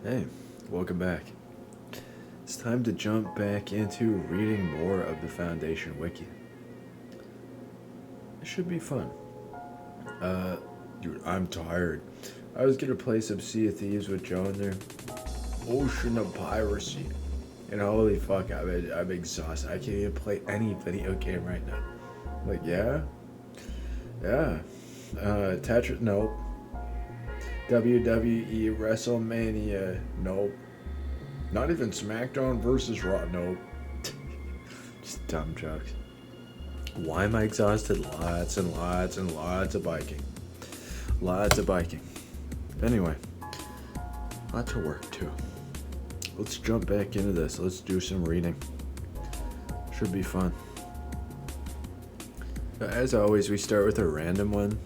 Hey, welcome back. It's time to jump back into reading more of the Foundation Wiki. It should be fun. Dude, I'm tired. I was gonna play some Sea of Thieves with Joe in there. Ocean of Piracy. And holy fuck, I'm exhausted. I can't even play any video game right now. Like, yeah? Tetris, nope. WWE WrestleMania, nope. Not even SmackDown versus Raw, nope. Just dumb jokes. Why am I exhausted? Lots and lots and lots of biking. Lots of biking. Anyway, lots of work too. Let's jump back into this. Let's do some reading. Should be fun. As always, we start with a random one.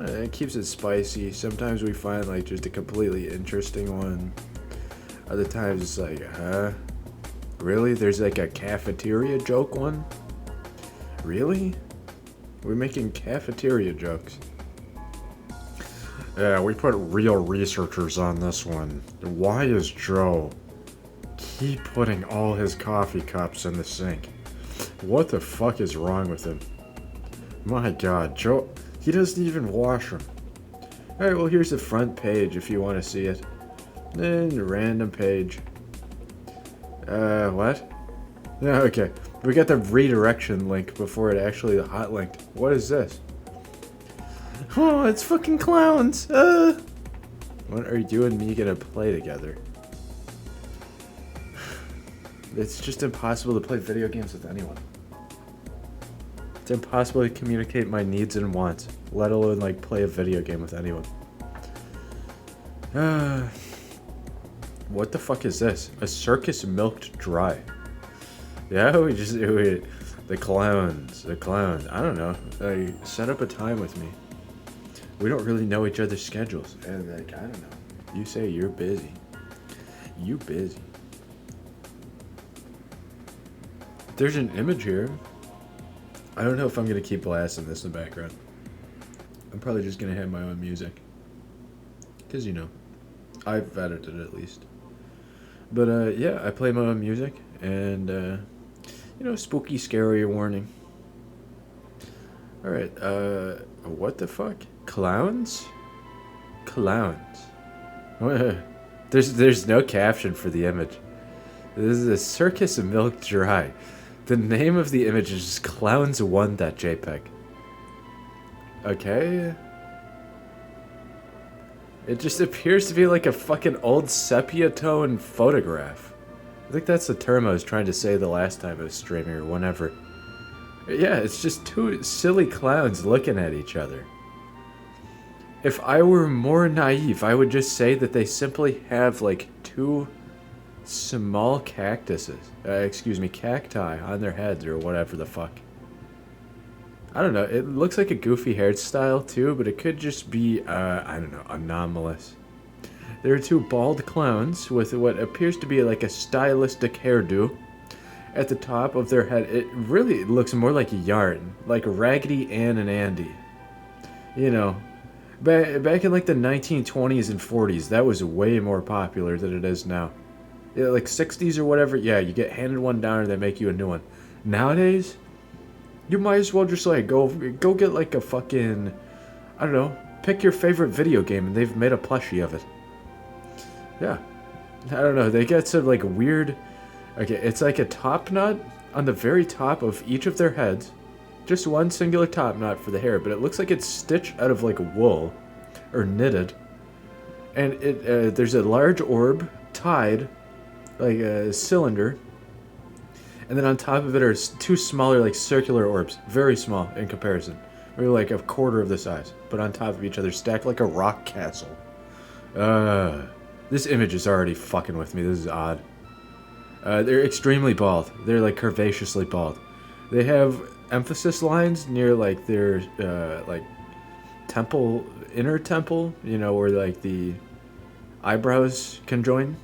It keeps it spicy. Sometimes we find like just a completely interesting one. Other times it's like, huh? Really? There's like a cafeteria joke one? Really? We're making cafeteria jokes. Yeah, we put real researchers on this one. Why is Joe keep putting all his coffee cups in the sink? What the fuck is wrong with him? My god, Joe, he doesn't even wash them. Alright, well here's the front page if you want to see it. Then the random page. What? Yeah, okay. We got the redirection link before it actually hot linked. What is this? Oh, it's fucking clowns! What are you and me gonna play together? It's just impossible to play video games with anyone. It's impossible to communicate my needs and wants, let alone like play a video game with anyone. What the fuck is this? A circus milked dry. Yeah, the clowns. I don't know. Set up a time with me. We don't really know each other's schedules, and like I don't know. You say you're busy. You busy. There's an image here. I don't know if I'm gonna keep blasting this in the background. I'm probably just gonna have my own music. Cause you know, I've edited it at least. But yeah, I play my own music, and you know, spooky, scary warning. All right, what the fuck? Clowns? Clowns. There's no caption for the image. This is a circus milk dry. The name of the image is just clowns1.jpg. Okay. It just appears to be like a fucking old sepia tone photograph. I think that's the term I was trying to say the last time I was streaming or whenever. Yeah, it's just two silly clowns looking at each other. If I were more naive, I would just say that they simply have like two small cacti on their heads or whatever the fuck. I don't know, it looks like a goofy hairstyle too, but it could just be, I don't know, anomalous. There are two bald clowns with what appears to be like a stylistic hairdo at the top of their head. It really looks more like a yarn, like Raggedy Ann and Andy. You know, back in like the 1920s and 40s, that was way more popular than it is now. Yeah, like 60s or whatever, yeah, you get handed one down and they make you a new one. Nowadays, you might as well just like go get like a fucking, I don't know, pick your favorite video game and they've made a plushie of it. Yeah, I don't know, they get some like weird, okay, it's like a top knot on the very top of each of their heads. Just one singular top knot for the hair, but it looks like it's stitched out of like wool or knitted. And it there's a large orb tied like a cylinder, and then on top of it are two smaller like circular orbs, very small in comparison, maybe like a quarter of the size, but on top of each other, stacked like a rock castle. This image is already fucking with me. This is odd. They're extremely bald. They're like curvaceously bald. They have emphasis lines near like their like temple, inner temple, you know, where like the eyebrows conjoin.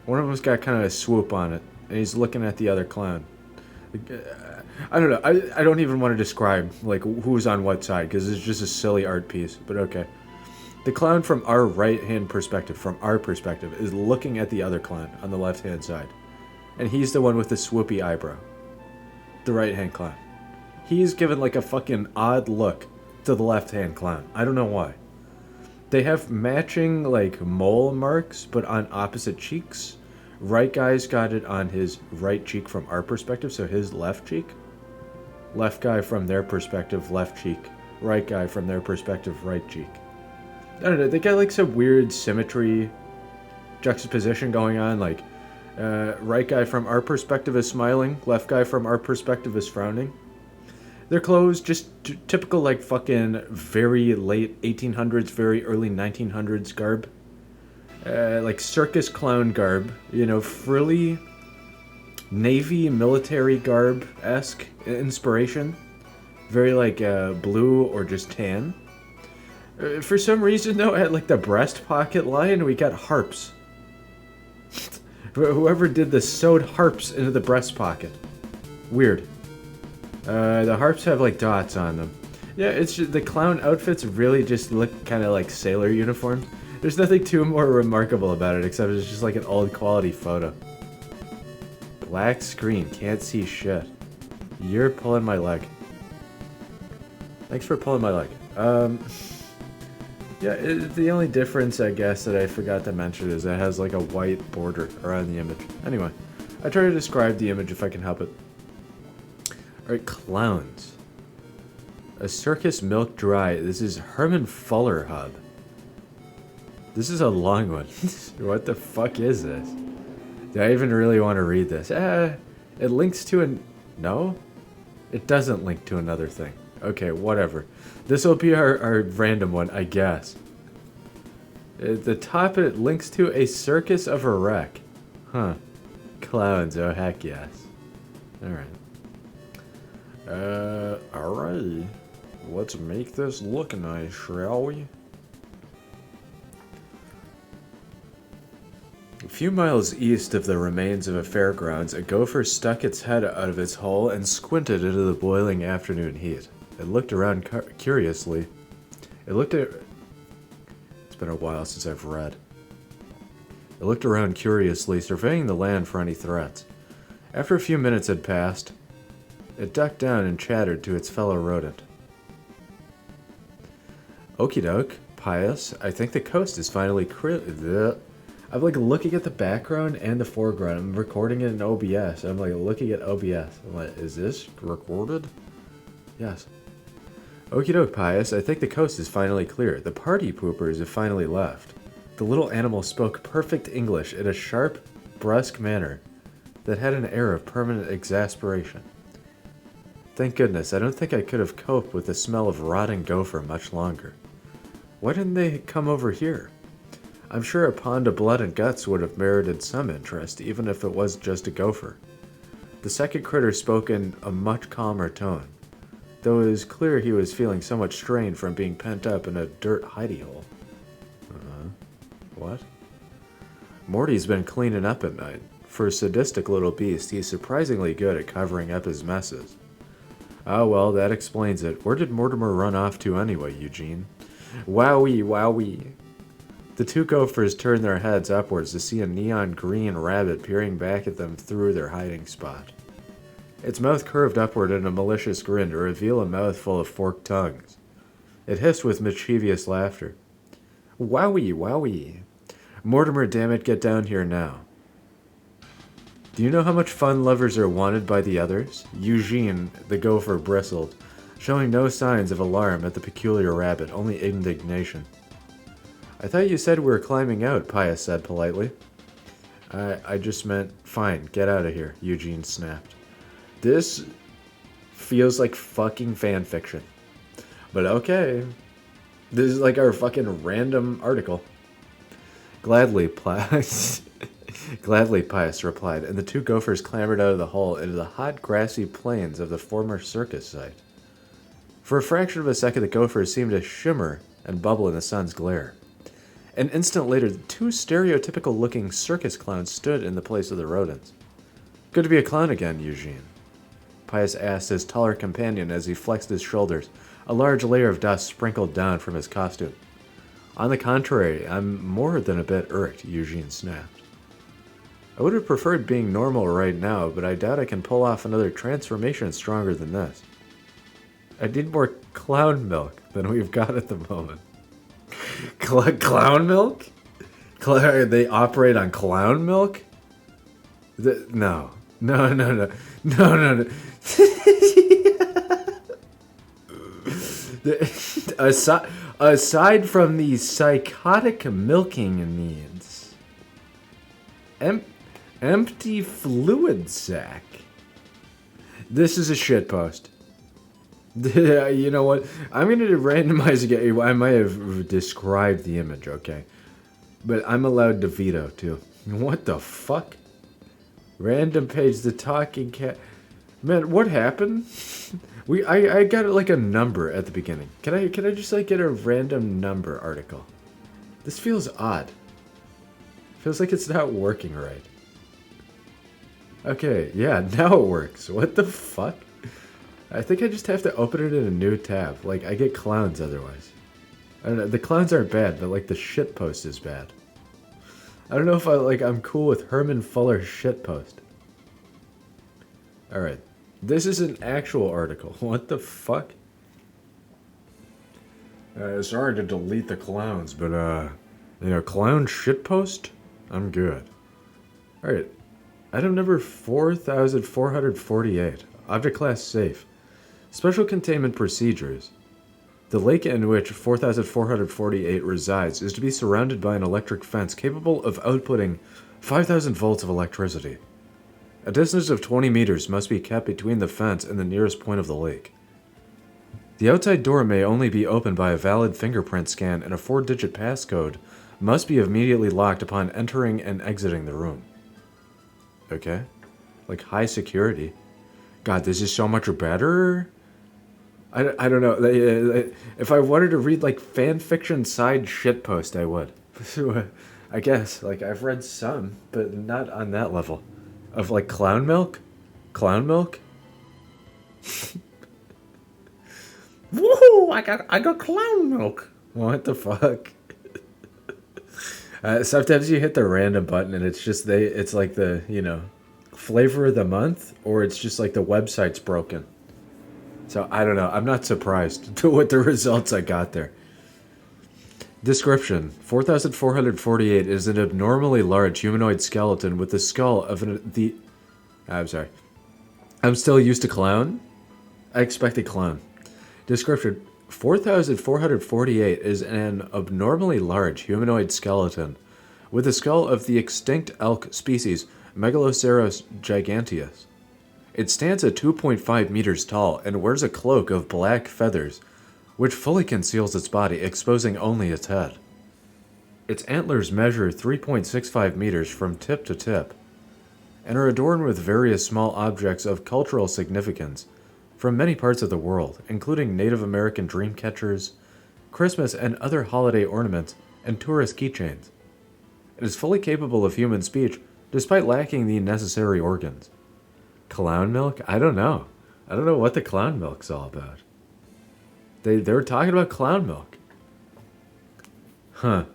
One of them's got kind of a swoop on it, and he's looking at the other clown. I don't know. I don't even want to describe like who's on what side because it's just a silly art piece. But okay, the clown from our right-hand perspective, is looking at the other clown on the left-hand side, and he's the one with the swoopy eyebrow. The right-hand clown. He's given like a fucking odd look to the left-hand clown. I don't know why. They have matching like mole marks, but on opposite cheeks. Right guy's got it on his right cheek from our perspective, so his left cheek. Left guy from their perspective, left cheek. Right guy from their perspective, right cheek. I don't know, they got like some weird symmetry juxtaposition going on, like right guy from our perspective is smiling, left guy from our perspective is frowning. Their clothes, just typical like fucking very late 1800s, very early 1900s garb. Like circus clown garb, you know, frilly navy military garb-esque inspiration. Very like blue or just tan. For some reason though, at like the breast pocket line, we got harps. Whoever did this sewed harps into the breast pocket. Weird. The harps have like dots on them. Yeah, it's just, the clown outfits really just look kind of like sailor uniforms. There's nothing too more remarkable about it except it's just like an old quality photo. Black screen, can't see shit. You're pulling my leg. Thanks for pulling my leg. Yeah, the only difference I guess that I forgot to mention is it has like a white border around the image. Anyway, I try to describe the image if I can help it. Alright, clowns. A circus milk dry. This is Herman Fuller Hub. This is a long one. What the fuck is this? Do I even really want to read this? It links to an... No? It doesn't link to another thing. Okay, whatever. This will be our random one, I guess. At the top it links to a circus of a wreck. Huh. Clowns, oh heck yes. Alright. Alright. Let's make this look nice, shall we? A few miles east of the remains of a fairgrounds, a gopher stuck its head out of its hole and squinted into the boiling afternoon heat. It looked around curiously. It's been a while since I've read. It looked around curiously, surveying the land for any threats. After a few minutes had passed, it ducked down and chattered to its fellow rodent. Okie doke, Pious, I think the coast is finally I'm like looking at the background and the foreground. I'm recording it in OBS. I'm like looking at OBS. I'm like, is this recorded? Yes. Okie doke, Pious. I think the coast is finally clear. The party poopers have finally left. The little animal spoke perfect English in a sharp, brusque manner that had an air of permanent exasperation. Thank goodness, I don't think I could have coped with the smell of rotting gopher much longer. Why didn't they come over here? I'm sure a pond of blood and guts would have merited some interest, even if it was just a gopher. The second critter spoke in a much calmer tone, though it was clear he was feeling somewhat strained from being pent up in a dirt hidey hole. What? Morty's been cleaning up at night. For a sadistic little beast, he's surprisingly good at covering up his messes. Ah, well, that explains it. Where did Mortimer run off to anyway, Eugene? Wowie, wowie. The two gophers turned their heads upwards to see a neon green rabbit peering back at them through their hiding spot. Its mouth curved upward in a malicious grin to reveal a mouthful of forked tongues. It hissed with mischievous laughter. Wowie, wowie. Mortimer, damn it, get down here now. Do you know how much fun lovers are wanted by the others? Eugene, the gopher, bristled, showing no signs of alarm at the peculiar rabbit, only indignation. I thought you said we were climbing out, Pious said politely. I just meant, fine, get out of here, Eugene snapped. This feels like fucking fanfiction. But okay. This is like our fucking random article. Gladly, Pius. Gladly, Pius replied, and the two gophers clambered out of the hole into the hot, grassy plains of the former circus site. For a fraction of a second, the gophers seemed to shimmer and bubble in the sun's glare. An instant later, two stereotypical-looking circus clowns stood in the place of the rodents. Good to be a clown again, Eugene. Pius asked his taller companion as he flexed his shoulders, a large layer of dust sprinkled down from his costume. On the contrary, I'm more than a bit irked, Eugene snapped. I would have preferred being normal right now, but I doubt I can pull off another transformation stronger than this. I need more clown milk than we've got at the moment. Clown milk? They operate on clown milk? No. Aside from the psychotic milking needs, empty fluid sac. This is a shitpost. You know what? I'm going to randomize again. I might have described the image, okay? But I'm allowed to veto, too. What the fuck? Random page, the talking cat. Man, what happened? I got like a number at the beginning. Can I just like get a random number article? This feels odd. Feels like it's not working right. Okay, yeah, now it works. What the fuck? I think I just have to open it in a new tab. Like, I get clowns otherwise. I don't know, the clowns aren't bad, but like the shitpost is bad. I don't know if I'm cool with Herman Fuller's shitpost. Alright. This is an actual article. What the fuck? Sorry to delete the clowns, but clown shitpost? I'm good. Alright. Item number 4448. Object class safe. Special containment procedures. The lake in which 4448 resides is to be surrounded by an electric fence capable of outputting 5,000 volts of electricity. A distance of 20 meters must be kept between the fence and the nearest point of the lake. The outside door may only be opened by a valid fingerprint scan, and a 4-digit passcode must be immediately locked upon entering and exiting the room. Okay. Like high security. God, this is so much better. I don't know. If I wanted to read like fan fiction side shitpost, I would. I guess. Like I've read some, but not on that level. Of like clown milk? Clown milk? Woohoo! I got clown milk. What the fuck? Sometimes you hit the random button and it's just it's like the, flavor of the month, or it's just like the website's broken. So I don't know. I'm not surprised with the results I got there. Description: 4448 is an abnormally large humanoid skeleton with the skull of I'm sorry. I'm still used to clown? I expected clown. Description: 4448 is an abnormally large humanoid skeleton with the skull of the extinct elk species Megaloceros giganteus. It stands at 2.5 meters tall and wears a cloak of black feathers, which fully conceals its body, exposing only its head. Its antlers measure 3.65 meters from tip to tip, and are adorned with various small objects of cultural significance from many parts of the world, including Native American dream catchers, Christmas and other holiday ornaments, and tourist keychains. It is fully capable of human speech, despite lacking the necessary organs. Clown milk? I don't know. I don't know what the clown milk's all about. They were talking about clown milk. Huh.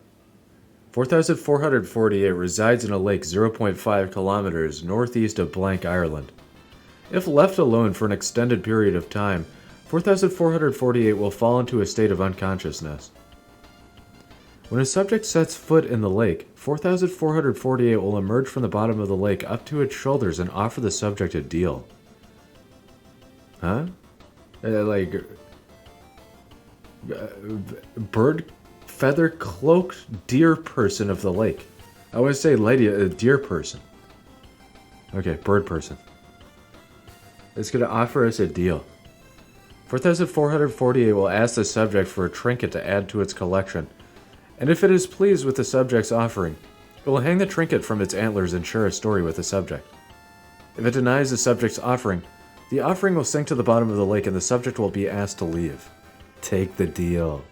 4448 resides in a lake 0.5 kilometers northeast of blank Ireland. If left alone for an extended period of time, 4448 will fall into a state of unconsciousness. When a subject sets foot in the lake, 4448 will emerge from the bottom of the lake up to its shoulders and offer the subject a deal. Huh? Bird feather cloaked deer person of the lake. I always say lady, a deer person. Okay, bird person. It's going to offer us a deal. 4448 will ask the subject for a trinket to add to its collection, And if it is pleased with the subject's offering, it will hang the trinket from its antlers and share a story with the subject. If it denies the subject's offering, the offering will sink to the bottom of the lake and the subject will be asked to leave. Take the deal.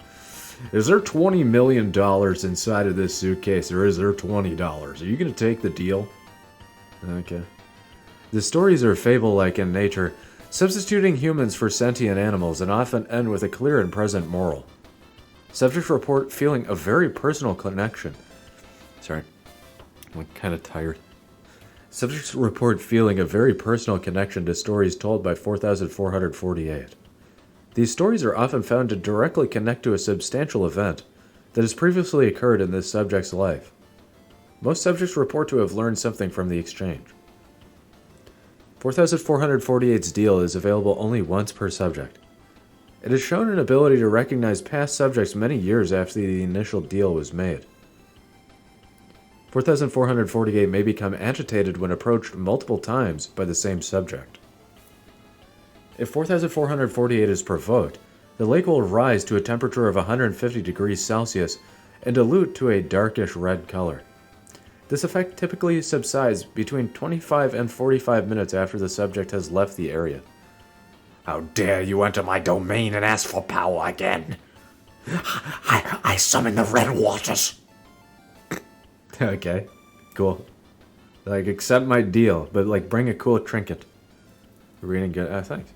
Is there $20 million inside of this suitcase, or is there $20? Are you going to take the deal? Okay. The stories are fable-like in nature, substituting humans for sentient animals, and often end with a clear and present moral. Subjects report feeling a very personal connection. Sorry, I'm kind of tired. Subjects report feeling a very personal connection to stories told by 4,448. These stories are often found to directly connect to a substantial event that has previously occurred in this subject's life. Most subjects report to have learned something from the exchange. 4,448's deal is available only once per subject. It has shown an ability to recognize past subjects many years after the initial deal was made. 4,448 may become agitated when approached multiple times by the same subject. If 4,448 is provoked, the lake will rise to a temperature of 150 degrees Celsius and dilute to a darkish red color. This effect typically subsides between 25 and 45 minutes after the subject has left the area. How dare you enter my domain and ask for power again? I summon the red waters. Okay, cool. Like, accept my deal, but, like, bring a cool trinket. Reading good. Thanks.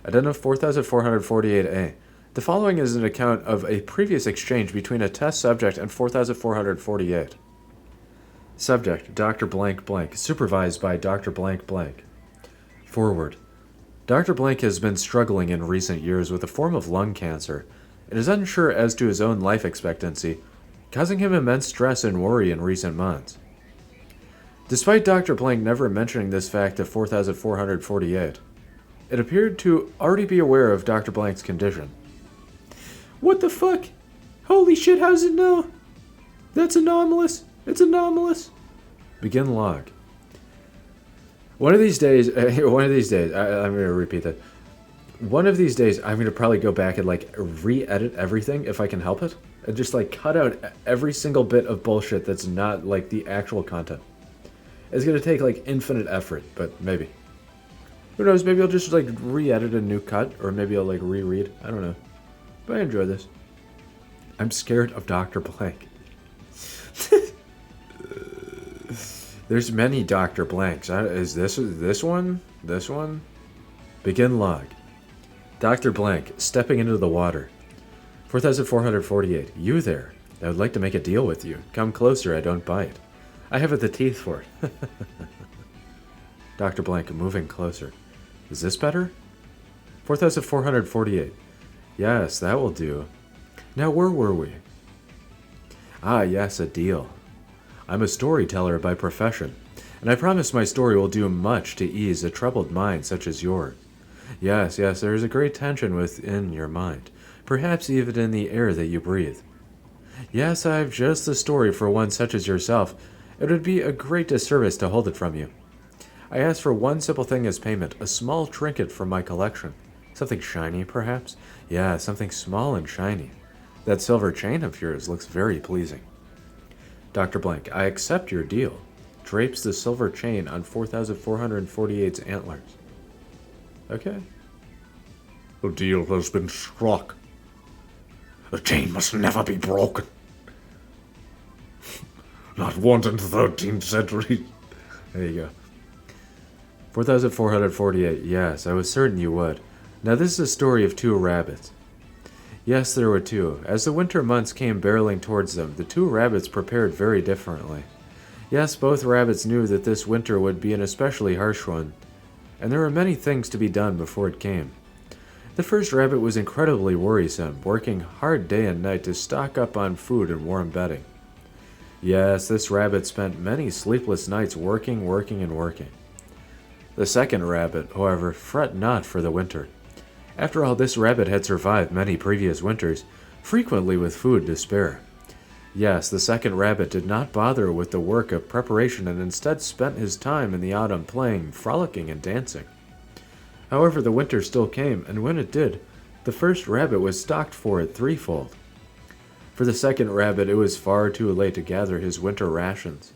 Addendum 4,448A. The following is an account of a previous exchange between a test subject and 4,448. Subject, Dr. Blank Blank, supervised by Dr. Blank Blank. Forward. Dr. Blank has been struggling in recent years with a form of lung cancer and is unsure as to his own life expectancy, causing him immense stress and worry in recent months. Despite Dr. Blank never mentioning this fact to 4,448, it appeared to already be aware of Dr. Blank's condition. What the fuck? Holy shit, how's it know? That's anomalous. It's anomalous. Begin log. One of these days, I'm going to repeat that. One of these days, I'm going to probably go back and, like, re-edit everything if I can help it. And just, like, cut out every single bit of bullshit that's not, like, the actual content. It's going to take, like, infinite effort, but maybe. Who knows, maybe I'll just, like, re-edit a new cut, or maybe I'll, like, reread. I don't know. But I enjoy this. I'm scared of Dr. Blank. There's many Dr. Blanks. Is this one? This one? Begin log. Dr. Blank, stepping into the water. 4,448. You there. I would like to make a deal with you. Come closer, I don't bite. I have the teeth for it. Dr. Blank, moving closer. Is this better? 4,448. Yes, that will do. Now, where were we? Ah, yes, a deal. I'm a storyteller by profession, and I promise my story will do much to ease a troubled mind such as yours. Yes, there is a great tension within your mind, perhaps even in the air that you breathe. Yes, I've just the story for one such as yourself. It would be a great disservice to hold it from you. I ask for one simple thing as payment, a small trinket from my collection. Something shiny, perhaps? Yeah, something small and shiny. That silver chain of yours looks very pleasing. Dr. Blank, I accept your deal. Drapes the silver chain on 4,448's antlers. Okay. The deal has been struck. The chain must never be broken. Not once in the 13th century. There you go. 4,448. Yes, I was certain you would. Now this is a story of two rabbits. Yes, there were two. As the winter months came barreling towards them, the two rabbits prepared very differently. Yes, both rabbits knew that this winter would be an especially harsh one, and there were many things to be done before it came. The first rabbit was incredibly worrisome, working hard day and night to stock up on food and warm bedding. Yes, this rabbit spent many sleepless nights working. The second rabbit, however, fret not for the winter. After all, this rabbit had survived many previous winters, frequently with food to spare. Yes, the second rabbit did not bother with the work of preparation and instead spent his time in the autumn playing, frolicking, and dancing. However, the winter still came, and when it did, the first rabbit was stocked for it threefold. For the second rabbit, it was far too late to gather his winter rations.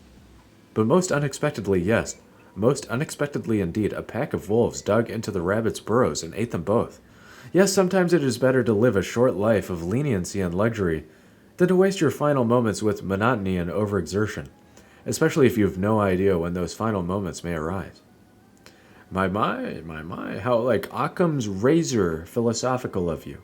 But most unexpectedly, yes, most unexpectedly indeed, a pack of wolves dug into the rabbit's burrows and ate them both. Yes, sometimes it is better to live a short life of leniency and luxury than to waste your final moments with monotony and overexertion, especially if you have no idea when those final moments may arise. My, how like Occam's razor philosophical of you.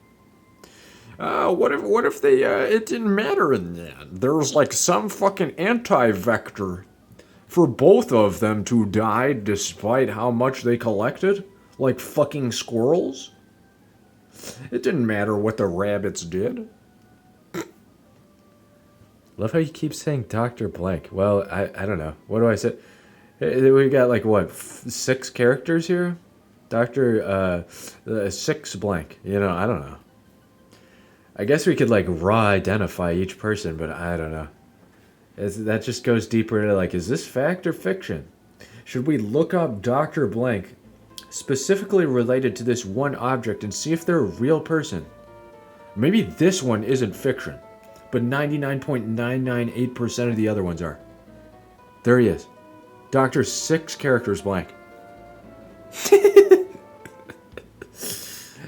What if they, it didn't matter in the end? There was like some fucking anti-vector for both of them to die despite how much they collected? Like fucking squirrels? It didn't matter what the rabbits did. Love how you keep saying Dr. Blank. Well, I don't know. What do I say? We got like, what, 6 characters here? Dr. 6 blank. You know, I don't know. I guess we could like raw identify each person, but I don't know. That just goes deeper into like, is this fact or fiction? Should we look up Dr. Blank specifically related to this one object and see if they're a real person? Maybe this one isn't fiction, but 99.998% of the other ones are. There he is. Dr. 6 characters blank.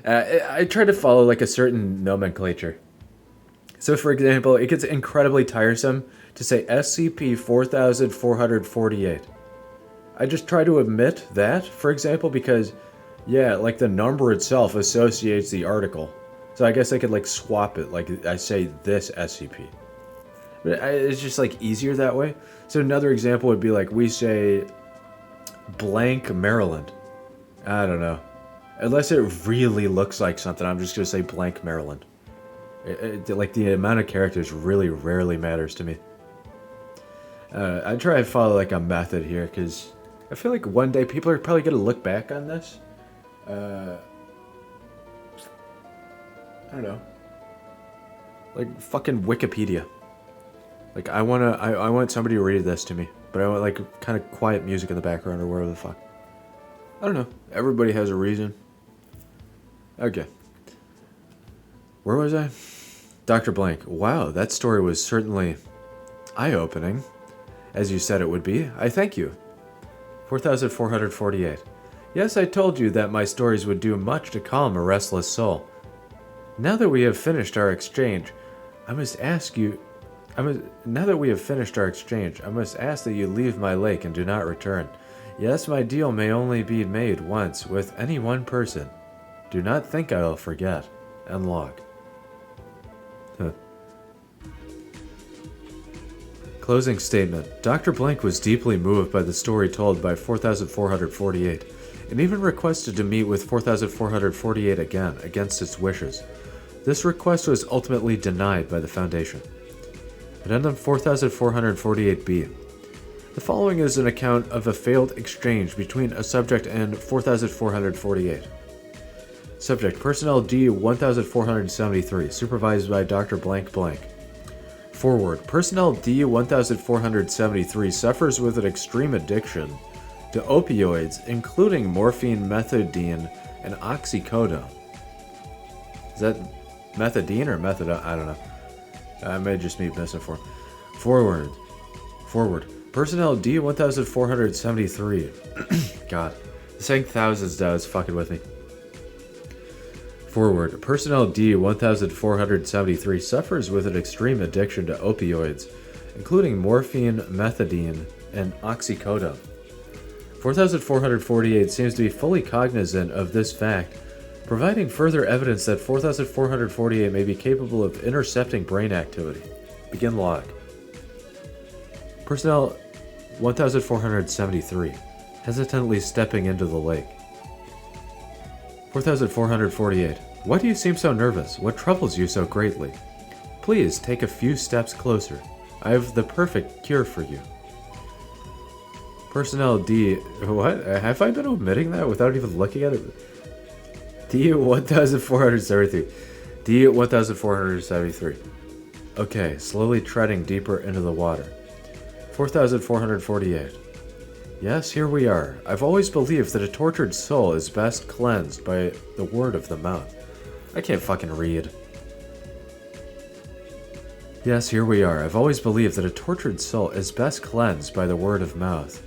I try to follow like a certain nomenclature. So for example, it gets incredibly tiresome to say SCP 4448. I just try to omit that, for example, because, yeah, like the number itself associates the article. So I guess I could like swap it, like I say this SCP. But it's just like easier that way. So another example would be like we say blank Maryland. I don't know. Unless it really looks like something, I'm just going to say blank Maryland. Like the amount of characters really rarely matters to me. I try to follow like a method here because I feel like one day people are probably going to look back on this. I don't know. Like fucking Wikipedia. Like I want somebody to read this to me, but I want like kind of quiet music in the background or whatever the fuck. I don't know. Everybody has a reason. Okay. Where was I? Dr. Blank. Wow, that story was certainly eye-opening, as you said it would be. I thank you. 4448. Yes, I told you that my stories would do much to calm a restless soul. Now that we have finished our exchange, I must ask that you leave my lake and do not return. Yes, my deal may only be made once with any one person. Do not think I will forget. End log. Closing statement. Dr. Blank was deeply moved by the story told by 4448, and even requested to meet with 4448 again, against its wishes. This request was ultimately denied by the Foundation. Addendum 4448-B. The following is an account of a failed exchange between a subject and 4448. Subject, Personnel D-1473, supervised by Dr. Blank Blank. Forward, Personnel D-1473 suffers with an extreme addiction to opioids, including morphine, methadone, and oxycodone. Is that methadone or methadone? I don't know. I may just be misinformed. Forward. Personnel D-1473. God. Saying thousands now is fucking with me. Forward. Personnel D-1473 suffers with an extreme addiction to opioids, including morphine, methadone, and oxycodone. 4448 seems to be fully cognizant of this fact, providing further evidence that 4448 may be capable of intercepting brain activity. Begin log. Personnel 1473, hesitantly stepping into the lake. 4448. Why do you seem so nervous? What troubles you so greatly? Please take a few steps closer. I have the perfect cure for you. Personnel D... What? Have I been omitting that without even looking at it? D-1473. D-1473. Okay, slowly treading deeper into the water. 4448. Yes, here we are. I've always believed that a tortured soul is best cleansed by the word of the mouth. I can't fucking read. Yes, here we are. I've always believed that a tortured soul is best cleansed by the word of mouth.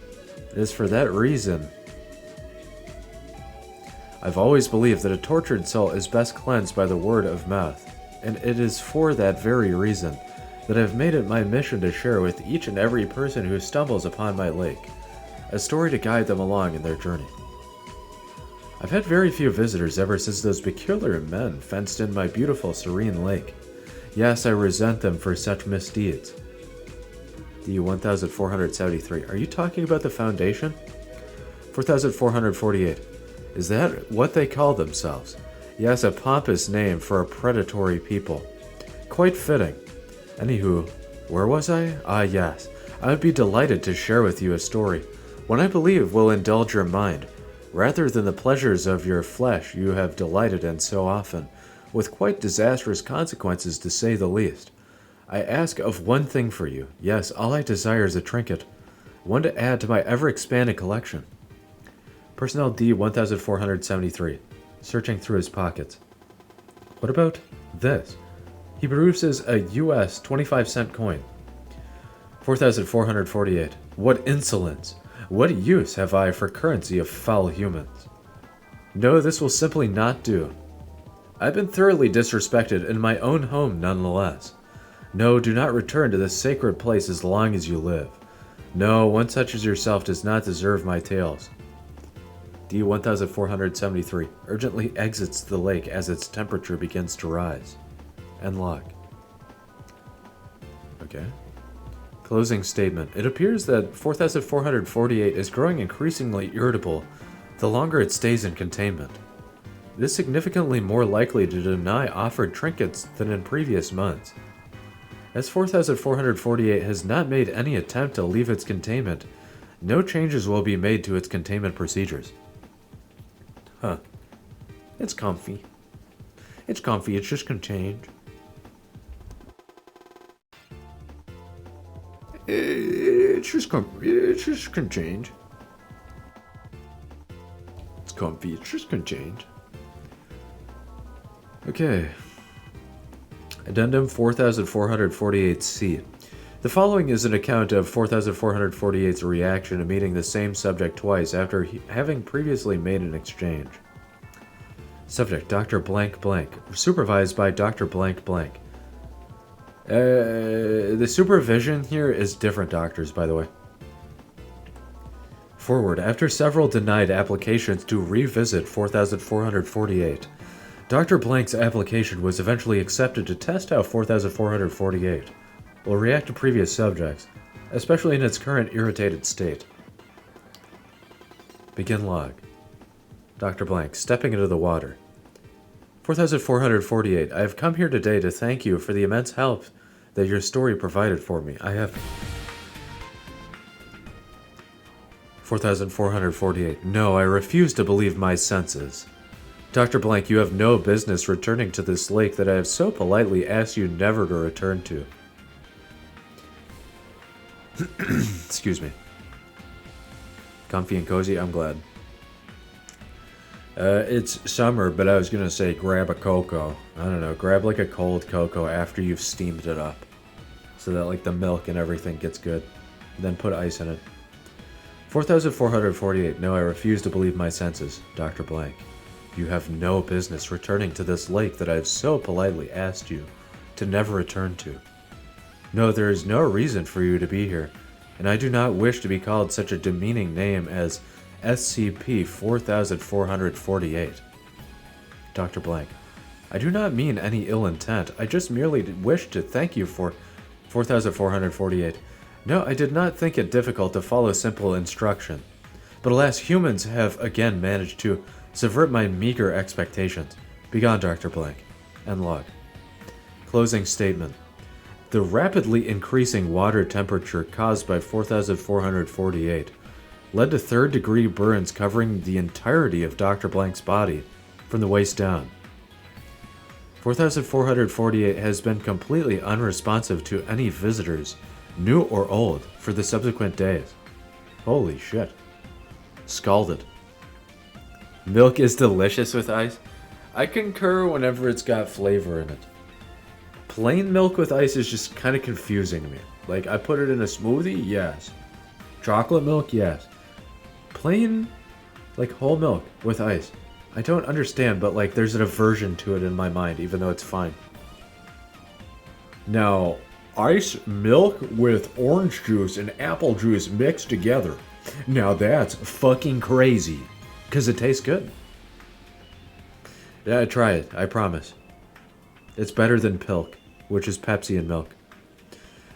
It is for that reason. I've always believed that a tortured soul is best cleansed by the word of mouth, and it is for that very reason that I've made it my mission to share with each and every person who stumbles upon my lake a story to guide them along in their journey. I've had very few visitors ever since those peculiar men fenced in my beautiful, serene lake. Yes, I resent them for such misdeeds. D-1473. Are you talking about the Foundation? 4448. Is that what they call themselves? Yes, a pompous name for a predatory people. Quite fitting. Anywho, where was I? Ah, yes. I would be delighted to share with you a story, one I believe will indulge your mind, rather than the pleasures of your flesh you have delighted in so often, with quite disastrous consequences to say the least. I ask of one thing for you. Yes, all I desire is a trinket, one to add to my ever-expanding collection. Personnel D-1473, searching through his pockets. What about this? He produces a US 25-cent coin. 4448. What insolence! What use have I for currency of foul humans? No, this will simply not do. I've been thoroughly disrespected in my own home nonetheless. No, do not return to this sacred place as long as you live. No, one such as yourself does not deserve my tales. D-1473 urgently exits the lake as its temperature begins to rise. End log. Okay. Closing statement. It appears that 4448 is growing increasingly irritable the longer it stays in containment. It is significantly more likely to deny offered trinkets than in previous months. As 4448 has not made any attempt to leave its containment, no changes will be made to its containment procedures. Huh. It's comfy. It's comfy, it's just contained. It's just contained. It's comfy, it's just contained. Okay. Addendum 4448C. The following is an account of 4448's reaction to meeting the same subject twice after having previously made an exchange. Subject, Dr. Blank Blank. Supervised by Dr. Blank Blank. The supervision here is different doctors, by the way. Forward. After several denied applications to revisit 4448, Dr. Blank's application was eventually accepted to test how 4448 will react to previous subjects, especially in its current irritated state. Begin log. Dr. Blank, stepping into the water. 4448, I have come here today to thank you for the immense help that your story provided for me. I have... 4448, no, I refuse to believe my senses. Dr. Blank, you have no business returning to this lake that I have so politely asked you never to return to. Excuse me. Comfy and cozy, I'm glad. It's summer, but I was gonna say grab a cocoa. I don't know, grab like a cold cocoa after you've steamed it up. So that like the milk and everything gets good. Then put ice in it. 4448, no, I refuse to believe my senses. Dr. Blank, you have no business returning to this lake that I have so politely asked you to never return to. No, there is no reason for you to be here, and I do not wish to be called such a demeaning name as SCP 4448. Dr. Blank, I do not mean any ill intent. I just merely wish to thank you for 4448. No, I did not think it difficult to follow simple instruction. But alas, humans have again managed to subvert my meager expectations. Begone, Dr. Blank. End log. Closing statement. The rapidly increasing water temperature caused by 4448 led to third-degree burns covering the entirety of Dr. Blank's body from the waist down. 4448 has been completely unresponsive to any visitors, new or old, for the subsequent days. Holy shit. Scalded. Milk is delicious with ice. I concur whenever it's got flavor in it. Plain milk with ice is just kind of confusing to me. Like, I put it in a smoothie? Yes. Chocolate milk? Yes. Plain, like, whole milk with ice. I don't understand, but, like, there's an aversion to it in my mind, even though it's fine. Now, ice milk with orange juice and apple juice mixed together. Now that's fucking crazy. Because it tastes good. Yeah, try it. I promise. It's better than Pilk, which is Pepsi and milk.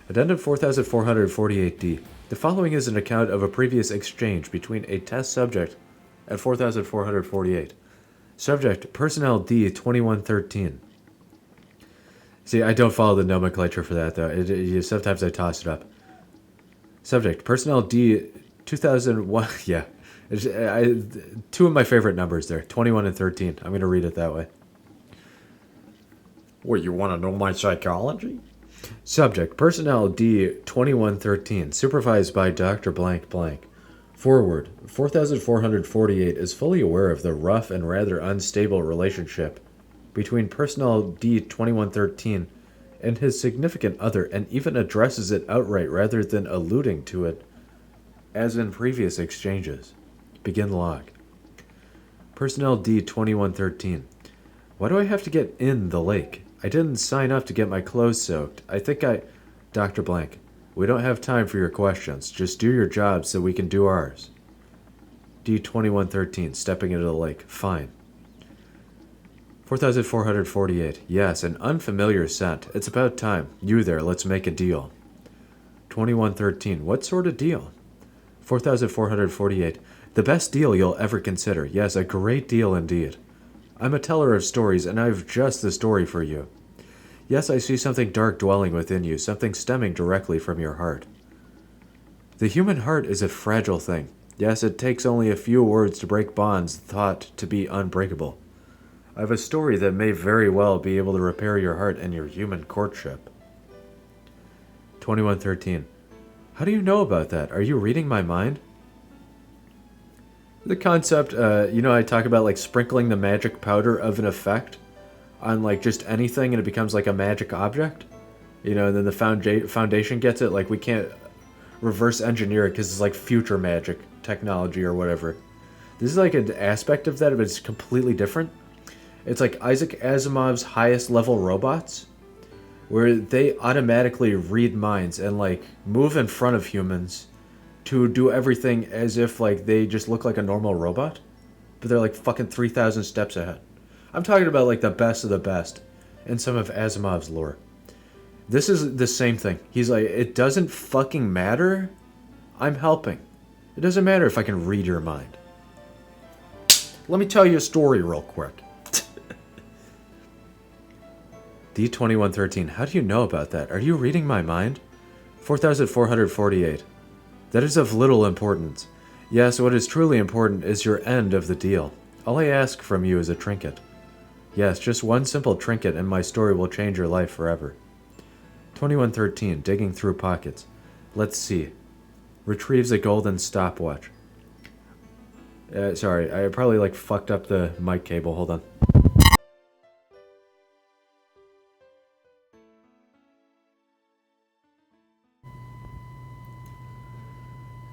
Addendum 4448D. The following is an account of a previous exchange between a test subject at 4448. Subject, Personnel D2113. See, I don't follow the nomenclature for that, though. Sometimes I toss it up. Subject, Personnel D2001. Yeah. Two of my favorite numbers there, 21 and 13. I'm going to read it that way. Well, you want to know my psychology? Subject, Personnel D2113, supervised by Dr. Blank Blank. Forward, 4448 is fully aware of the rough and rather unstable relationship between Personnel D2113 and his significant other, and even addresses it outright rather than alluding to it, as in previous exchanges. Begin log. Personnel D2113. Why do I have to get in the lake? I didn't sign up to get my clothes soaked. Dr. Blank, we don't have time for your questions. Just do your job so we can do ours. D2113, stepping into the lake. Fine. 4448. Yes, an unfamiliar scent. It's about time. You there, let's make a deal. 2113. What sort of deal? 4448. The best deal you'll ever consider. Yes, a great deal indeed. I'm a teller of stories, and I've just the story for you. Yes, I see something dark dwelling within you, something stemming directly from your heart. The human heart is a fragile thing. Yes, it takes only a few words to break bonds thought to be unbreakable. I have a story that may very well be able to repair your heart and your human courtship. 2113. How do you know about that? Are you reading my mind? The concept, I talk about like sprinkling the magic powder of an effect on like just anything and it becomes like a magic object. And then the foundation gets it. Like we can't reverse engineer it because it's like future magic technology or whatever. This is like an aspect of that, but it's completely different. It's like Isaac Asimov's highest level robots, where they automatically read minds and like move in front of humans to do everything as if like they just look like a normal robot, but they're like fucking 3,000 steps ahead. I'm talking about like the best of the best in some of Asimov's lore. This is the same thing. He's like, it doesn't fucking matter. I'm helping. It doesn't matter if I can read your mind. Let me tell you a story real quick. D2113, how do you know about that? Are you reading my mind? 4448. That is of little importance. Yes, what is truly important is your end of the deal. All I ask from you is a trinket. Yes, just one simple trinket and my story will change your life forever. 2113, digging through pockets. Let's see. Retrieves a golden stopwatch. Sorry, I probably like fucked up the mic cable. Hold on.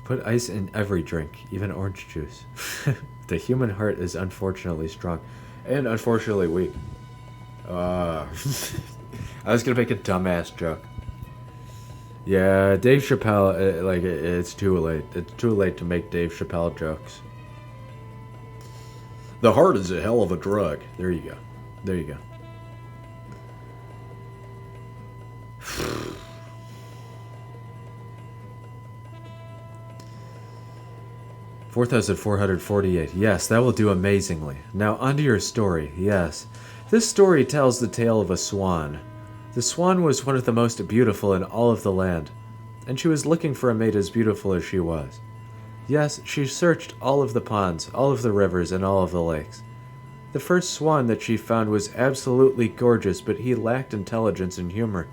Put ice in every drink, even orange juice. The human heart is unfortunately strong. And unfortunately weak. I was gonna make a dumbass joke. Yeah, Dave Chappelle, it's too late. It's too late to make Dave Chappelle jokes. The heart is a hell of a drug. There you go. There you go. 4448. Yes, that will do amazingly. Now, onto your story. Yes. This story tells the tale of a swan. The swan was one of the most beautiful in all of the land, and she was looking for a mate as beautiful as she was. Yes, she searched all of the ponds, all of the rivers, and all of the lakes. The first swan that she found was absolutely gorgeous, but he lacked intelligence and humor.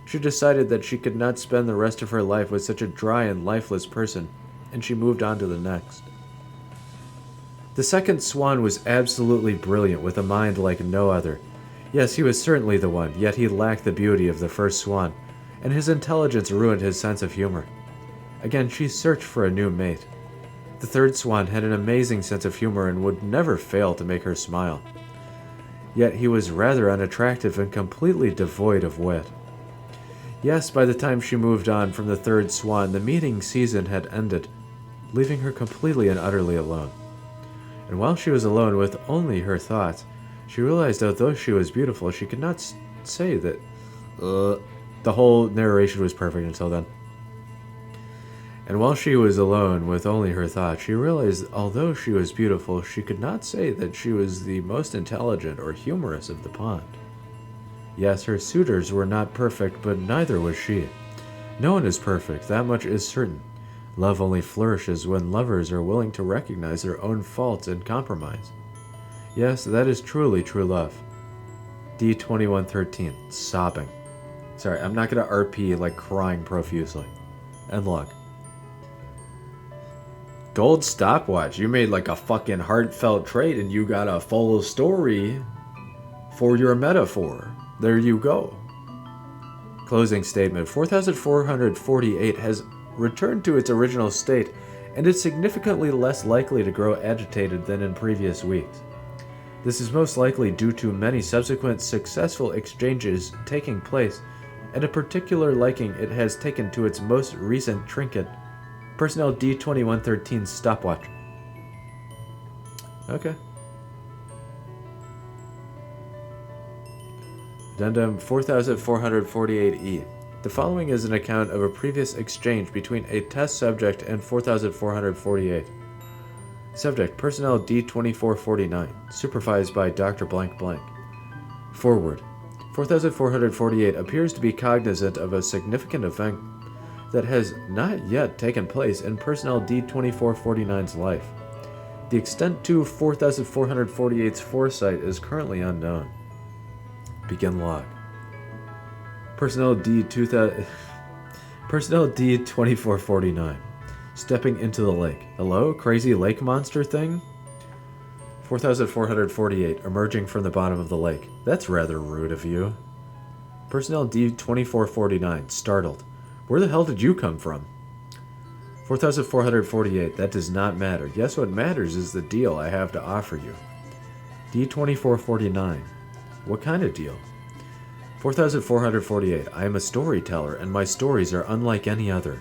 She decided that she could not spend the rest of her life with such a dry and lifeless person, and she moved on to the next. The second swan was absolutely brilliant with a mind like no other. Yes, he was certainly the one, yet he lacked the beauty of the first swan, and his intelligence ruined his sense of humor. Again, she searched for a new mate. The third swan had an amazing sense of humor and would never fail to make her smile. Yet he was rather unattractive and completely devoid of wit. Yes, by the time she moved on from the third swan, the mating season had ended, leaving her completely and utterly alone. And while she was alone with only her thoughts, she realized that though she was beautiful, she could not say that... The whole narration was perfect until then. And while she was alone with only her thoughts, she realized although she was beautiful, she could not say that she was the most intelligent or humorous of the pond. Yes, her suitors were not perfect, but neither was she. No one is perfect, that much is certain. Love only flourishes when lovers are willing to recognize their own faults and compromise. Yes, that is truly true love. D2113, sobbing. Sorry, I'm not gonna RP like crying profusely. End log. Gold stopwatch. You made like a fucking heartfelt trade and you got a full story for your metaphor. There you go. Closing statement. 4448 has returned to its original state and is significantly less likely to grow agitated than in previous weeks. This is most likely due to many subsequent successful exchanges taking place and a particular liking it has taken to its most recent trinket, Personnel D2113 stopwatch. Okay. Addendum 4448E. The following is an account of a previous exchange between a test subject and 4448. Subject, Personnel D2449, supervised by Dr. Blank Blank. Forward. 4448 appears to be cognizant of a significant event that has not yet taken place in Personnel D2449's life. The extent to 4448's foresight is currently unknown. Begin log. Personnel D2449. Stepping into the lake. Hello, crazy lake monster thing? 4448, emerging from the bottom of the lake. That's rather rude of you. Personnel D2449, startled. Where the hell did you come from? 4448, that does not matter. Yes, what matters is the deal I have to offer you. D2449, what kind of deal? 4448, I am a storyteller, and my stories are unlike any other.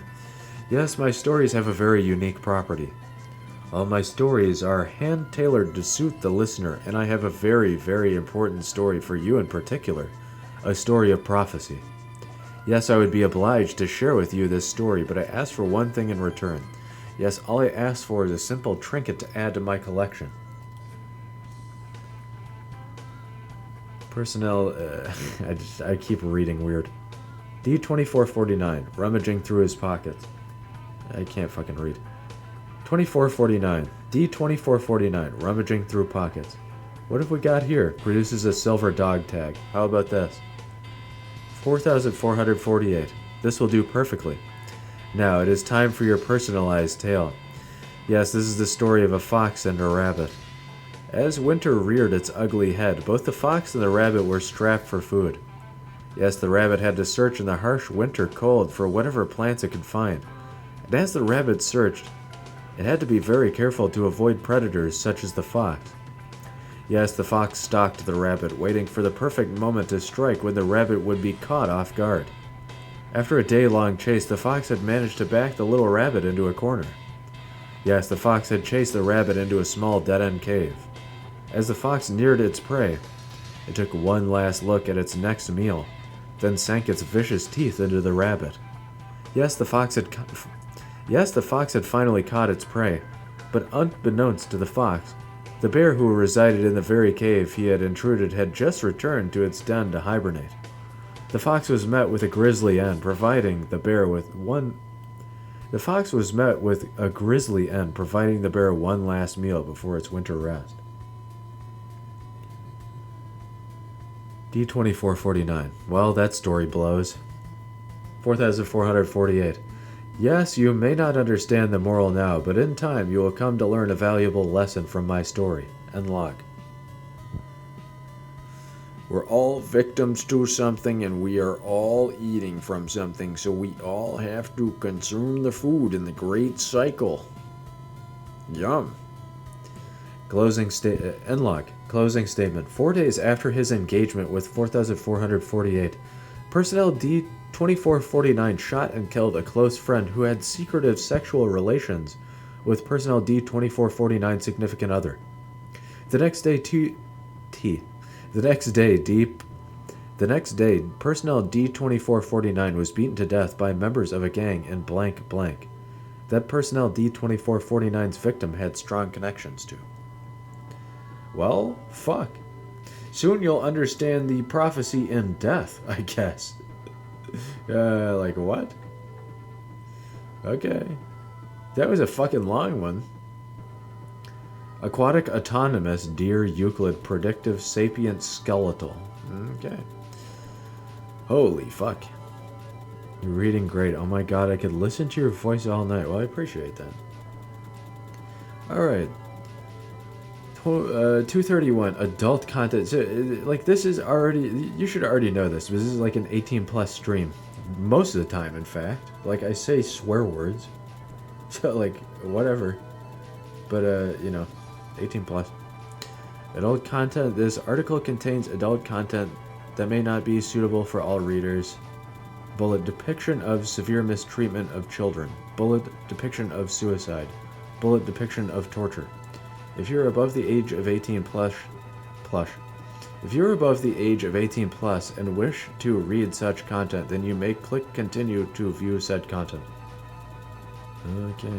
Yes, my stories have a very unique property. All my stories are hand-tailored to suit the listener, and I have a very, very important story for you in particular. A story of prophecy. Yes, I would be obliged to share with you this story, but I ask for one thing in return. Yes, all I ask for is a simple trinket to add to my collection. Personnel, I keep reading weird. D2449, rummaging through his pockets. I can't fucking read. 2449, D2449, rummaging through pockets. What have we got here? Produces a silver dog tag. How about this? 4448. This will do perfectly. Now, it is time for your personalized tale. Yes, this is the story of a fox and a rabbit. As winter reared its ugly head, both the fox and the rabbit were strapped for food. Yes, the rabbit had to search in the harsh winter cold for whatever plants it could find. And as the rabbit searched, it had to be very careful to avoid predators such as the fox. Yes, the fox stalked the rabbit, waiting for the perfect moment to strike when the rabbit would be caught off guard. After a day-long chase, the fox had managed to back the little rabbit into a corner. Yes, the fox had chased the rabbit into a small dead-end cave. As the fox neared its prey, it took one last look at its next meal, then sank its vicious teeth into the rabbit. Yes, the fox had finally caught its prey, but unbeknownst to the fox, the bear who resided in the very cave he had intruded had just returned to its den to hibernate. The fox was met with a grisly end, providing the bear one last meal before its winter rest. D2449. Well, that story blows. 4448. Yes, you may not understand the moral now, but in time you will come to learn a valuable lesson from my story. End log. We're all victims to something, and we are all eating from something, so we all have to consume the food in the great cycle. Yum. End log. Closing statement. 4 days after his engagement with 4448, personnel D-2449 shot and killed a close friend who had secretive sexual relations with personnel D-2449's significant other. The next day, personnel D-2449 was beaten to death by members of a gang in blank blank that personnel D-2449's victim had strong connections to. Well, fuck. Soon you'll understand the prophecy in death, I guess. Like what? Okay. That was a fucking long one. Aquatic autonomous deer Euclid predictive sapient skeletal. Okay. Holy fuck. You're reading great. Oh my god, I could listen to your voice all night. Well, I appreciate that. Alright. 231 adult content. So, like, this is already, you should already know this. This is like an 18 plus stream most of the time, in fact. Like, I say swear words, so like whatever, but you know, 18 plus adult content. This article contains adult content that may not be suitable for all readers. Bullet depiction of severe mistreatment of children. Bullet depiction of suicide. Bullet depiction of torture. If you're above the age of 18 plus, if you're above the age of 18 plus and wish to read such content, then you may click continue to view said content. Okay.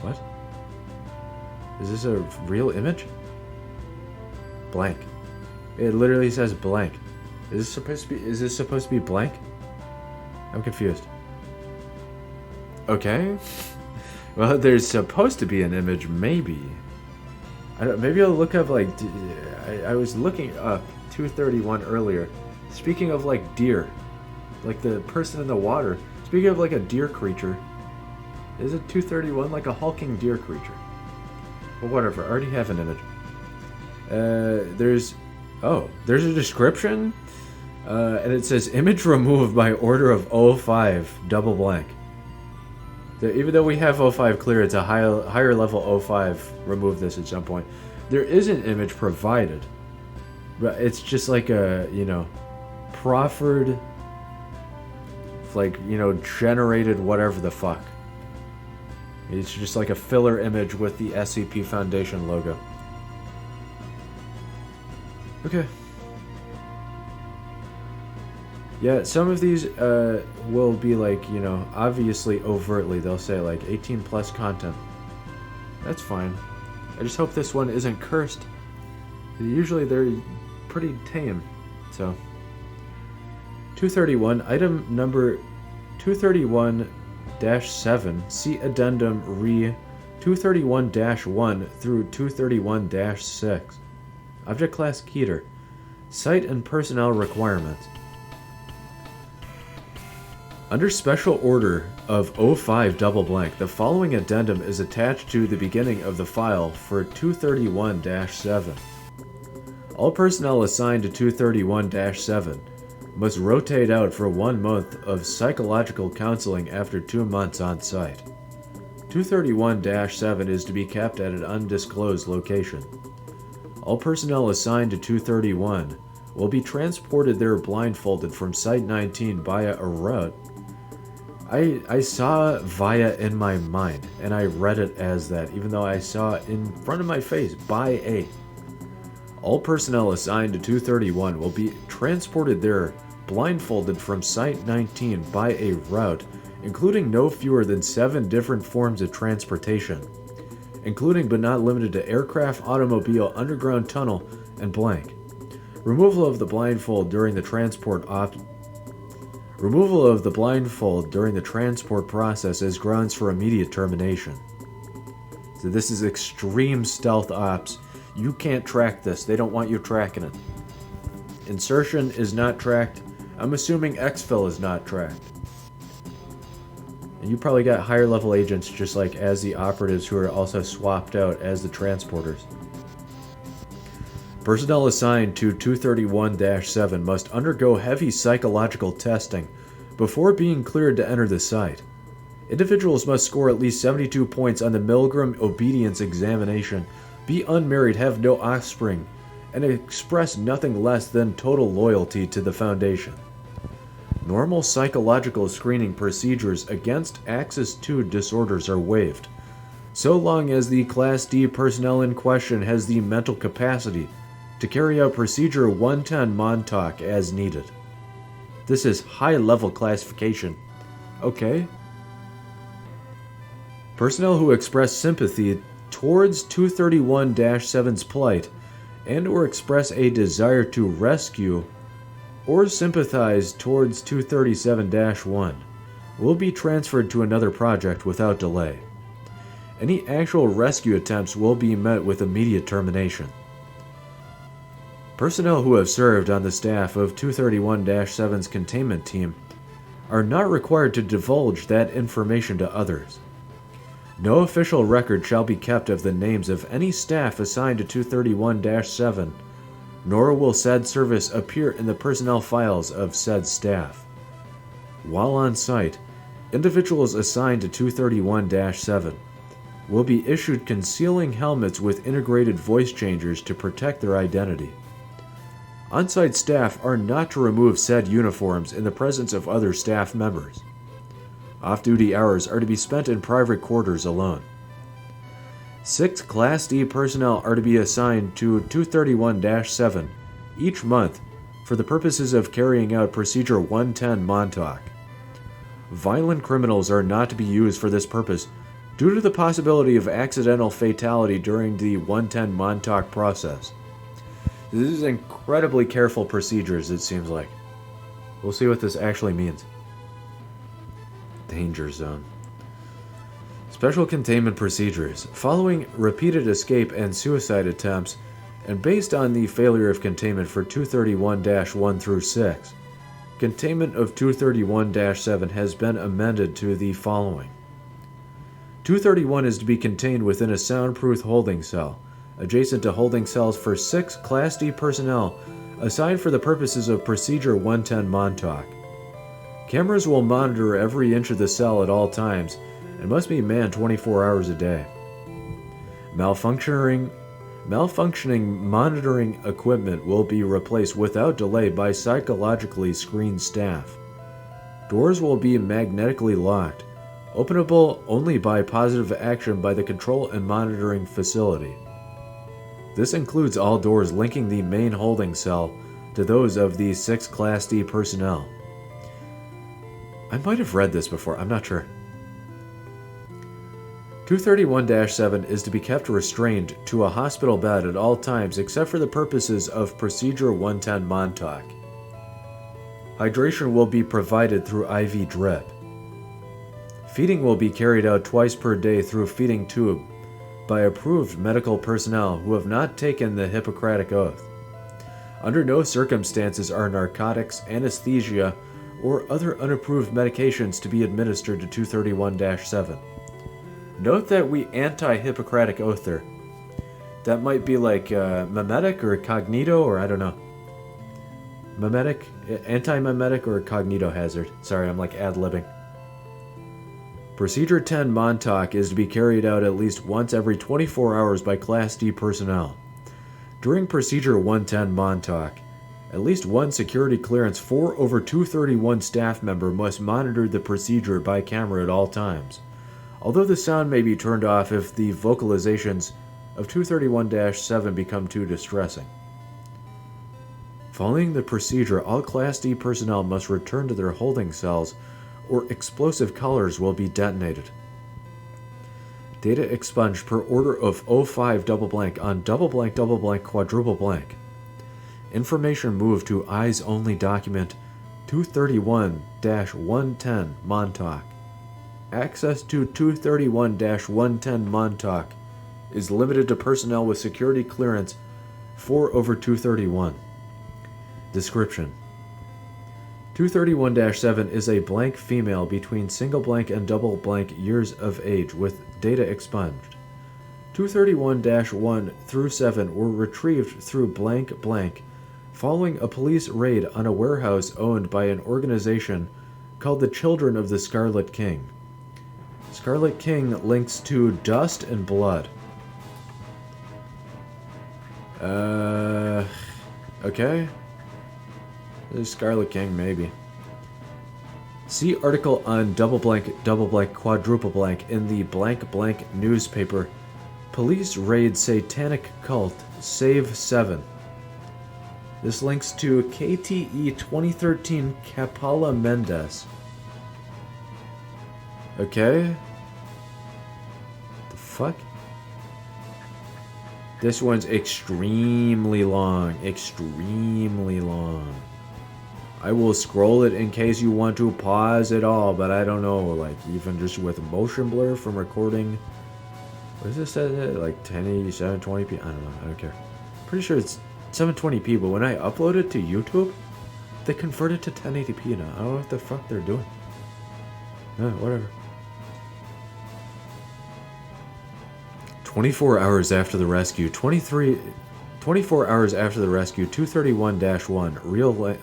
What? Is this a real image? Blank. It literally says blank. Is this supposed to be blank? I'm confused. Okay. Well, there's supposed to be an image, maybe. Maybe I'll look up, like, I was looking up 231 earlier. Speaking of, like, deer. Like the person in the water. Speaking of, like, a deer creature. Is it 231? Like a hulking deer creature. Well, whatever. I already have an image. There's a description. And it says, image removed by order of 05, double blank. Even though we have 05 clear, it's a higher level 05, remove this at some point. There is an image provided, but it's just like a, you know, proffered, like, you know, generated whatever the fuck. It's just like a filler image with the SCP Foundation logo. Okay. Yeah, some of these will be like, you know, obviously overtly they'll say like 18 plus content. That's fine. I just hope this one isn't cursed. Usually they're pretty tame. So 231, item number 231-7, see addendum re 231-1 through 231-6. Object class Keter. Site and personnel requirements. Under Special Order of 05 double blank, the following addendum is attached to the beginning of the file for 231-7. All personnel assigned to 231-7 must rotate out for 1 month of psychological counseling after 2 months on site. 231-7 is to be kept at an undisclosed location. All personnel assigned to 231 will be transported there blindfolded from Site 19 via a route. I saw via in my mind, and I read it as that, even though I saw it in front of my face, by a. All personnel assigned to 231 will be transported there blindfolded from Site 19 by a route, including no fewer than 7 different forms of transportation, including but not limited to aircraft, automobile, underground tunnel, and blank. Removal of the blindfold during the transport process is grounds for immediate termination. So this is extreme stealth ops. You can't track this. They don't want you tracking it. Insertion is not tracked. I'm assuming exfil is not tracked. And you probably got higher level agents just like as the operatives who are also swapped out as the transporters. Personnel assigned to 231-7 must undergo heavy psychological testing before being cleared to enter the site. Individuals must score at least 72 points on the Milgram Obedience Examination, be unmarried, have no offspring, and express nothing less than total loyalty to the Foundation. Normal psychological screening procedures against Axis II disorders are waived, so long as the Class D personnel in question has the mental capacity to carry out Procedure 110 Montauk as needed. This is high-level classification. Okay. Personnel who express sympathy towards 231-7's plight and or express a desire to rescue or sympathize towards 237-1 will be transferred to another project without delay. Any actual rescue attempts will be met with immediate termination. Personnel who have served on the staff of 231-7's containment team are not required to divulge that information to others. No official record shall be kept of the names of any staff assigned to 231-7, nor will said service appear in the personnel files of said staff. While on site, individuals assigned to 231-7 will be issued concealing helmets with integrated voice changers to protect their identity. On-site staff are not to remove said uniforms in the presence of other staff members. Off-duty hours are to be spent in private quarters alone. 6 Class D personnel are to be assigned to 231-7 each month for the purposes of carrying out Procedure 110 Montauk. Violent criminals are not to be used for this purpose due to the possibility of accidental fatality during the 110 Montauk process. This is incredibly careful procedures, it seems like. We'll see what this actually means. Danger Zone. Special containment procedures. Following repeated escape and suicide attempts, and based on the failure of containment for 231-1 through 6, containment of 231-7 has been amended to the following. 231 is to be contained within a soundproof holding cell, adjacent to holding cells for 6 Class D personnel assigned for the purposes of Procedure 110 Montauk. Cameras will monitor every inch of the cell at all times and must be manned 24 hours a day. Malfunctioning monitoring equipment will be replaced without delay by psychologically screened staff. Doors will be magnetically locked, openable only by positive action by the control and monitoring facility. This includes all doors linking the main holding cell to those of the 6 Class D personnel. I might have read this before, I'm not sure. 231-7 is to be kept restrained to a hospital bed at all times except for the purposes of Procedure 110 Montauk. Hydration will be provided through IV drip. Feeding will be carried out twice per day through feeding tube by approved medical personnel who have not taken the Hippocratic Oath. Under no circumstances are narcotics, anesthesia, or other unapproved medications to be administered to 231-7. Note that we anti-Hippocratic Oath there. That might be like memetic or cognito, or I don't know. Memetic, anti-memetic, or cognito hazard. Sorry, I'm like ad-libbing. Procedure 10 Montauk is to be carried out at least once every 24 hours by Class D personnel. During Procedure 110 Montauk, at least one security clearance 4/231 staff member must monitor the procedure by camera at all times, although the sound may be turned off if the vocalizations of 231-7 become too distressing. Following the procedure, all Class D personnel must return to their holding cells or explosive collars will be detonated. Data expunged per order of 05 double blank on double blank quadruple blank. Information moved to eyes only document 231-110 Montauk. Access to 231-110 Montauk is limited to personnel with security clearance 4/231. Description: 231-7 is a blank female between single blank and double blank years of age with data expunged. 231-1 through 7 were retrieved through blank blank following a police raid on a warehouse owned by an organization called the Children of the Scarlet King. Scarlet King links to dust and blood. Okay. The Scarlet King, maybe. See article on double blank, quadruple blank in the blank blank newspaper. Police raid satanic cult, save 7. This links to KTE 2013 Capala Mendes. Okay. The fuck? This one's extremely long. Extremely long. I will scroll it in case you want to pause it all, but I don't know, like, even just with motion blur from recording. What is this at? Like 1080, 720p? I don't know. I don't care. Pretty sure it's 720p, but when I upload it to YouTube, they convert it to 1080p now. I don't know what the fuck they're doing. Whatever. 24 hours after the rescue, 24 hours after the rescue, 231-1, real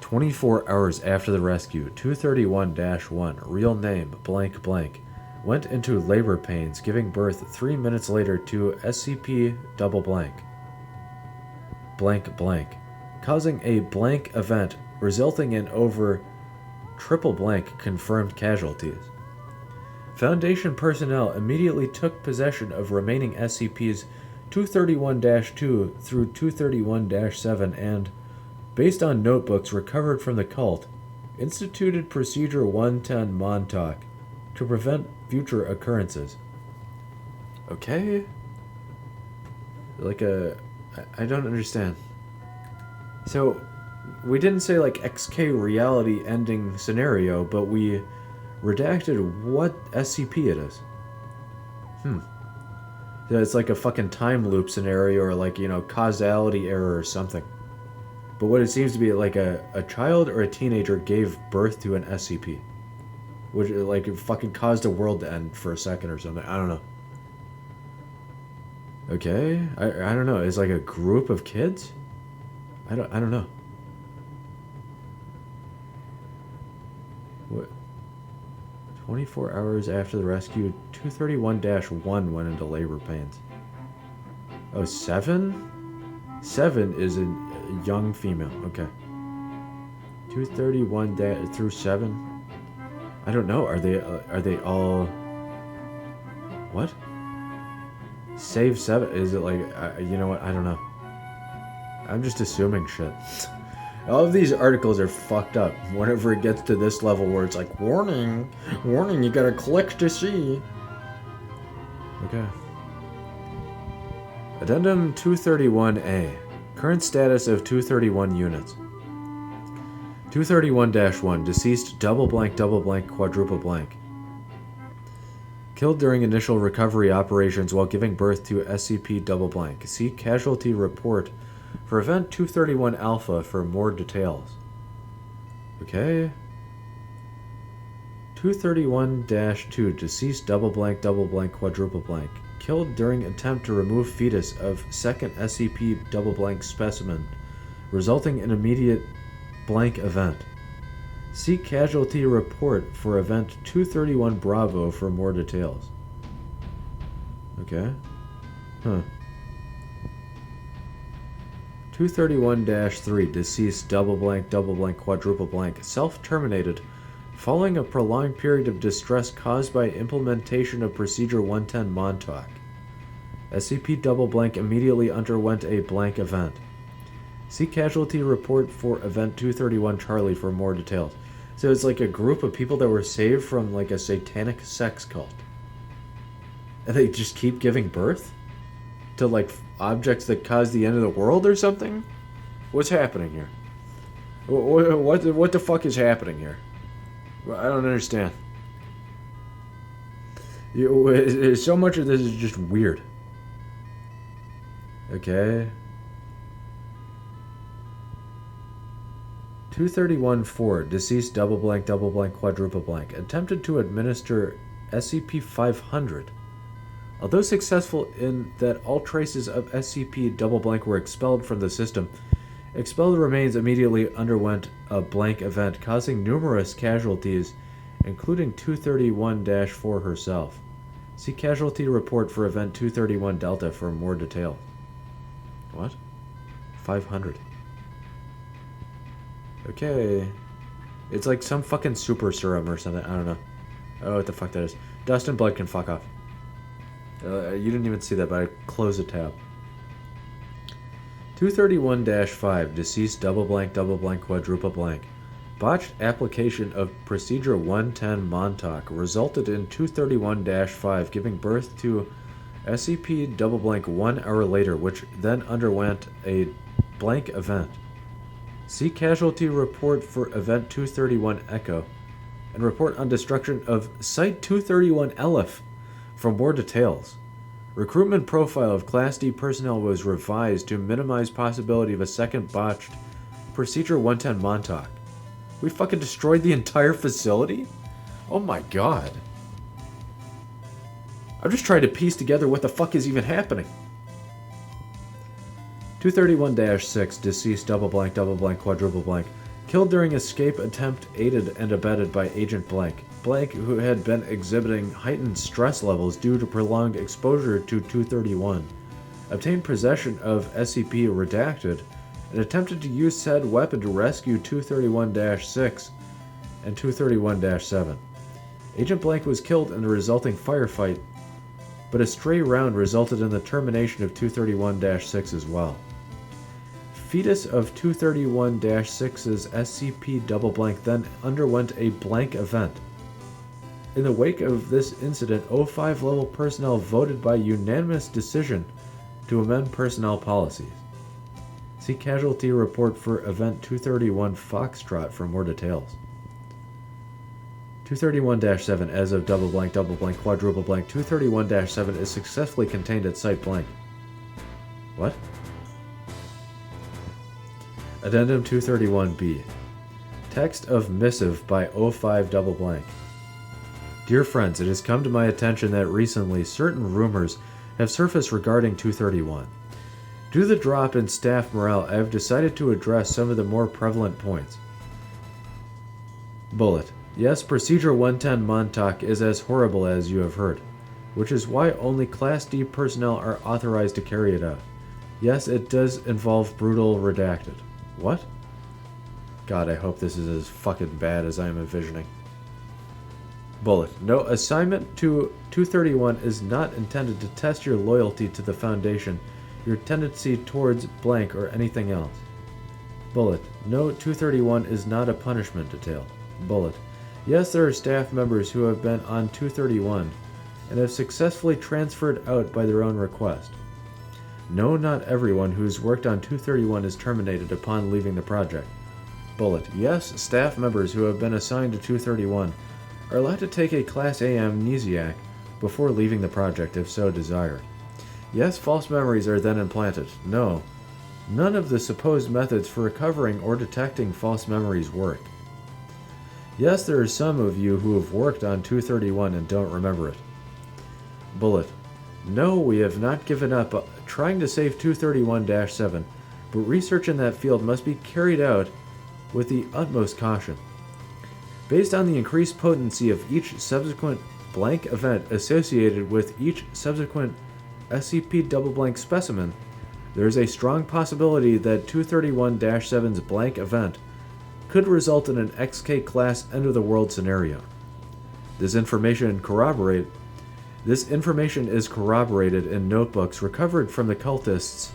24 hours after the rescue, 231-1, real name, blank blank, went into labor pains, giving birth 3 minutes later to SCP double blank, blank blank, causing a blank event resulting in over triple blank confirmed casualties. Foundation personnel immediately took possession of remaining SCPs 231-2 through 231-7 and, based on notebooks recovered from the cult, instituted Procedure 110 Montauk to prevent future occurrences. Okay? I don't understand. So, we didn't say like XK reality ending scenario, but we redacted what SCP it is. Yeah, it's like a fucking time loop scenario or like, causality error or something. But what it seems to be like a child or a teenager gave birth to an SCP. Which like it fucking caused the world to end for a second or something. I don't know. Okay? I don't know. It's like a group of kids? I don't know. What? 24 hours after the rescue, 231-1 went into labor pains. Oh, 7? 7 is a young female. Okay. 231 through 7? I don't know. Are they all... What? Save 7? Is it like... you know what? I don't know. I'm just assuming shit. All of these articles are fucked up. Whenever it gets to this level where it's like, warning, warning, you gotta click to see. Okay. Addendum 231A. Current status of 231 units. 231-1. Deceased double blank, quadruple blank. Killed during initial recovery operations while giving birth to SCP double blank. See casualty report for Event 231 Alpha for more details. Okay. 231-2. Deceased double blank, quadruple blank. Killed during attempt to remove fetus of second SCP double blank specimen, resulting in immediate blank event. See casualty report for Event 231 Bravo for more details. Okay. 231-3. Deceased double blank, quadruple blank. Self-terminated following a prolonged period of distress caused by implementation of Procedure 110 Montauk. SCP double blank immediately underwent a blank event. See casualty report for Event 231 Charlie for more details. So it's like a group of people that were saved from like a satanic sex cult. And they just keep giving birth? To like objects that cause the end of the world or something? What's happening here? What the fuck is happening here? I don't understand. So much of this is just weird. Okay. 231-4. Deceased double blank, quadruple blank. Attempted to administer SCP-500. Although successful in that all traces of SCP double blank were expelled from the system, expelled remains immediately underwent a blank event, causing numerous casualties, including 231-4 herself. See casualty report for Event 231 Delta for more detail. What? 500. Okay. It's like some fucking super serum or something. I don't know. I don't know what the fuck that is. Dust and blood can fuck off. You didn't even see that, but I closed a tab. 231-5, deceased double blank, quadruple blank. Botched application of Procedure 110 Montauk resulted in 231-5 giving birth to SCP double blank 1 hour later, which then underwent a blank event. See casualty report for Event 231 Echo and report on destruction of Site 231 Elif for more details. Recruitment profile of Class D personnel was revised to minimize possibility of a second botched Procedure 110 Montauk. We fucking destroyed the entire facility? Oh my god. I'm just trying to piece together what the fuck is even happening. 231-6, deceased double blank, quadruple blank. Killed during escape attempt aided and abetted by Agent Blank. Blank, who had been exhibiting heightened stress levels due to prolonged exposure to 231. Obtained possession of SCP redacted and attempted to use said weapon to rescue 231-6 and 231-7. Agent Blank was killed in the resulting firefight, but a stray round resulted in the termination of 231-6 as well. Fetus of 231-6's SCP double blank then underwent a blank event. In the wake of this incident, O5 level personnel voted by unanimous decision to amend personnel policies. See casualty report for Event 231 Foxtrot for more details. 231-7, as of double blank, quadruple blank, 231-7 is successfully contained at Site blank. What? Addendum 231-B. Text of missive by O5 double blank. Dear friends, it has come to my attention that recently certain rumors have surfaced regarding 231. Due to the drop in staff morale, I have decided to address some of the more prevalent points. Bullet. Yes, Procedure 110 Montauk is as horrible as you have heard, which is why only Class D personnel are authorized to carry it out. Yes, it does involve brutal redacted. What? God, I hope this is as fucking bad as I am envisioning. Bullet. No, assignment to 231 is not intended to test your loyalty to the Foundation, your tendency towards blank, or anything else. Bullet. No, 231 is not a punishment detail. Bullet. Yes, there are staff members who have been on 231 and have successfully transferred out by their own request. No, not everyone who's worked on 231 is terminated upon leaving the project. Bullet. Yes, staff members who have been assigned to 231 are allowed to take a Class A amnesiac before leaving the project if so desired. Yes, false memories are then implanted. No, none of the supposed methods for recovering or detecting false memories work. Yes, there are some of you who have worked on 231 and don't remember it. Bullet. No, we have not given up trying to save 231-7, but research in that field must be carried out with the utmost caution. Based on the increased potency of each subsequent blank event associated with each subsequent SCP double blank specimen, there is a strong possibility that 231-7's blank event could result in an XK class end of the world scenario. This information is corroborated in notebooks recovered from the cultists.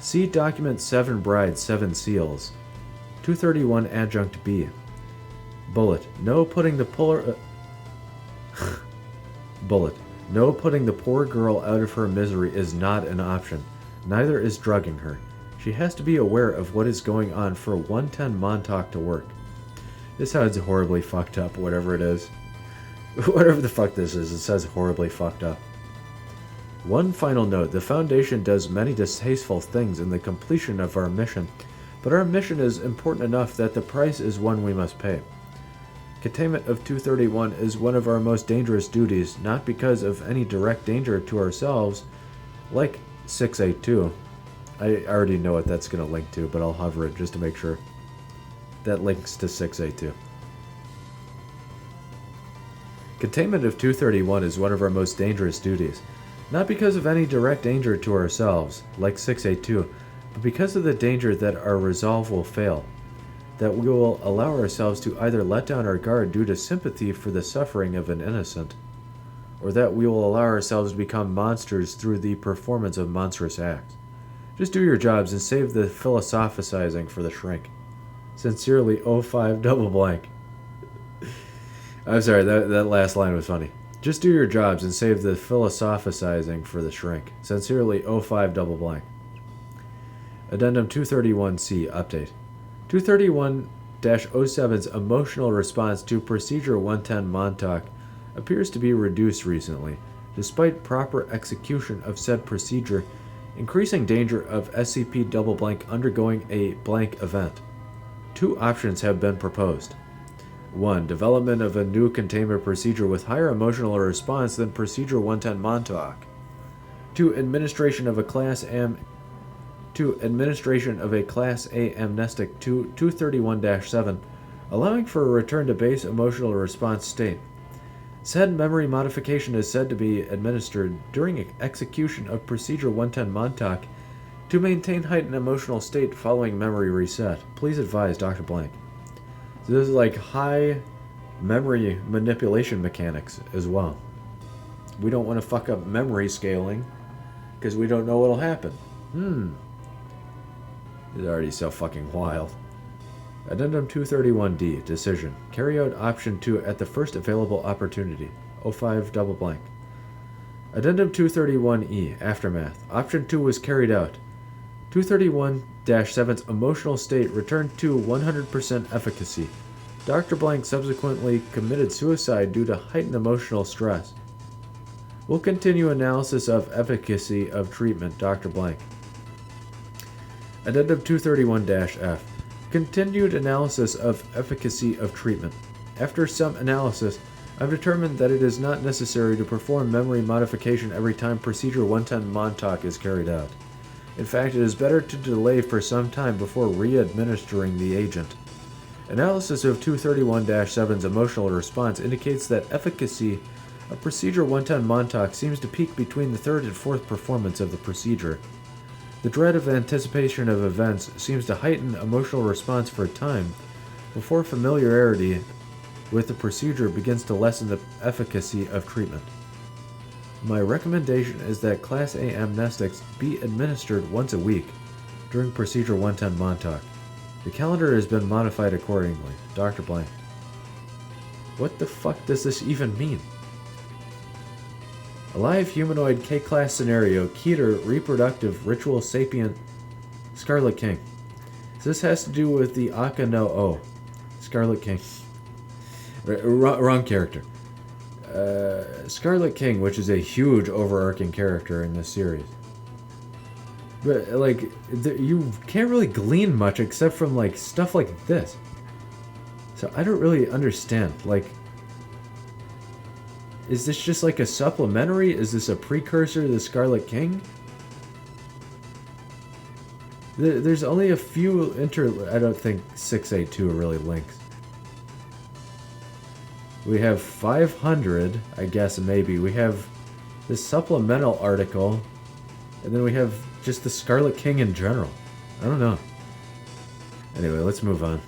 See Document 7 Brides, 7 Seals. 231 Adjunct B. Bullet. No putting the Bullet. No putting the poor girl out of her misery is not an option. Neither is drugging her. She has to be aware of what is going on for 110 Montauk to work. This sounds horribly fucked up, whatever it is. Whatever the fuck this is, it says horribly fucked up. One final note, the Foundation does many distasteful things in the completion of our mission, but our mission is important enough that the price is one we must pay. Containment of 231 is one of our most dangerous duties, not because of any direct danger to ourselves, like 682. I already know what that's going to link to, but I'll hover it just to make sure. That links to 682. Containment of 231 is one of our most dangerous duties, not because of any direct danger to ourselves, like 682, but because of the danger that our resolve will fail, that we will allow ourselves to either let down our guard due to sympathy for the suffering of an innocent, or that we will allow ourselves to become monsters through the performance of monstrous acts. Just do your jobs and save the philosophizing for the shrink. Sincerely, 05 double blank. I'm sorry, that last line was funny. Just do your jobs and save the philosophizing for the shrink. Sincerely, 05 double blank. Addendum 231C, update. 231-07's emotional response to Procedure 110 Montauk appears to be reduced recently, despite proper execution of said procedure, increasing danger of SCP double blank undergoing a blank event. Two options have been proposed. 1. Development of a new containment procedure with higher emotional response than Procedure 110 Montauk. 2. Administration of a Class A amnestic to 231-7, allowing for a return to base emotional response state. Said memory modification is said to be administered during execution of Procedure 110 Montauk to maintain heightened emotional state following memory reset. Please advise Dr. Blank. So this is like high memory manipulation mechanics as well. We don't want to fuck up memory scaling because we don't know what'll happen. It's already so fucking wild. Addendum 231D, decision. Carry out option 2 at the first available opportunity. 05 double blank. Addendum 231E, aftermath. Option 2 was carried out. 231-7's emotional state returned to 100% efficacy. Dr. Blank subsequently committed suicide due to heightened emotional stress. We'll continue analysis of efficacy of treatment, Dr. Blank. Addendum 231-F. Continued analysis of efficacy of treatment. After some analysis, I've determined that it is not necessary to perform memory modification every time Procedure 110 Montauk is carried out. In fact, it is better to delay for some time before re-administering the agent. Analysis of 231-7's emotional response indicates that efficacy of Procedure 110 Montauk seems to peak between the third and fourth performance of the procedure. The dread of anticipation of events seems to heighten emotional response for a time before familiarity with the procedure begins to lessen the efficacy of treatment. My recommendation is that Class A amnestics be administered once a week during Procedure 110 Montauk. The calendar has been modified accordingly. Dr. Blank. What the fuck does this even mean? Alive humanoid K-class scenario, Keter, reproductive, ritual sapient, Scarlet King. This has to do with the Aka no O. Scarlet King. Wrong character. Scarlet King, which is a huge overarching character in this series. But, like, you can't really glean much except from, like, stuff like this. So I don't really understand, like... Is this just like a supplementary? Is this a precursor to the Scarlet King? There's only a few I don't think 682 really links. We have 500, I guess maybe. We have this supplemental article. And then we have just the Scarlet King in general. I don't know. Anyway, let's move on.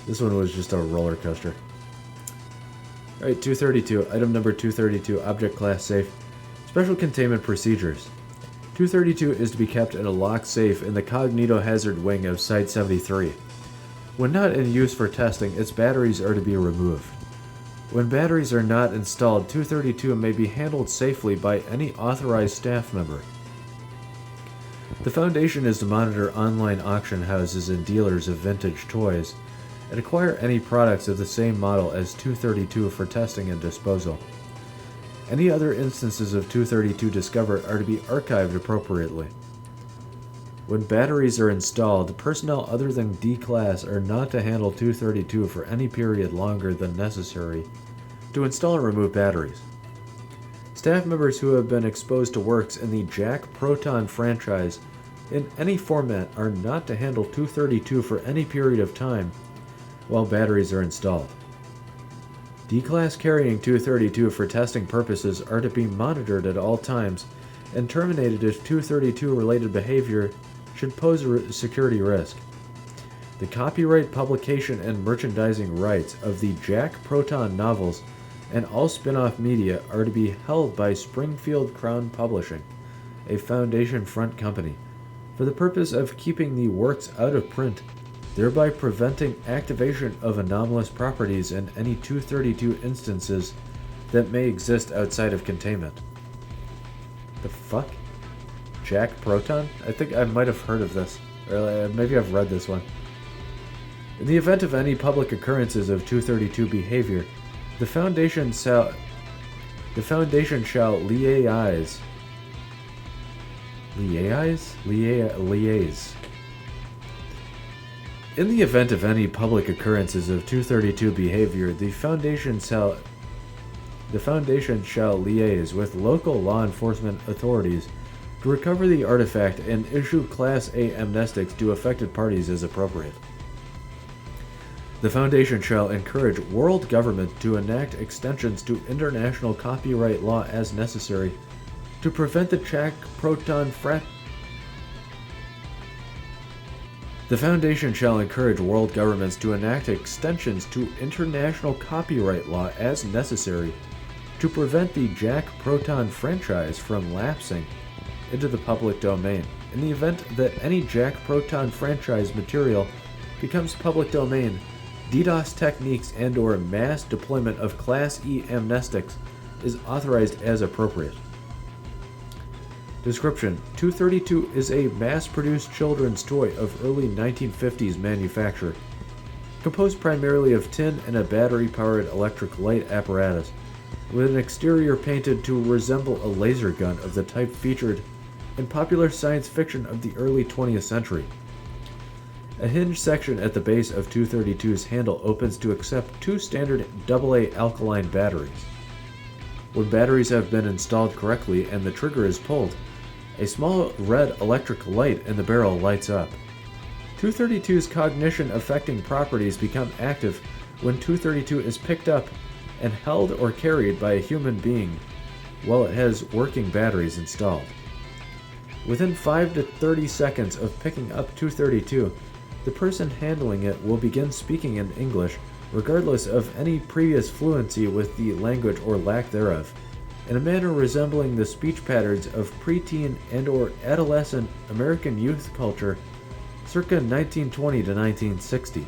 This one was just a roller coaster. Alright, 232. Item number 232. Object class safe. Special containment procedures. 232 is to be kept in a locked safe in the cognitohazard wing of Site-73. When not in use for testing, its batteries are to be removed. When batteries are not installed, 232 may be handled safely by any authorized staff member. The Foundation is to monitor online auction houses and dealers of vintage toys, and acquire any products of the same model as 232 for testing and disposal. Any other instances of 232 discovered are to be archived appropriately. When batteries are installed, personnel other than D-Class are not to handle 232 for any period longer than necessary to install and remove batteries. Staff members who have been exposed to works in the Jack Proton franchise in any format are not to handle 232 for any period of time while batteries are installed. D-Class carrying 232 for testing purposes are to be monitored at all times and terminated if 232 related behavior should pose a security risk. The copyright, publication, and merchandising rights of the Jack Proton novels and all spin-off media are to be held by Springfield Crown Publishing, a Foundation front company, for the purpose of keeping the works out of print, thereby preventing activation of anomalous properties in any 232 instances that may exist outside of containment. The fuck? Jack Proton? I think I might have heard of this. Or maybe I've read this one. In the event of any public occurrences of 232 behavior, the Foundation shall liaise. In the event of any public occurrences of 232 behavior, the Foundation shall liaise with local law enforcement authorities to recover the artifact and issue Class A amnestics to affected parties as appropriate. The Foundation shall encourage world government to enact extensions to international copyright law as necessary to prevent the Jack Proton The Foundation shall encourage world governments to enact extensions to international copyright law as necessary to prevent the Jack Proton franchise from lapsing into the public domain. In the event that any Jack Proton franchise material becomes public domain, DDoS techniques and/or mass deployment of Class E amnestics is authorized as appropriate. Description: 232 is a mass-produced children's toy of early 1950s manufacture, composed primarily of tin and a battery-powered electric light apparatus, with an exterior painted to resemble a laser gun of the type featured in popular science fiction of the early 20th century. A hinge section at the base of 232's handle opens to accept two standard AA alkaline batteries. When batteries have been installed correctly and the trigger is pulled, a small red electric light in the barrel lights up. 232's cognition-affecting properties become active when 232 is picked up and held or carried by a human being while it has working batteries installed. Within 5 to 30 seconds of picking up 232, the person handling it will begin speaking in English, regardless of any previous fluency with the language or lack thereof, in a manner resembling the speech patterns of preteen and/or adolescent American youth culture circa 1920 to 1960.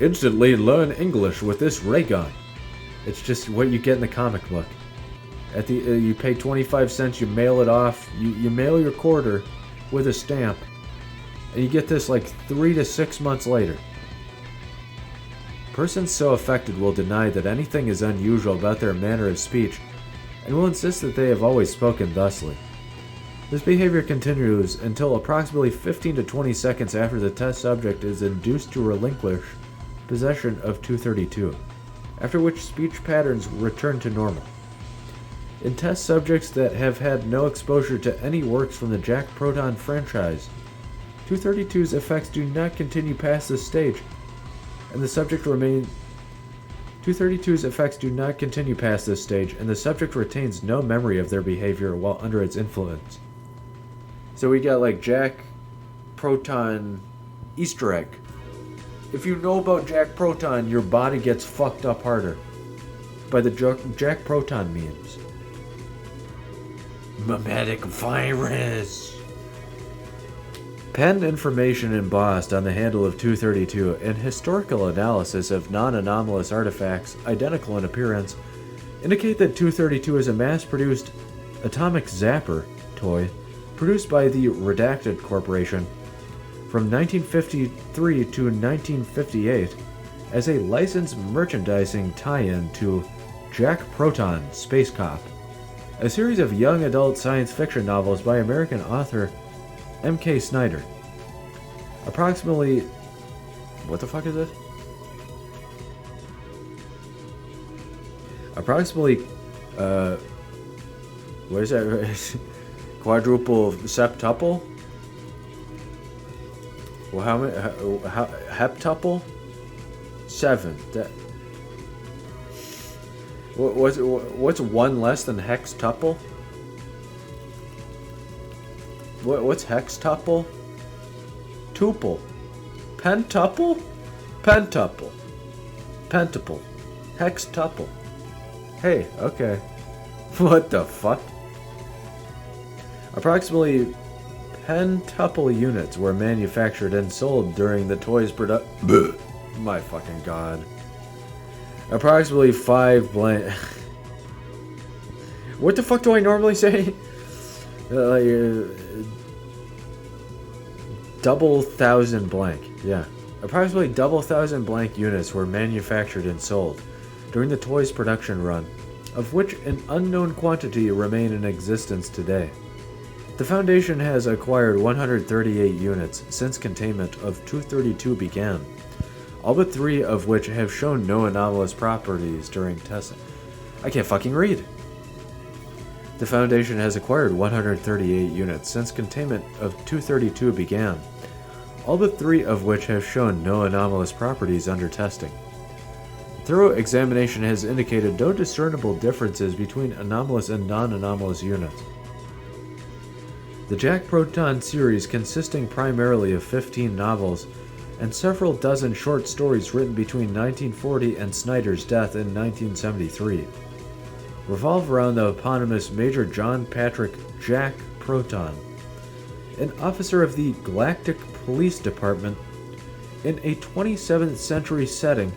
Instantly learn English with this ray gun. It's just what you get in the comic book. At the you pay 25 cents, you mail it off, you mail your quarter with a stamp, and you get this like 3 to 6 months later. Persons so affected will deny that anything is unusual about their manner of speech and will insist that they have always spoken thusly. This behavior continues until approximately 15 to 20 seconds after the test subject is induced to relinquish possession of 232, after which speech patterns return to normal. In test subjects that have had no exposure to any works from the Jack Proton franchise, 232's effects do not continue past this stage, and the subject remains 232's effects do not continue past this stage, and the subject retains no memory of their behavior while under its influence. So we got like Jack Proton Easter egg. If you know about Jack Proton, your body gets fucked up harder by the Jack Proton memes. Mimetic virus. Patent information embossed on the handle of 232 and historical analysis of non-anomalous artifacts identical in appearance indicate that 232 is a mass-produced atomic zapper toy produced by the Redacted Corporation from 1953 to 1958 as a licensed merchandising tie-in to Jack Proton Space Cop, a series of young adult science fiction novels by American author M.K. Snyder. Approximately... What the fuck is this? Approximately... What is that? Quadruple septuple? Well, how many? Heptuple? 7. That... What's one less than hextuple? What's hextuple? Tuple. Pentuple? Pentuple. Pentaple. Hextuple. Hey, okay. What the fuck? Approximately pentuple units were manufactured and sold during the toys production. My fucking god. Approximately 5 blank. What the fuck do I normally say? Double thousand blank. Yeah. Approximately double thousand blank units were manufactured and sold during the toys production run, of which an unknown quantity remain in existence today. The Foundation has acquired 138 units since containment of 232 began, all but 3 of which have shown no anomalous properties during testing. I can't fucking read! The Foundation has acquired 138 units since containment of 232 began, all but 3 of which have shown no anomalous properties under testing. Thorough examination has indicated no discernible differences between anomalous and non-anomalous units. The Jack Proton series, consisting primarily of 15 novels and several dozen short stories written between 1940 and Snyder's death in 1973, revolve around the eponymous Major John Patrick Jack Proton, an officer of the Galactic Police Department in a 27th century setting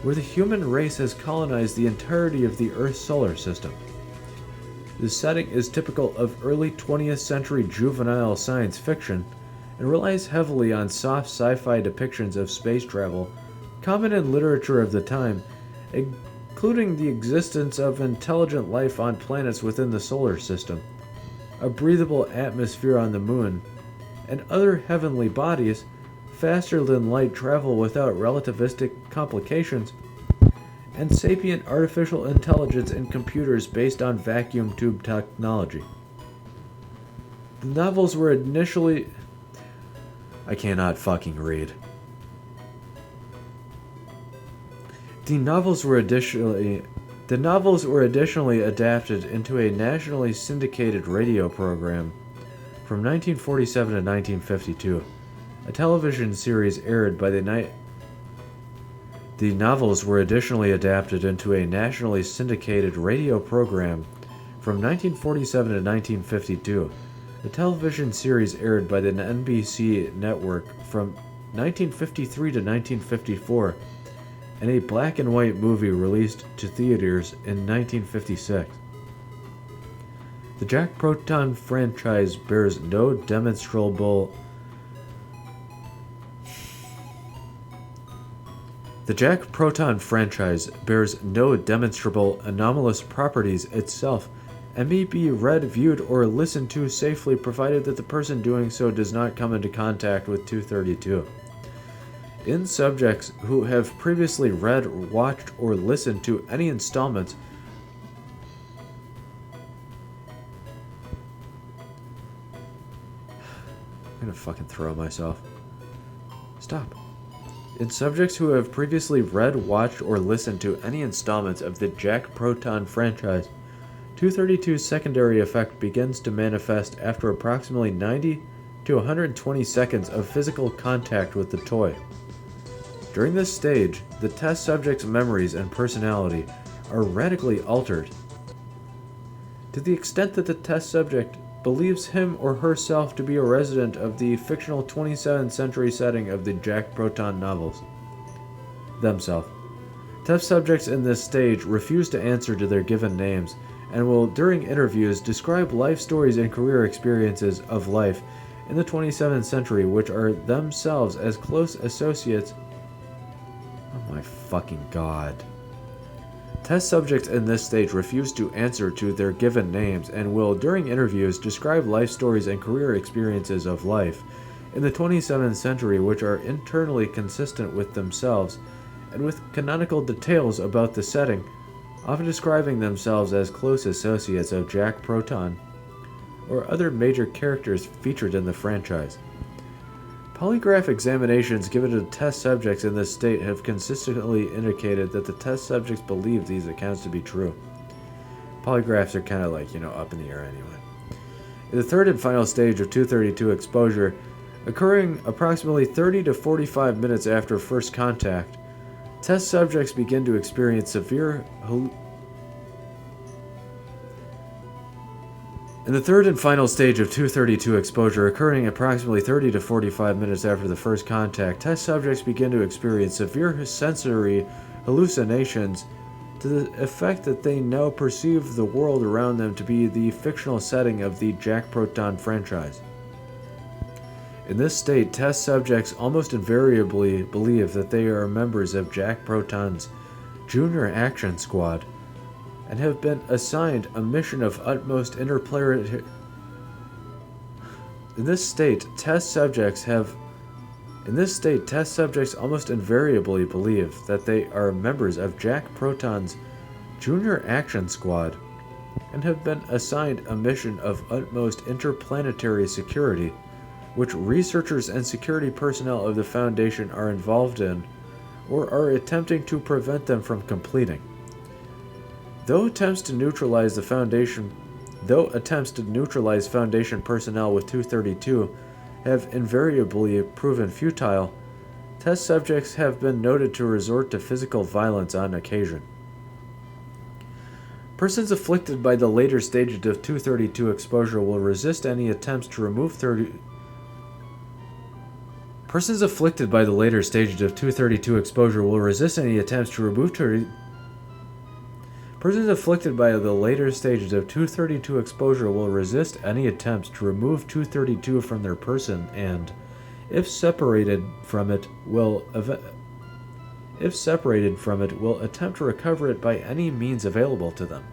where the human race has colonized the entirety of the Earth's solar system. The setting is typical of early 20th century juvenile science fiction and relies heavily on soft sci-fi depictions of space travel, common in literature of the time, including the existence of intelligent life on planets within the solar system, a breathable atmosphere on the moon, and other heavenly bodies, faster-than-light travel without relativistic complications, and sapient artificial intelligence in computers based on vacuum tube technology. The novels were initially... I cannot fucking read. The novels were additionally adapted into a nationally syndicated radio program from 1947 to 1952. A television series aired by the night. The novels were additionally adapted into a nationally syndicated radio program from 1947 to 1952. The television series aired by the NBC network from 1953 to 1954, and a black and white movie released to theaters in 1956. The Jack Proton franchise bears no demonstrable anomalous properties itself, and may be read, viewed, or listened to safely provided that the person doing so does not come into contact with 232. In subjects who have previously read, watched, or listened to any installments I'm gonna fucking throw myself. Stop. In subjects who have previously read, watched, or listened to any installments of the Jack Proton franchise, 232's secondary effect begins to manifest after approximately 90 to 120 seconds of physical contact with the toy. During this stage, the test subject's memories and personality are radically altered. To the extent that the test subject believes him or herself to be a resident of the fictional 27th century setting of the Jack Proton novels themselves. Test subjects in this stage refuse to answer to their given names and will, during interviews, describe life stories and career experiences of life in the 27th century which are themselves as close associates. Oh my fucking god. Test subjects in this stage refuse to answer to their given names and will, during interviews, describe life stories and career experiences of life in the 27th century which are internally consistent with themselves and with canonical details about the setting, often describing themselves as close associates of Jack Proton or other major characters featured in the franchise. Polygraph examinations given to test subjects in this state have consistently indicated that the test subjects believe these accounts to be true. Polygraphs are kind of like, up in the air anyway. In the third and final stage of 232 exposure, occurring approximately 30 to 45 minutes after first contact, test subjects begin to experience severe In the third and final stage of 232 exposure, occurring approximately 30 to 45 minutes after the first contact, test subjects begin to experience severe sensory hallucinations to the effect that they now perceive the world around them to be the fictional setting of the Jack Proton franchise. In this state, test subjects almost invariably believe that they are members of Jack Proton's Junior Action Squad, and have been assigned a mission of utmost interplanetary. In this state, test subjects almost invariably believe that they are members of Jack Proton's Junior Action Squad, and have been assigned a mission of utmost interplanetary security, which researchers and security personnel of the Foundation are involved in, or are attempting to prevent them from completing. Though attempts to neutralize Foundation personnel with 232 have invariably proven futile, test subjects have been noted to resort to physical violence on occasion. Persons afflicted by the later stages of 232 exposure will resist any attempts to remove Persons afflicted by the later stages of 232 exposure will resist any attempts to remove Persons afflicted by the later stages of 232 exposure will resist any attempts to remove 232 from their person and, if separated from it, will attempt to recover it by any means available to them.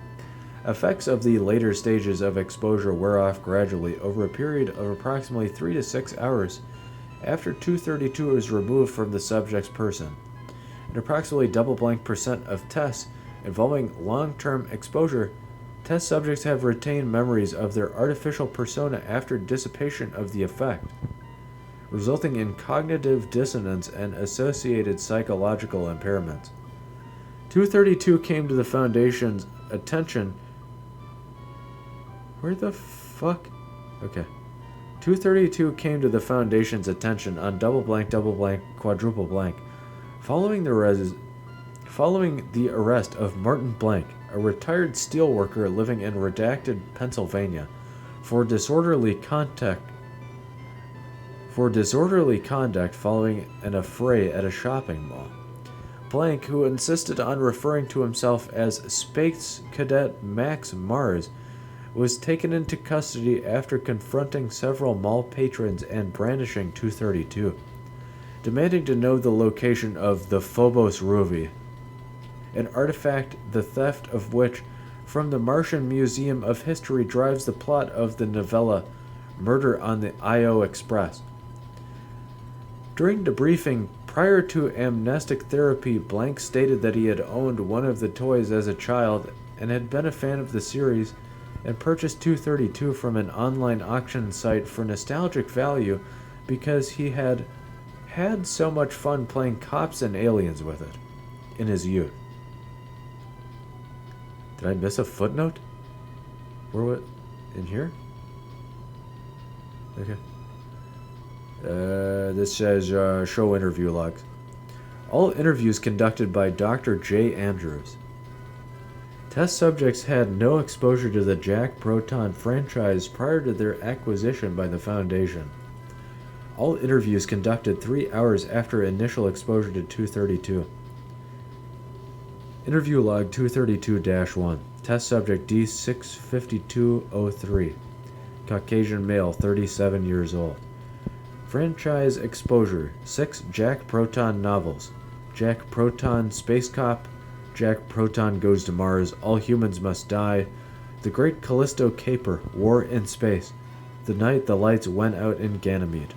Effects of the later stages of exposure wear off gradually over a period of approximately 3 to 6 hours after 232 is removed from the subject's person, and approximately double-blank % of tests involving long-term exposure, test subjects have retained memories of their artificial persona after dissipation of the effect, resulting in cognitive dissonance and associated psychological impairments. 232 came to the Foundation's attention. Where the fuck? Okay. 232 came to the Foundation's attention on double-blank, quadruple blank, following the arrest of Martin Blank, a retired steelworker living in redacted Pennsylvania, for disorderly conduct following an affray at a shopping mall. Blank, who insisted on referring to himself as Space Cadet Max Mars, was taken into custody after confronting several mall patrons and brandishing 232, demanding to know the location of the Phobos Ruby, an artifact the theft of which from the Martian Museum of History drives the plot of the novella Murder on the I.O. Express. During debriefing prior to amnestic therapy, Blank stated that he had owned one of the toys as a child and had been a fan of the series and purchased 232 from an online auction site for nostalgic value because he had had so much fun playing cops and aliens with it in his youth. Did I miss a footnote? Where what? In here? Okay. This says show interview logs. All interviews conducted by Dr. J. Andrews. Test subjects had no exposure to the Jack Proton franchise prior to their acquisition by the Foundation. All interviews conducted 3 hours after initial exposure to 232. Interview log 232-1. Test subject D65203. Caucasian male, 37 years old. Franchise exposure: 6 Jack Proton novels. Jack Proton Space Cop, Jack Proton goes to Mars. All humans must die. The Great Callisto Caper. War in space. The night the lights went out in Ganymede.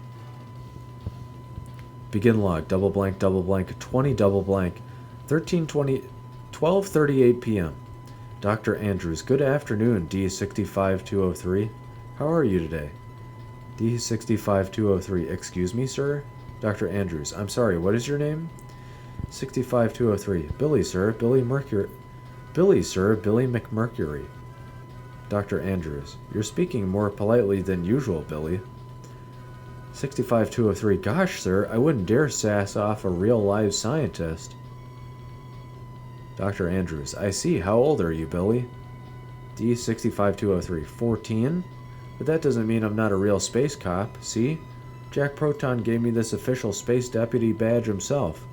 Begin log. Double blank, 20 double blank. 13:20, 12:38 p.m. Dr. Andrews. Good afternoon, D65203. How are you today? D65203. Excuse me, sir? Dr. Andrews. I'm sorry, what is your name? 65203. Billy, sir. Billy, sir. Billy McMercury. Dr. Andrews. You're speaking more politely than usual, Billy. 65203. Gosh, sir, I wouldn't dare sass off a real live scientist. Dr. Andrews. I see. How old are you, Billy? D65203. 14? But that doesn't mean I'm not a real space cop, see? Jack Proton gave me this official space deputy badge himself.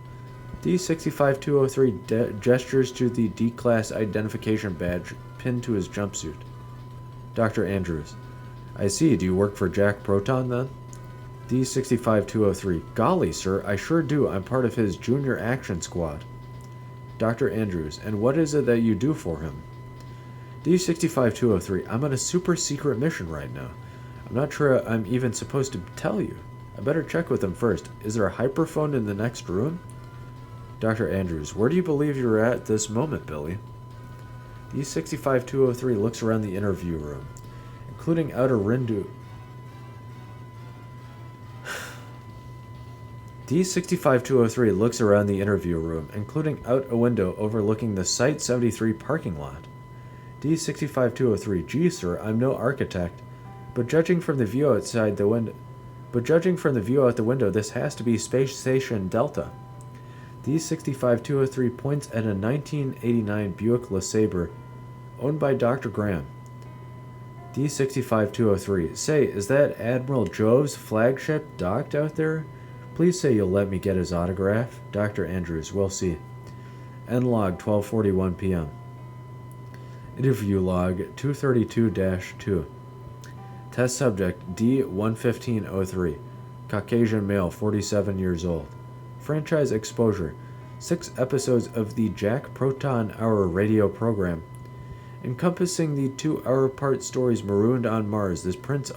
D65203 gestures to the D-Class identification badge pinned to his jumpsuit. Dr. Andrews. I see. Do you work for Jack Proton, then? D65203. Golly, sir, I sure do. I'm part of his Junior Action Squad. Dr. Andrews. And what is it that you do for him? D65203. I'm on a super secret mission right now. I'm not sure I'm even supposed to tell you. I better check with him first. Is there a hyperphone in the next room? Dr. Andrews. Where do you believe you're at this moment, Billy? D65203 looks around the interview room, including outer window. D65203 looks around the interview room, including out a window overlooking the Site 73 parking lot. D65203. Gee, sir, I'm no architect, but judging from the view outside the window, out the window, this has to be Space Station Delta. D65203 points at a 1989 Buick LeSabre, owned by Dr. Graham. D65203. Say, is that Admiral Jove's flagship docked out there? Please say you'll let me get his autograph. Dr. Andrews. We'll see. End log. 12:41 p.m. Interview log 232-2. Test subject D11503. Caucasian male, 47 years old. Franchise exposure: 6 episodes of the Jack Proton Hour radio program, encompassing the 2-hour-part stories Marooned on Mars, The Prince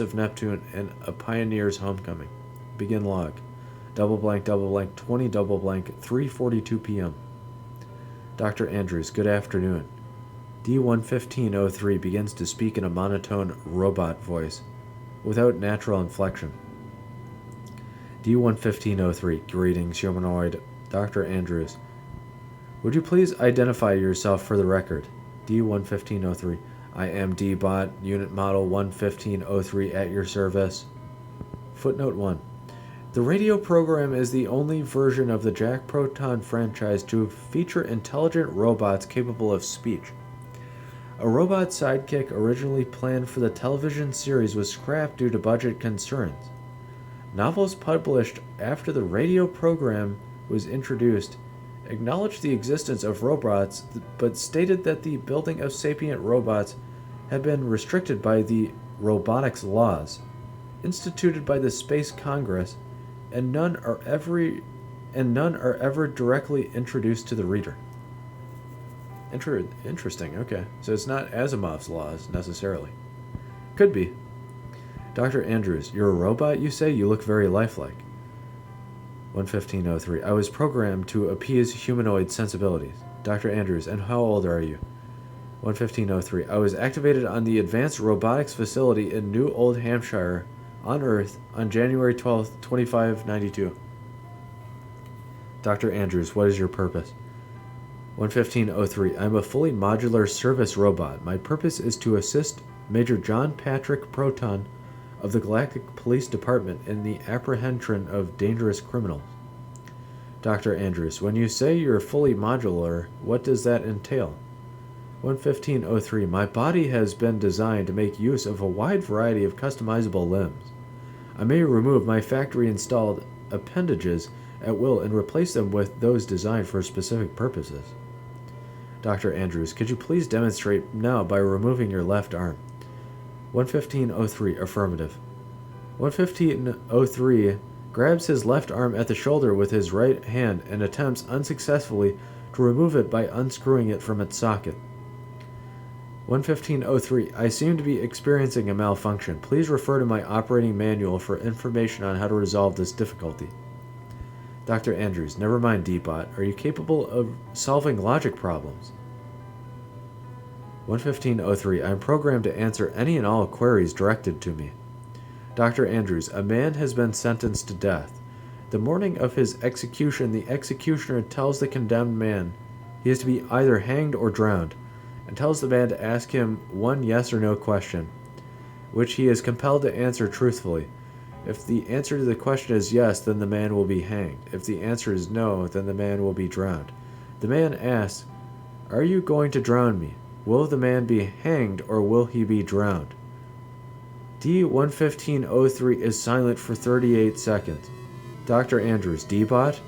of Neptune, and A Pioneer's Homecoming. Begin log. Double blank, 20 double blank, 3:42 p.m. Dr. Andrews. Good afternoon. D11503 begins to speak in a monotone robot voice, without natural inflection. D11503. Greetings, humanoid. Dr. Andrews. Would you please identify yourself for the record? D11503. I am D-Bot, Unit Model 11503 at your service. Footnote 1. The radio program is the only version of the Jack Proton franchise to feature intelligent robots capable of speech. A robot sidekick originally planned for the television series was scrapped due to budget concerns. Novels published after the radio program was introduced acknowledged the existence of robots, but stated that the building of sapient robots had been restricted by the robotics laws instituted by the Space Congress, and none are ever directly introduced to the reader. Interesting, okay. So it's not Asimov's laws, necessarily. Could be. Dr. Andrews, you're a robot, you say? You look very lifelike. 11503. I was programmed to appease humanoid sensibilities. Dr. Andrews, and how old are you? 11503. I was activated on the Advanced Robotics Facility in New Old Hampshire, on Earth, on January 12th, 2592. Dr. Andrews, what is your purpose? 11503. I'm a fully modular service robot. My purpose is to assist Major John Patrick Proton of the Galactic Police Department in the apprehension of dangerous criminals. Dr. Andrews, when you say you're fully modular, what does that entail? 11503. My body has been designed to make use of a wide variety of customizable limbs. I may remove my factory-installed appendages at will and replace them with those designed for specific purposes. Dr. Andrews, could you please demonstrate now by removing your left arm? 11503. Affirmative. 11503 grabs his left arm at the shoulder with his right hand and attempts unsuccessfully to remove it by unscrewing it from its socket. 11503. I seem to be experiencing a malfunction. Please refer to my operating manual for information on how to resolve this difficulty. Dr. Andrews. Never mind, D-Bot. Are you capable of solving logic problems? 11503. I am programmed to answer any and all queries directed to me. Dr. Andrews. A man has been sentenced to death. The morning of his execution, the executioner tells the condemned man he is to be either hanged or drowned, and tells the man to ask him one yes or no question, which he is compelled to answer truthfully. If the answer to the question is yes, then the man will be hanged. If the answer is no, then the man will be drowned. The man asks, "Are you going to drown me? Will the man be hanged or will he be drowned?" D-11503 is silent for 38 seconds. Dr. Andrews. D-Bot?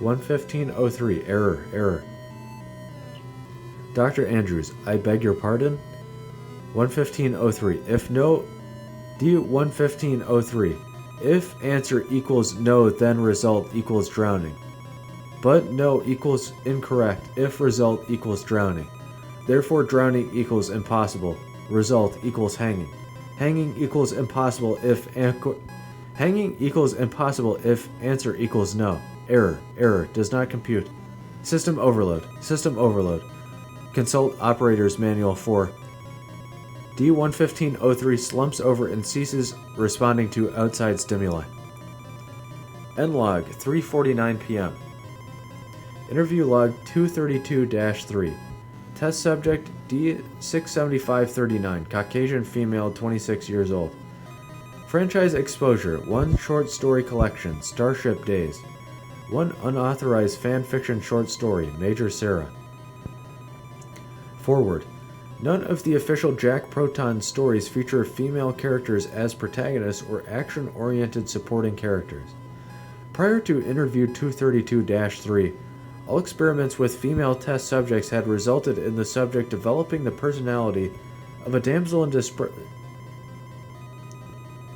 11503. Error. Dr. Andrews. I beg your pardon? 11503. If no... D-11503. If answer equals no, then result equals drowning. But no equals incorrect if result equals drowning. Therefore drowning equals impossible. Result equals hanging. Hanging equals impossible if answer equals no. Error. Does not compute. System overload. Consult operator's manual for... D-11503 slumps over and ceases responding to outside stimuli. N-Log, 3:49 p.m. Interview log 232-3. Test subject D-67539, Caucasian female, 26 years old. Franchise exposure, 1 short story collection, Starship Days. 1 unauthorized fan fiction short story, Major Sarah. Forward. None of the official Jack Proton stories feature female characters as protagonists or action-oriented supporting characters. Prior to Interview 232-3, all experiments with female test subjects had resulted in the subject developing the personality of a damsel in distress.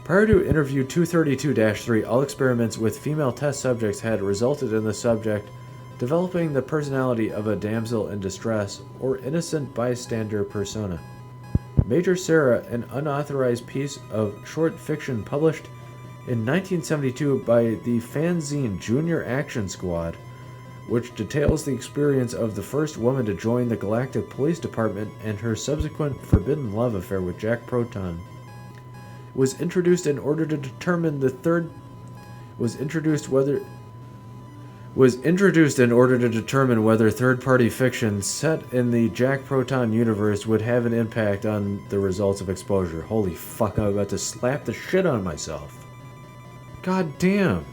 Prior to Interview 232-3, all experiments with female test subjects had resulted in the subject developing the personality of a damsel in distress or innocent bystander persona. Major Sarah, an unauthorized piece of short fiction published in 1972 by the fanzine Junior Action Squad, which details the experience of the first woman to join the Galactic Police Department and her subsequent forbidden love affair with Jack Proton, was introduced in order to determine whether third-party fiction set in the Jack Proton universe would have an impact on the results of exposure. Holy fuck, I'm about to slap the shit out of myself. God damn.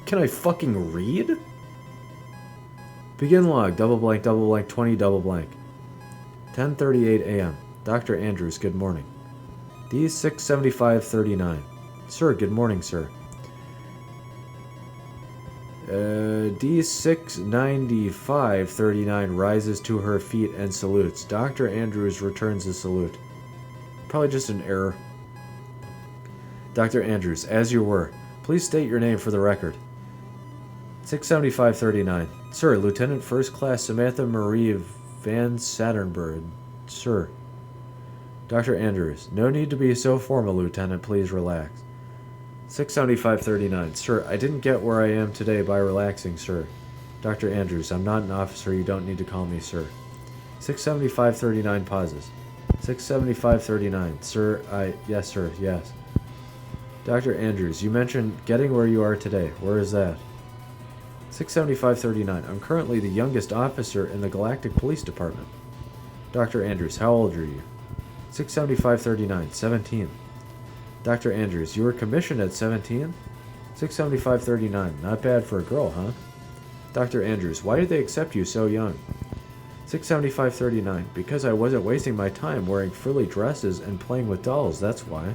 Can I fucking read? Begin log, double blank, 20, double blank. 10:38 a.m. Dr. Andrews, good morning. D-67539. Sir, good morning, sir. D-69539 rises to her feet and salutes. Dr. Andrews returns the salute. Probably just an error. Dr. Andrews, as you were. Please state your name for the record. 67539. Sir, Lieutenant First Class Samantha Marie Van Saturnberg. Sir. Dr. Andrews, no need to be so formal, Lieutenant. Please relax. 67539. Sir, I didn't get where I am today by relaxing, sir. Dr. Andrews, I'm not an officer. You don't need to call me sir. 67539 pauses. 67539. Sir, yes, sir, yes. Dr. Andrews, you mentioned getting where you are today. Where is that? 67539. I'm currently the youngest officer in the Galactic Police Department. Dr. Andrews, how old are you? 67539. 17. Dr. Andrews, you were commissioned at 17? 67539. Not bad for a girl, huh? Dr. Andrews, why did they accept you so young? 67539. Because I wasn't wasting my time wearing frilly dresses and playing with dolls, that's why.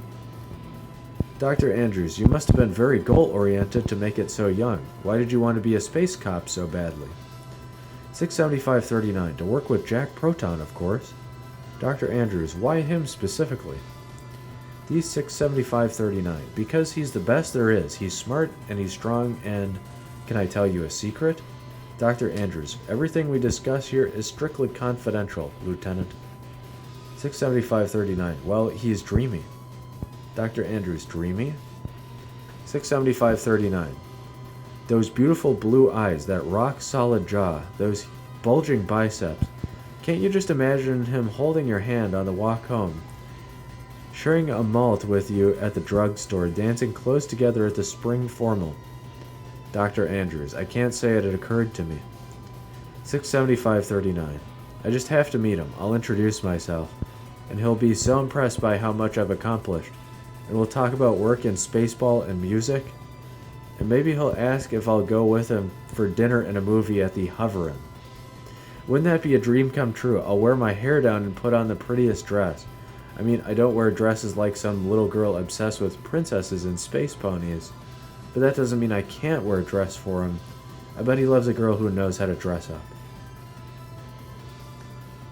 Dr. Andrews, you must have been very goal-oriented to make it so young. Why did you want to be a space cop so badly? 67539. To work with Jack Proton, of course. Dr. Andrews, why him specifically? D67539. Because he's the best there is. He's smart and he's strong and... Can I tell you a secret? Dr. Andrews, everything we discuss here is strictly confidential, Lieutenant. 67539. Well, he's dreamy. Dr. Andrews, dreamy? 67539. Those beautiful blue eyes, that rock-solid jaw, those bulging biceps. Can't you just imagine him holding your hand on the walk home, sharing a malt with you at the drugstore, dancing close together at the spring formal? Dr. Andrews, I can't say it occurred to me. 67539. I just have to meet him. I'll introduce myself, and he'll be so impressed by how much I've accomplished. And we'll talk about work and Spaceball and music. And maybe he'll ask if I'll go with him for dinner and a movie at the Hovering. Wouldn't that be a dream come true? I'll wear my hair down and put on the prettiest dress. I mean, I don't wear dresses like some little girl obsessed with princesses and space ponies. But that doesn't mean I can't wear a dress for him. I bet he loves a girl who knows how to dress up.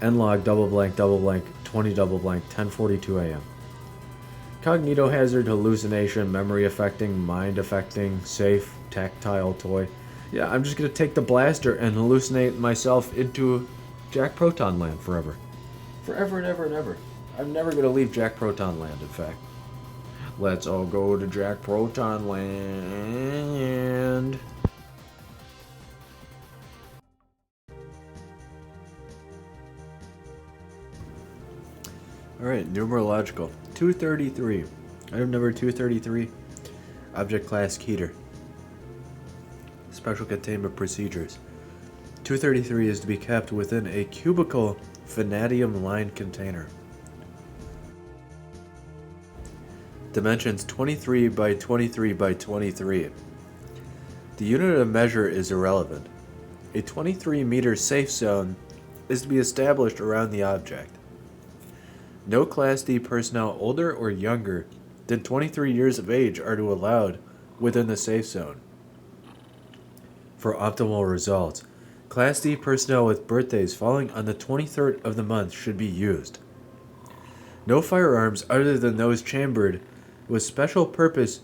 Nlog double blank 20 double blank 10:42 a.m. Cognito hazard, hallucination, memory affecting, mind affecting, safe, tactile toy. Yeah, I'm just gonna take the blaster and hallucinate myself into Jack Proton Land forever. Forever and ever and ever. I'm never gonna leave Jack Proton Land, in fact. Let's all go to Jack Proton Land. Alright, numerological. 233. Item number 233. Object class Keter. Special containment procedures. 233 is to be kept within a cubical vanadium-lined container. Dimensions 23 by 23 by 23. The unit of measure is irrelevant. A 23-meter safe zone is to be established around the object. No Class D personnel older or younger than 23 years of age are to be allowed within the safe zone. For optimal results, Class D personnel with birthdays falling on the 23rd of the month should be used. No firearms other than those chambered with special purpose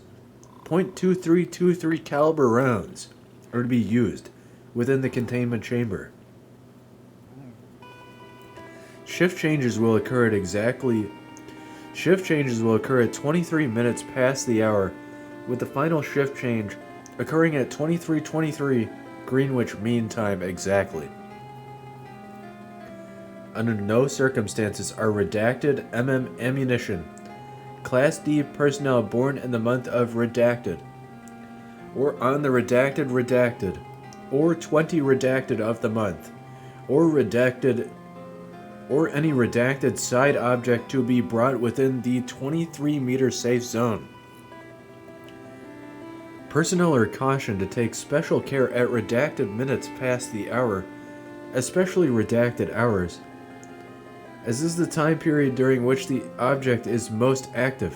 .2323 caliber rounds are to be used within the containment chamber. Shift changes will occur at 23 minutes past the hour, with the final shift change occurring at 23:23 Greenwich Mean Time exactly. Under no circumstances are redacted ammunition, Class D personnel born in the month of redacted, or on the redacted, or 20 redacted of the month, or redacted, or any redacted side object to be brought within the 23-meter safe zone. Personnel are cautioned to take special care at redacted minutes past the hour, especially redacted hours, as is the time period during which the object is most active.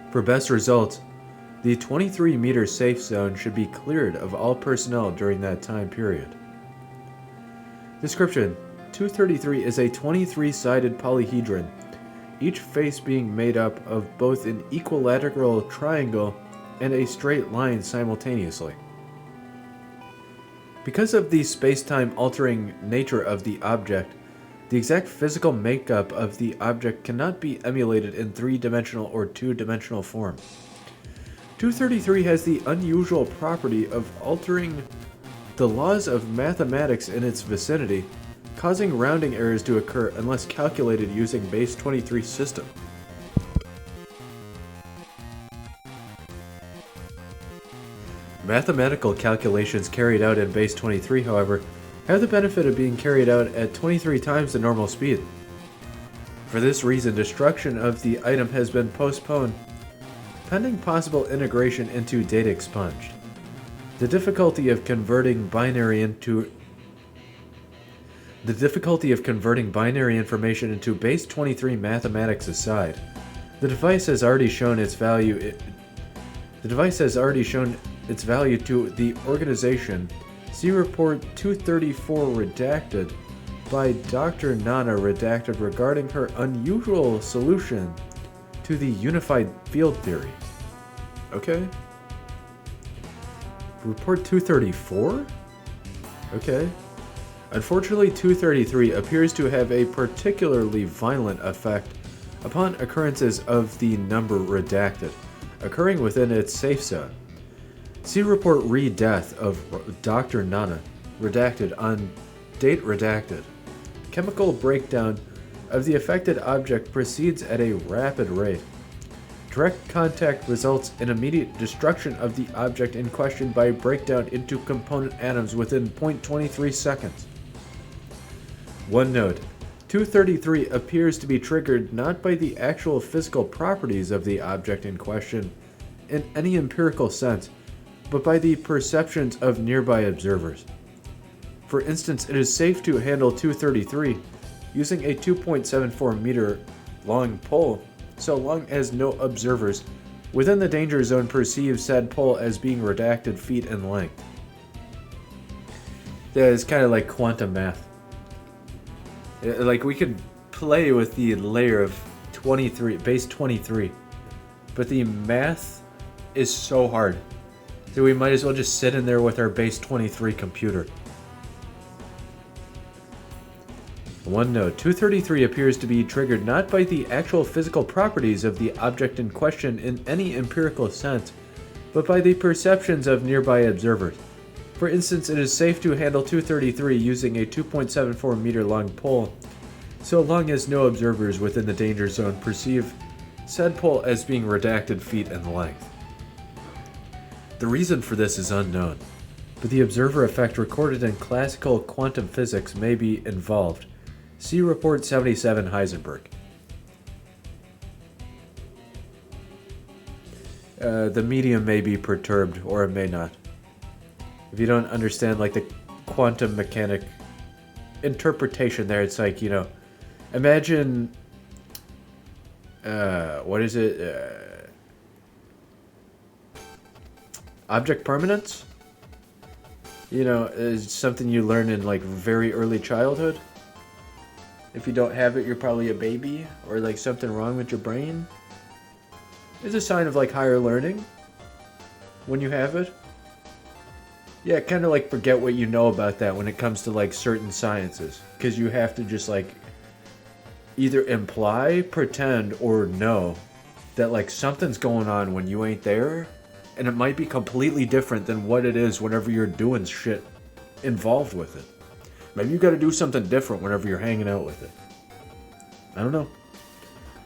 For best results, the 23-meter safe zone should be cleared of all personnel during that time period. Description: 233 is a 23-sided polyhedron, each face being made up of both an equilateral triangle and a straight line simultaneously. Because of the space-time altering nature of the object, the exact physical makeup of the object cannot be emulated in 3-dimensional or 2-dimensional form. 233 has the unusual property of altering the laws of mathematics in its vicinity, causing rounding errors to occur unless calculated using base 23 system. Mathematical calculations carried out in base 23, however, have the benefit of being carried out at 23 times the normal speed. For this reason, destruction of the item has been postponed, pending possible integration into data expunged. The difficulty of converting binary information into base 23 mathematics aside, the device has already shown its value. Its value to the organization. See Report 234 redacted by Dr. Nana redacted regarding her unusual solution to the unified field theory. Okay. Report 234? Okay. Unfortunately, 233 appears to have a particularly violent effect upon occurrences of the number redacted, occurring within its safe zone. See report re-death of Dr. Nana, redacted on date redacted. Chemical breakdown of the affected object proceeds at a rapid rate. Direct contact results in immediate destruction of the object in question by breakdown into component atoms within 0.23 seconds. One note, 233 appears to be triggered not by the actual physical properties of the object in question in any empirical sense, but by the perceptions of nearby observers. For instance, it is safe to handle 233 using a 2.74 meter long pole, so long as no observers within the danger zone perceive said pole as being redacted feet in length. Yeah, it's kind of like quantum math. Like, we could play with the layer of 23, base 23, but the math is so hard, so we might as well just sit in there with our base 23 computer. One note, 233 appears to be triggered not by the actual physical properties of the object in question in any empirical sense, but by the perceptions of nearby observers. For instance, it is safe to handle 233 using a 2.74 meter long pole, so long as no observers within the danger zone perceive said pole as being redacted feet in length. The reason for this is unknown, but the observer effect recorded in classical quantum physics may be involved. See report 77 Heisenberg. The medium may be perturbed, or it may not. If you don't understand, like, the quantum mechanic interpretation there, it's like, you know, imagine, what is it? Object permanence? You know, is something you learn in, like, very early childhood. If you don't have it, you're probably a baby, or like something wrong with your brain. It's a sign of like higher learning when you have it. Yeah, kind of like forget what you know about that when it comes to like certain sciences, because you have to just like either imply, pretend, or know that like something's going on when you ain't there, and it might be completely different than what it is whenever you're doing shit involved with it. Maybe you gotta do something different whenever you're hanging out with it. I don't know.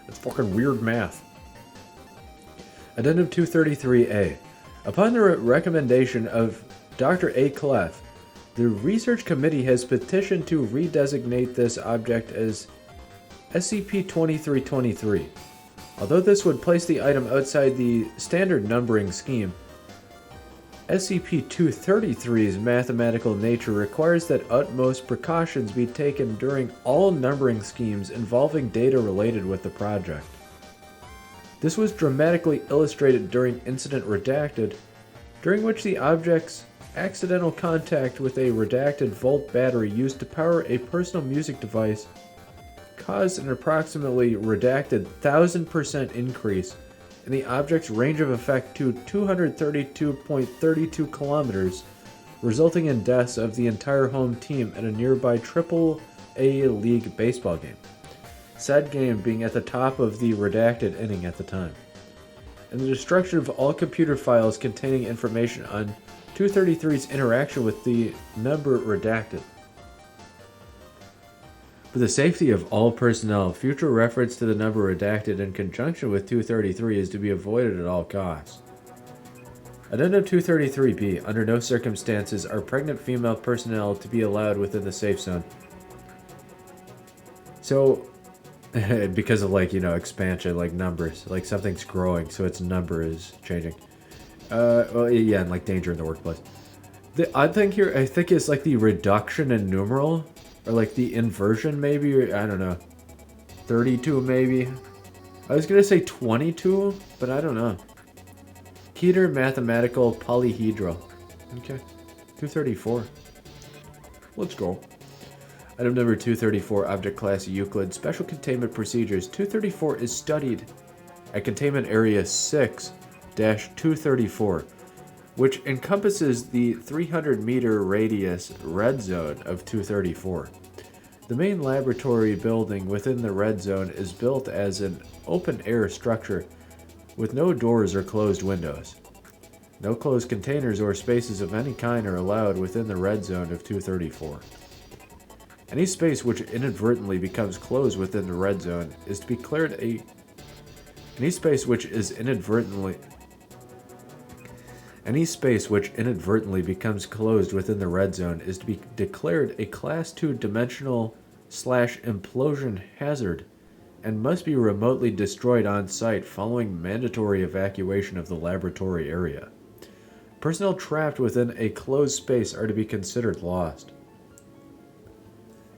It's fucking weird math. Addendum 233A. Upon the recommendation of Dr. A. Clef, the research committee has petitioned to redesignate this object as SCP-2323. Although this would place the item outside the standard numbering scheme, SCP-233's mathematical nature requires that utmost precautions be taken during all numbering schemes involving data related with the project. This was dramatically illustrated during Incident Redacted, during which the object's accidental contact with a redacted volt battery used to power a personal music device caused an approximately redacted 1000% increase in the object's range of effect to 232.32 kilometers, resulting in deaths of the entire home team at a nearby Triple-A League baseball game. Said game being at the top of the redacted inning at the time. And the destruction of all computer files containing information on 233's interaction with the number redacted. For the safety of all personnel, future reference to the number redacted in conjunction with 233 is to be avoided at all costs. Addendum 233B. Under no circumstances are pregnant female personnel to be allowed within the safe zone. So, because of like, you know, expansion, like numbers, like something's growing, so its number is changing. Well, yeah, and like danger in the workplace. The odd thing here, I think, is like the reduction in numeral. Or like the inversion maybe, or I don't know. 32 maybe. I was gonna say 22, but I don't know. Keter mathematical polyhedral. Okay. 234. Let's go. Item number 234, Object Class Euclid. Special Containment Procedures. 234 is studied at Containment Area 6-234, which encompasses the 300-meter radius red zone of 234. The main laboratory building within the red zone is built as an open-air structure with no doors or closed windows. No closed containers or spaces of any kind are allowed within the red zone of 234. Any space which inadvertently becomes closed within the red zone is to be declared a... Any space which inadvertently becomes closed within the red zone is to be declared a Class 2 dimensional/implosion hazard and must be remotely destroyed on site following mandatory evacuation of the laboratory area. Personnel trapped within a closed space are to be considered lost.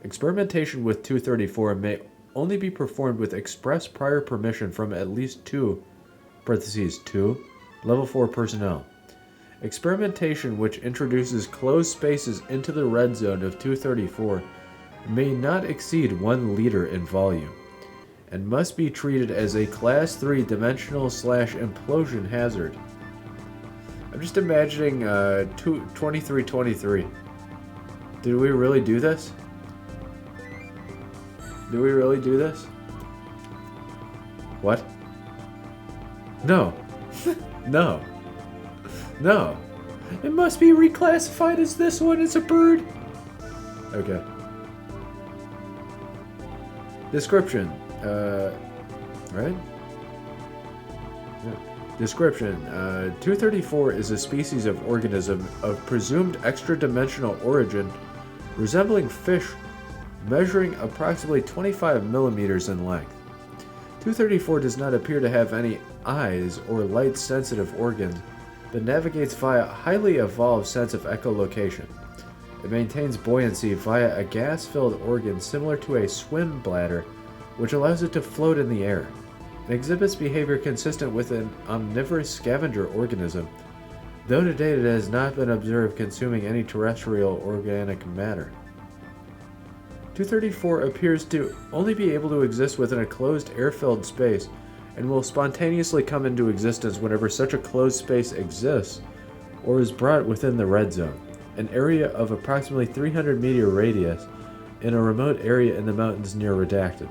Experimentation with 234 may only be performed with express prior permission from at least 2 level 4 personnel. Experimentation which introduces closed spaces into the red zone of 234 may not exceed 1 liter in volume, and must be treated as a Class 3 dimensional/implosion hazard. I'm just imagining 2323. Did we really do this? Do we really do this? What? No. No. No. It must be reclassified as this one. It's a bird. Okay. Description. Right? Yeah. Description. 234 is a species of organism of presumed extra-dimensional origin resembling fish, measuring approximately 25 millimeters in length. 234 does not appear to have any eyes or light-sensitive organs, but navigates via a highly evolved sense of echolocation. It maintains buoyancy via a gas-filled organ similar to a swim bladder, which allows it to float in the air. It exhibits behavior consistent with an omnivorous scavenger organism, though to date it has not been observed consuming any terrestrial organic matter. 234 appears to only be able to exist within a closed air-filled space and will spontaneously come into existence whenever such a closed space exists or is brought within the red zone, an area of approximately 300-meter radius in a remote area in the mountains near Redacted.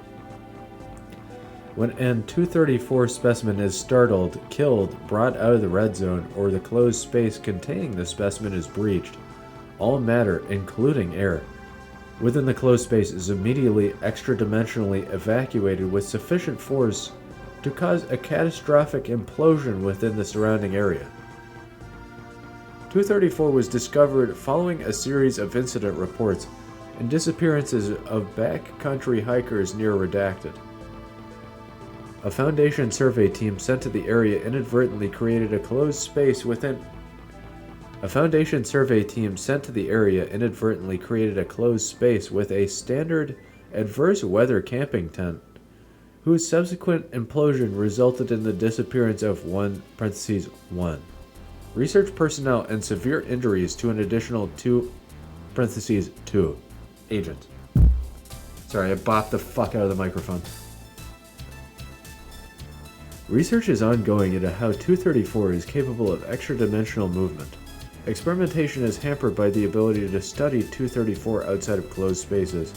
When an 234 specimen is startled, killed, brought out of the red zone, or the closed space containing the specimen is breached, all matter, including air, within the closed space is immediately extra-dimensionally evacuated with sufficient force to cause a catastrophic implosion within the surrounding area. 234 was discovered following a series of incident reports and disappearances of backcountry hikers near Redacted. A Foundation survey team sent to the area inadvertently created a closed space within A Foundation survey team sent to the area inadvertently created a closed space with a standard adverse weather camping tent, whose subsequent implosion resulted in the disappearance of 1 research personnel and severe injuries to an additional 2 agents. Sorry, I bopped the fuck out of the microphone. Research is ongoing into how 234 is capable of extra-dimensional movement. Experimentation is hampered by the ability to study 234 outside of closed spaces,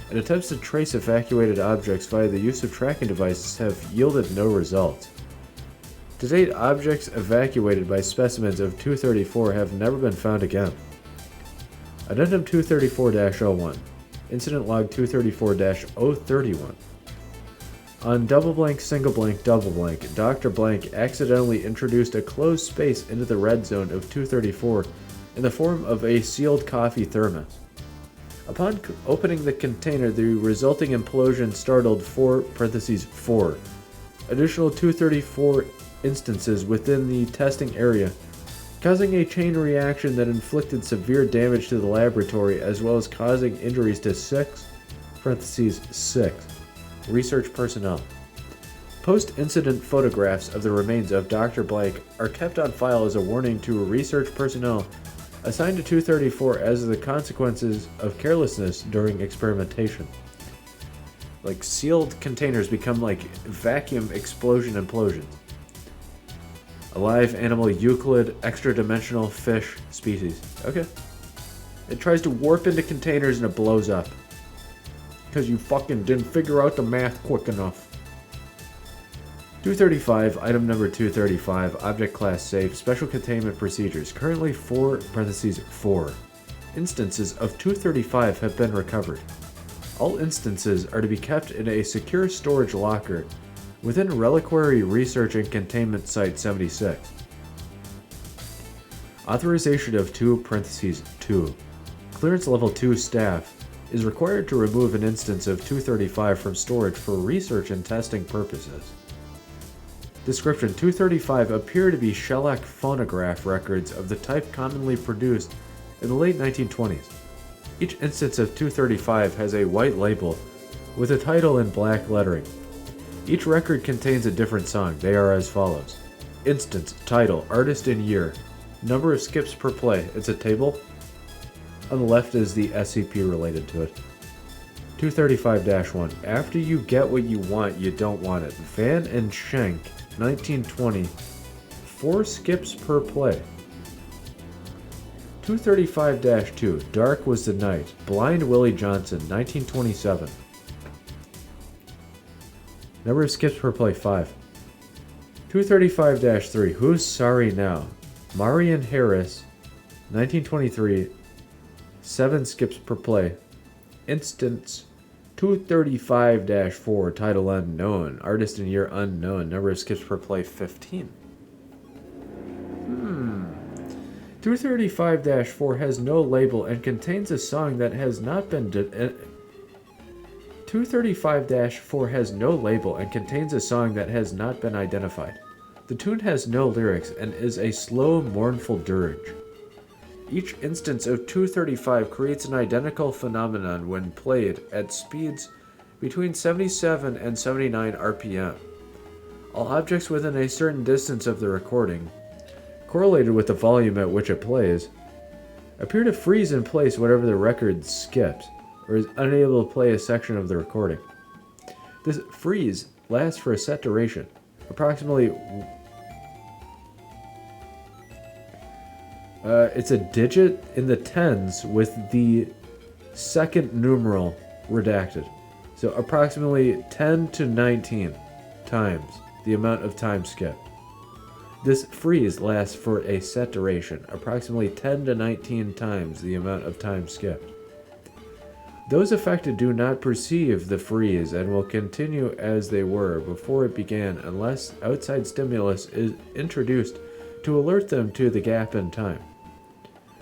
and attempts to trace evacuated objects via the use of tracking devices have yielded no results. To date, objects evacuated by specimens of 234 have never been found again. Addendum 234-01, Incident Log 234-031. On double blank, single blank, double blank, Dr. Blank accidentally introduced a closed space into the red zone of 234 in the form of a sealed coffee thermos. Upon opening the container, the resulting implosion startled 4 additional 234 instances within the testing area, causing a chain reaction that inflicted severe damage to the laboratory as well as causing injuries to 6 research personnel. Post-incident photographs of the remains of Dr. Blank are kept on file as a warning to research personnel assigned to 234 as the consequences of carelessness during experimentation. Like, sealed containers become like vacuum explosion implosions. Alive animal Euclid extra-dimensional fish species. Okay. It tries to warp into containers and it blows up. Because you fucking didn't figure out the math quick enough. 235, item number 235, object class safe, special containment procedures. Currently 4 instances of 235 have been recovered. All instances are to be kept in a secure storage locker within Reliquary Research and Containment Site 76. Authorization of 2 Clearance level 2 staff is required to remove an instance of 235 from storage for research and testing purposes. Description: 235 appear to be shellac phonograph records of the type commonly produced in the late 1920s. Each instance of 235 has a white label with a title in black lettering. Each record contains a different song. They are as follows. Instance, title, artist and year, number of skips per play. It's a table. On the left is the SCP related to it. 235-1. After you get what you want, you don't want it. Van and Schenk, 1920. 4 skips per play. 235-2. Dark was the night. Blind Willie Johnson, 1927. Number of skips per play, 5. 235-3. Who's Sorry Now? Marion Harris, 1923. 7 skips per play. Instance 235-4. Title unknown. Artist and year unknown. Number of skips per play, 15. 235-4 has no label and contains a song that has not been 235-4 has no label and contains a song that has not been identified. The tune has no lyrics and is a slow, mournful dirge. Each instance of 235 creates an identical phenomenon when played at speeds between 77 and 79 RPM. All objects within a certain distance of the recording, correlated with the volume at which it plays, appear to freeze in place whenever the record skips or is unable to play a section of the recording. This freeze lasts for a set duration, approximately it's a digit in the tens with the second numeral redacted. So approximately 10 to 19 times the amount of time skipped. This freeze lasts for a set duration, approximately 10 to 19 times the amount of time skipped. Those affected do not perceive the freeze and will continue as they were before it began unless outside stimulus is introduced to alert them to the gap in time.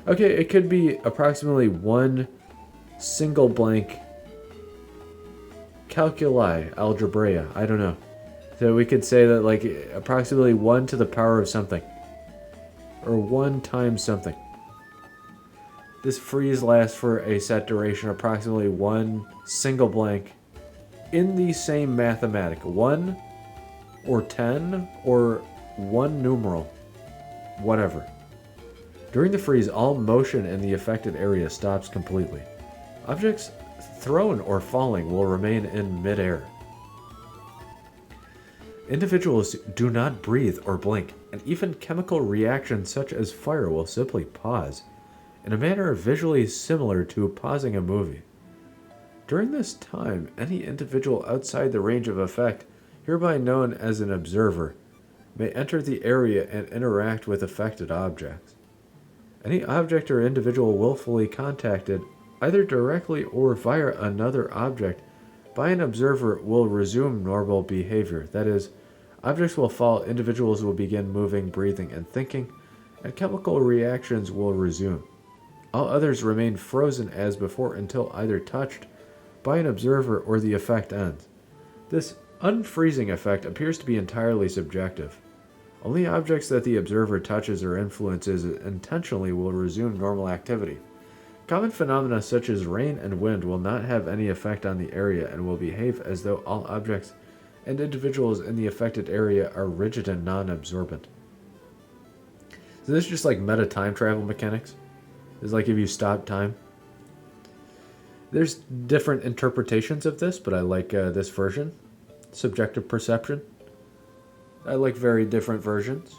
Okay, it could be approximately 1 single blank calculi, algebra, I don't know. So we could say that like approximately 1 to the power of something. Or 1 times something. This freeze lasts for a set duration, approximately 1 single blank in the same mathematic. 1 or 10 or 1 numeral. Whatever. During the freeze, all motion in the affected area stops completely. Objects thrown or falling will remain in midair. Individuals do not breathe or blink, and even chemical reactions such as fire will simply pause, in a manner visually similar to pausing a movie. During this time, any individual outside the range of effect, hereby known as an observer, may enter the area and interact with affected objects. Any object or individual willfully contacted, either directly or via another object, by an observer will resume normal behavior. That is, objects will fall, individuals will begin moving, breathing, and thinking, and chemical reactions will resume. All others remain frozen as before until either touched by an observer or the effect ends. This unfreezing effect appears to be entirely subjective. Only objects that the observer touches or influences intentionally will resume normal activity. Common phenomena such as rain and wind will not have any effect on the area and will behave as though all objects and individuals in the affected area are rigid and non-absorbent. So this is just like meta time travel mechanics. It's like if you stop time. There's different interpretations of this, but I like this version. Subjective perception. I like very different versions.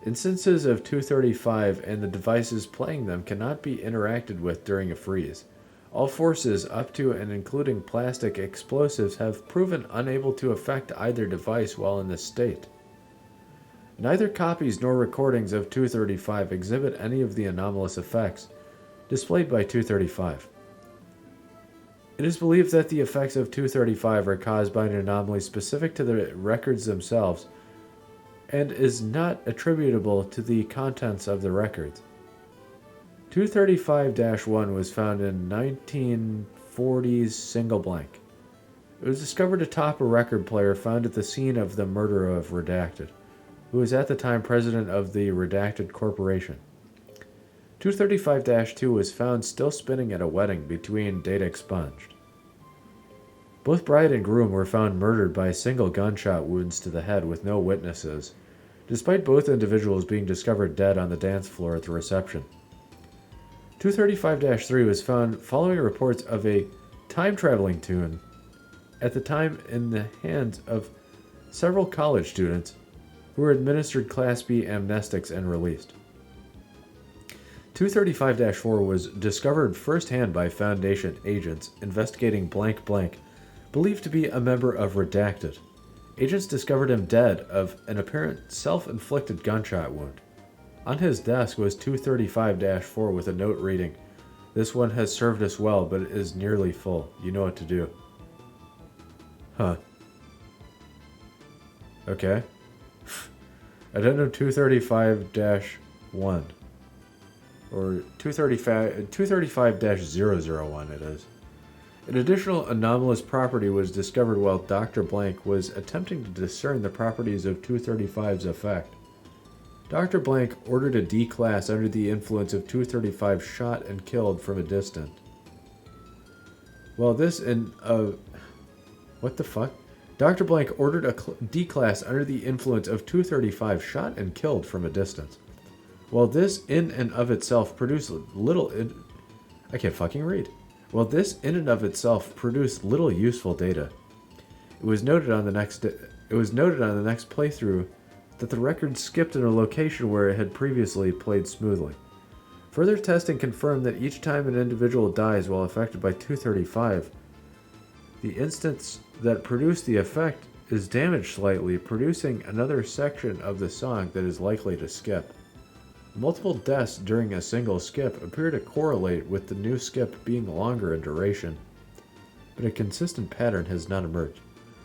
Instances of 235 and the devices playing them cannot be interacted with during a freeze. All forces up to and including plastic explosives have proven unable to affect either device while in this state. Neither copies nor recordings of 235 exhibit any of the anomalous effects displayed by 235. It is believed that the effects of 235 are caused by an anomaly specific to the records themselves and is not attributable to the contents of the records. 235-1 was found in 1940's single blank. It was discovered atop a record player found at the scene of the murder of Redacted, who was at the time president of the Redacted Corporation. 235-2 was found still spinning at a wedding between data expunged. Both bride and groom were found murdered by single gunshot wounds to the head with no witnesses, despite both individuals being discovered dead on the dance floor at the reception. 235-3 was found following reports of a time-traveling tune at the time in the hands of several college students who were administered Class B amnestics and released. 235-4 was discovered firsthand by Foundation agents investigating blank blank, believed to be a member of Redacted. Agents discovered him dead of an apparent self-inflicted gunshot wound. On his desk was 235-4 with a note reading, "This one has served us well, but it is nearly full. You know what to do." Huh. Okay. Addendum 235-1. Or 235-001 it is. An additional anomalous property was discovered while Dr. Blank was attempting to discern the properties of 235's effect. Dr. Blank ordered a D class under the influence of 235 shot and killed from a distance. While this in what the fuck? Dr. Blank ordered a D class under the influence of 235 shot and killed from a distance. While this in and of itself produced little I can't fucking read. While this in and of itself produced little useful data, it was noted on the next playthrough that the record skipped in a location where it had previously played smoothly. Further testing confirmed that each time an individual dies while affected by 235, the instance that produced the effect is damaged slightly, producing another section of the song that is likely to skip. Multiple deaths during a single skip appear to correlate with the new skip being longer in duration, but a consistent pattern has not emerged.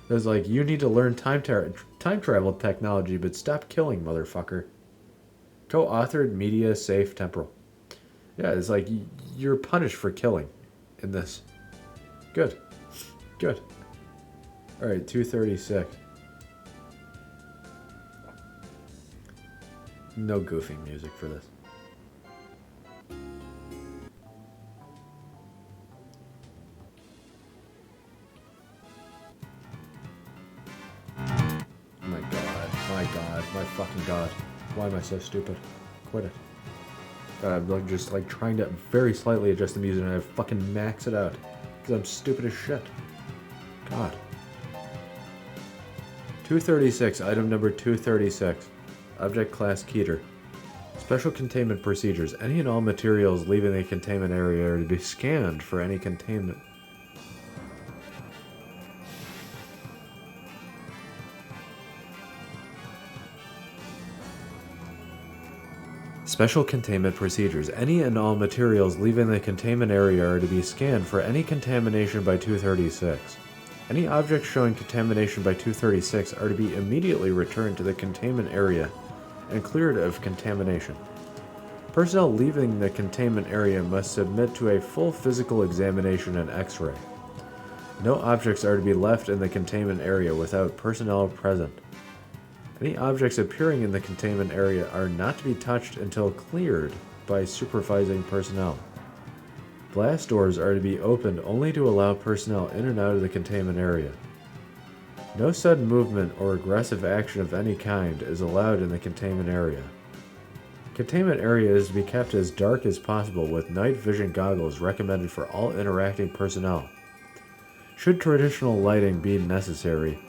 It was like, you need to learn time travel technology, but stop killing, motherfucker. Co-authored Media Safe Temporal. Yeah, it's like, you're punished for killing in this. Good. Good. Alright, 236. No goofy music for this. My fucking god. Why am I so stupid? Quit it. I'm just trying to very slightly adjust the music and I fucking max it out. Because I'm stupid as shit. God. 236, item number 236. Object class Keter. Special containment procedures. Any and all materials leaving the containment area are to be scanned for any containment. Special containment procedures. Any and all materials leaving the containment area are to be scanned for any contamination by 236. Any objects showing contamination by 236 are to be immediately returned to the containment area and cleared of contamination. Personnel leaving the containment area must submit to a full physical examination and X-ray. No objects are to be left in the containment area without personnel present. Any objects appearing in the containment area are not to be touched until cleared by supervising personnel. Glass doors are to be opened only to allow personnel in and out of the containment area. No sudden movement or aggressive action of any kind is allowed in the containment area. Containment area is to be kept as dark as possible with night vision goggles recommended for all interacting personnel. Should traditional lighting be necessary,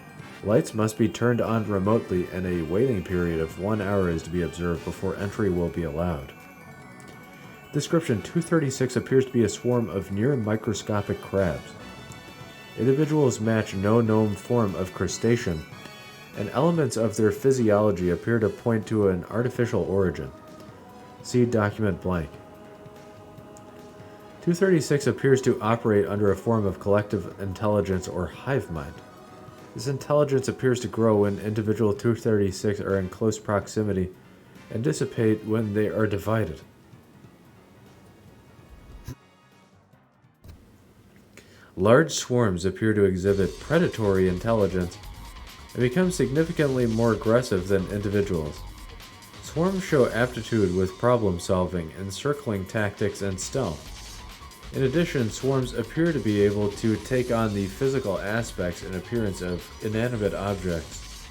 lights must be turned on remotely and a waiting period of 1 hour is to be observed before entry will be allowed. Description: 236 appears to be a swarm of near-microscopic crabs. Individuals match no known form of crustacean, and elements of their physiology appear to point to an artificial origin. See document blank. 236 appears to operate under a form of collective intelligence or hive mind. This intelligence appears to grow when individual 236 are in close proximity and dissipate when they are divided. Large swarms appear to exhibit predatory intelligence and become significantly more aggressive than individuals. Swarms show aptitude with problem solving, encircling tactics, and stealth. In addition, swarms appear to be able to take on the physical aspects and appearance of inanimate objects,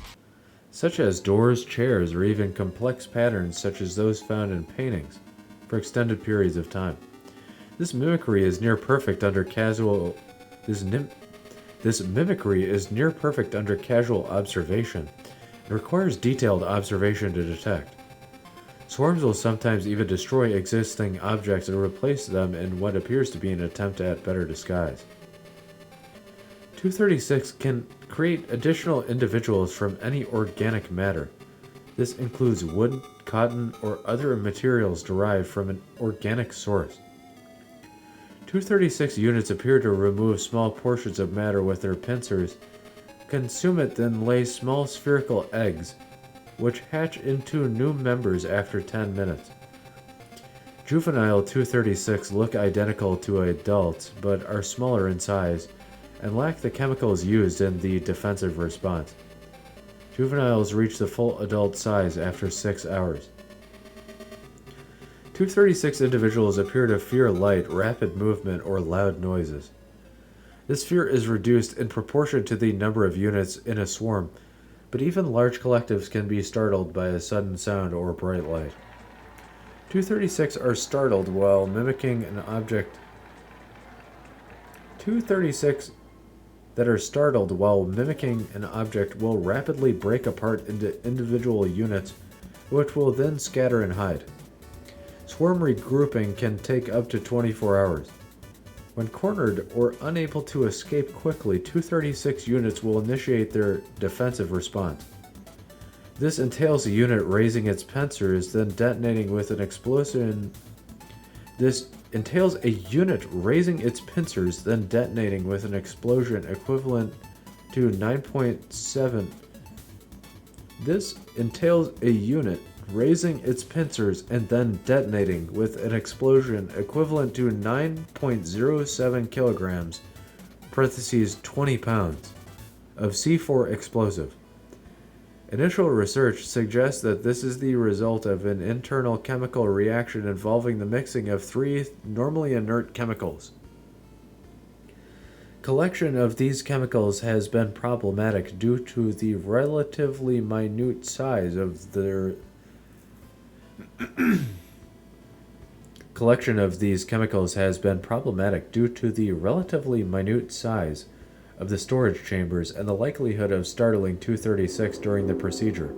such as doors, chairs, or even complex patterns such as those found in paintings, for extended periods of time. This mimicry is near perfect under casual observation and requires detailed observation to detect. Swarms will sometimes even destroy existing objects and replace them in what appears to be an attempt at better disguise. 236 can create additional individuals from any organic matter. This includes wood, cotton, or other materials derived from an organic source. 236 units appear to remove small portions of matter with their pincers, consume it, then lay small spherical eggs, which hatch into new members after 10 minutes. Juvenile 236 look identical to adults, but are smaller in size and lack the chemicals used in the defensive response. Juveniles reach the full adult size after 6 hours. 236 individuals appear to fear light, rapid movement, or loud noises. This fear is reduced in proportion to the number of units in a swarm, but even large collectives can be startled by a sudden sound or bright light. 236 are startled while mimicking an object. 236 that are startled while mimicking an object will rapidly break apart into individual units, which will then scatter and hide. Swarm regrouping can take up to 24 hours. When cornered or unable to escape quickly, 236 units will initiate their defensive response. This entails a unit raising its pincers, then detonating with an explosion. This entails a unit raising its pincers, then detonating with an explosion equivalent to 9.7. This entails a unit raising its pincers and then detonating with an explosion equivalent to 9.07 kilograms (20 pounds) of C4 explosive. Initial research suggests that this is the result of an internal chemical reaction involving the mixing of 3 normally inert chemicals. Collection of these chemicals has been problematic due to the relatively minute size of their Collection of these chemicals has been problematic due to the relatively minute size of the storage chambers and the likelihood of startling 236 during the procedure.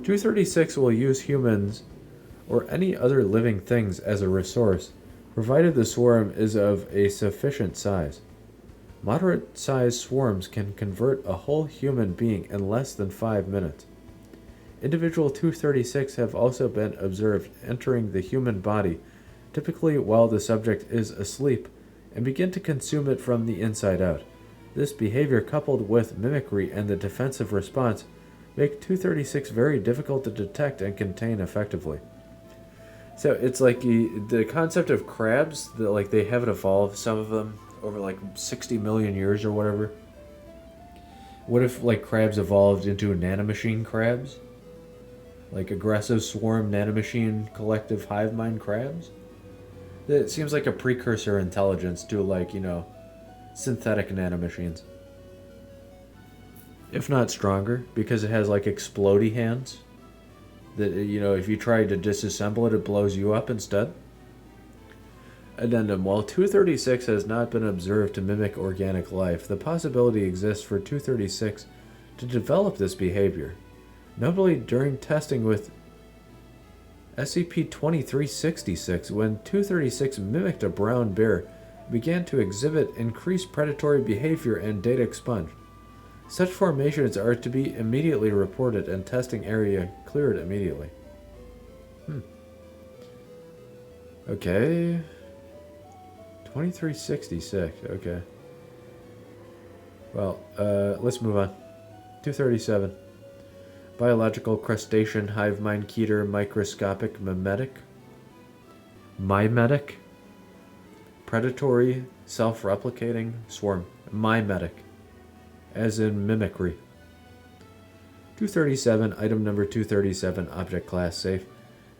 236 will use humans or any other living things as a resource, provided the swarm is of a sufficient size. Moderate-sized swarms can convert a whole human being in less than 5 minutes. Individual 236 have also been observed entering the human body, typically while the subject is asleep, and begin to consume it from the inside out. This behavior, coupled with mimicry and the defensive response, make 236 very difficult to detect and contain effectively. So it's like the concept of crabs, that like they haven't evolved, some of them, over like 60 million years or whatever. What if like crabs evolved into nanomachine crabs? Like aggressive swarm nanomachine collective hive mind crabs? It seems like a precursor intelligence to like, synthetic nanomachines. If not stronger, because it has like explodey hands. That, if you try to disassemble it, it blows you up instead. Addendum. While 236 has not been observed to mimic organic life, the possibility exists for 236 to develop this behavior. Notably, during testing with SCP-2366, when 236 mimicked a brown bear, it began to exhibit increased predatory behavior and data expunged. Such formations are to be immediately reported and testing area cleared immediately. Okay. 2366, okay. Well, let's move on. 237. Biological crustacean, hive mind keter, microscopic mimetic. Mimetic. Predatory, self-replicating, swarm. Mimetic. As in mimicry. 237, item number 237, object class safe.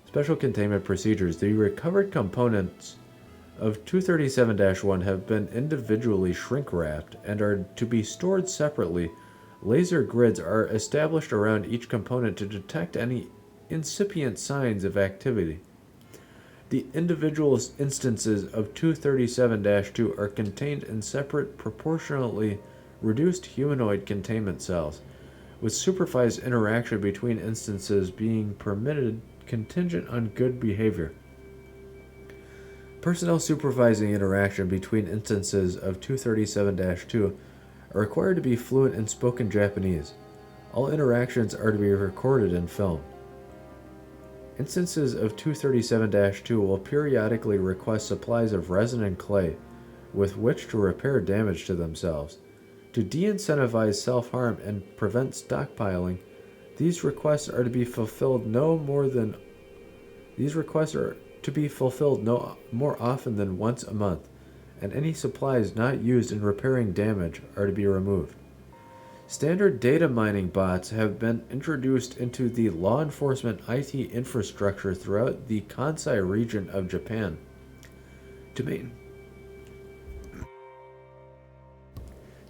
Special containment procedures. The recovered components of 237-1 have been individually shrink-wrapped and are to be stored separately. Laser grids are established around each component to detect any incipient signs of activity. The individual instances of 237-2 are contained in separate, proportionally reduced humanoid containment cells, with supervised interaction between instances being permitted contingent on good behavior. Personnel supervising interaction between instances of 237-2 are required to be fluent in spoken Japanese. All interactions are to be recorded and filmed. Instances of 237-2 will periodically request supplies of resin and clay with which to repair damage to themselves. To de-incentivize self-harm and prevent stockpiling, these requests are to be fulfilled no more often than once a month, and any supplies not used in repairing damage are to be removed. Standard data mining bots have been introduced into the law enforcement IT infrastructure throughout the Kansai region of Japan to